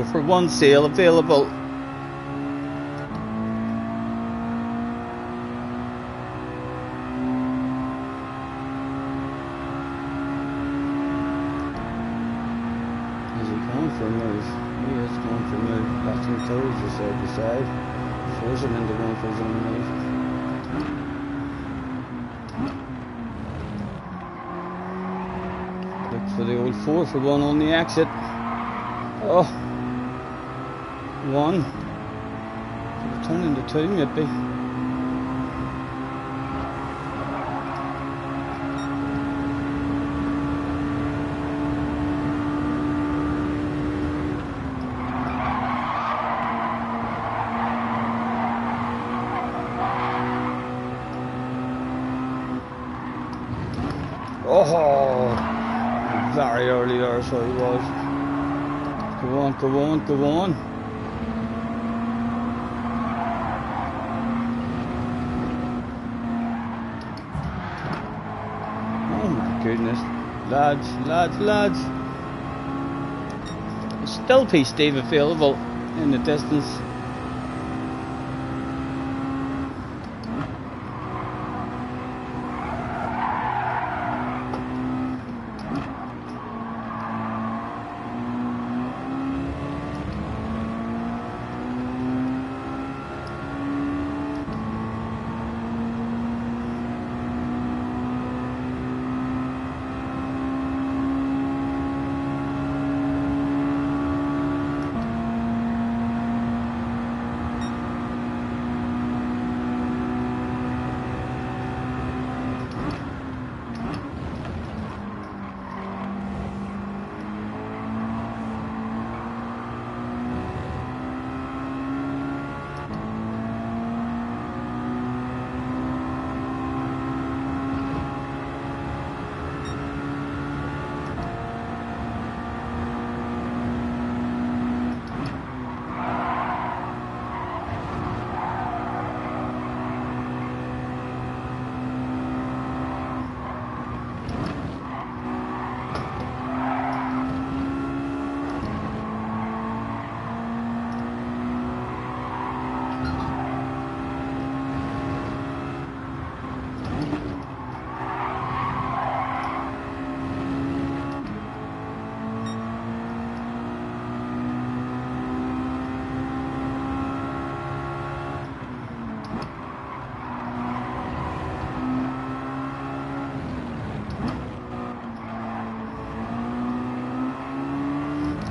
for 1 sale available. Is he going for a move? He is going for a move. That's him toes just side to side. Force him into going for his own move. Look for the old 4 for 1 on the exit. Oh, 1. Could have turned into 2 maybe. Oh, very early there, so he was. Go on, go on, go on. Oh my goodness. Lads, lads, lads. Still P-Steve available in the distance.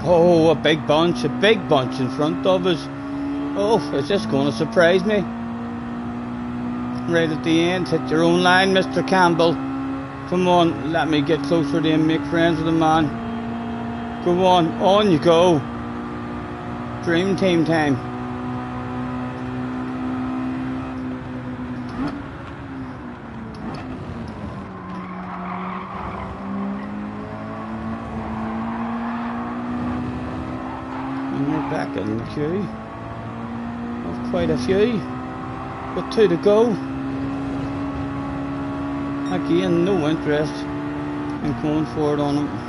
Oh, a big bunch in front of us. Oh, is this going to surprise me? Right at the end, hit your own line, Mr. Campbell. Come on, let me get closer to him, make friends with the man. Go on you go. Dream team time. Back in the queue of quite a few, but 2 to go. Again, no interest in going forward on them.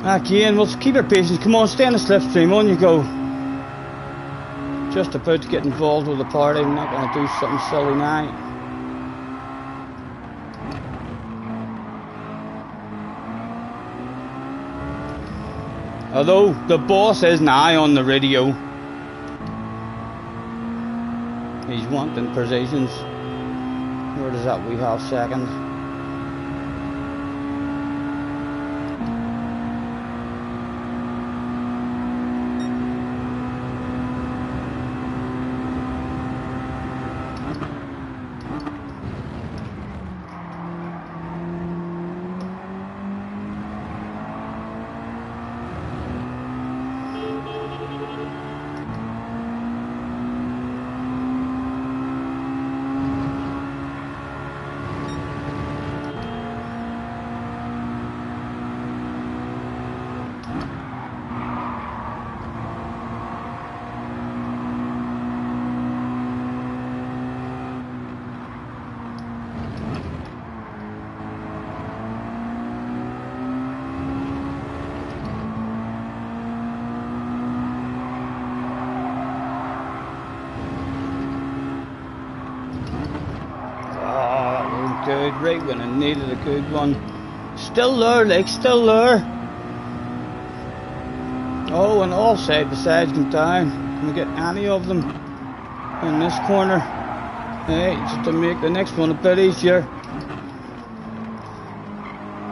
Again, we'll keep our patience. Come on, stay in the slipstream. On you go. Just about to get involved with the party. I'm not going to do something silly now. Although the boss is now on the radio. He's wanting positions. Where does that we have second? good, right when I needed a good one. Still there, like, still there. Oh, and all side besides come down. Can we get any of them in this corner? Hey, just to make the next one a bit easier.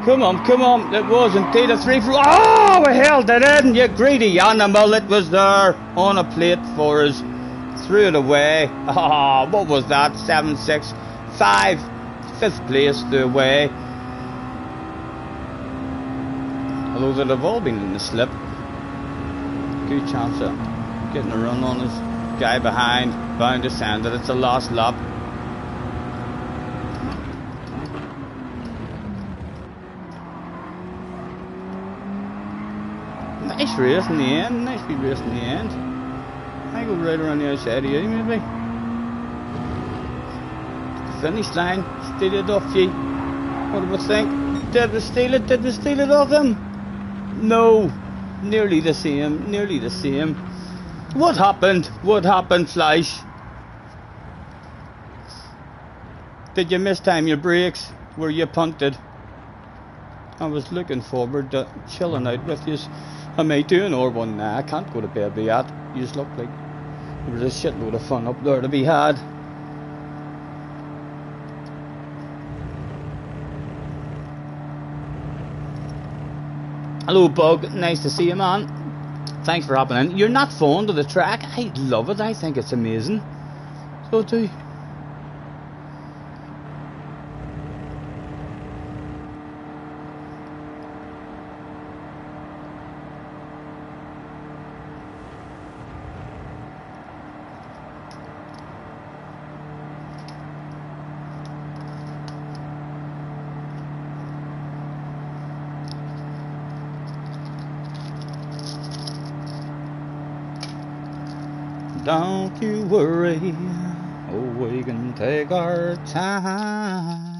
Come on, it was indeed a 3 for. Oh, we held it in, you greedy animal. It was there on a plate for us. Threw it away. Ah, what was that? 7-6, 5, 5th place the away. Although they'd have all been in the slip. Good chance of getting a run on us. Guy behind, bound to send it. It's a last lap. Nice race in the end, nice wee race in the end. I go right around the outside of you, maybe. Finish line, steal it off you. What do we think? Did we steal it? Did we steal it off him? No. Nearly the same, nearly the same. What happened? What happened, Flash? Did you mistime your brakes? Were you punted? I was looking forward to chilling out with you. I may do an R1 now. I can't go to bed with that. You just look like there was a shitload of fun up there to be had. Hello, Bug. Nice to see you, man. Thanks for hopping in. You're not fond of the track? I love it. I think it's amazing. So do. Don't you worry, oh, we can take our time.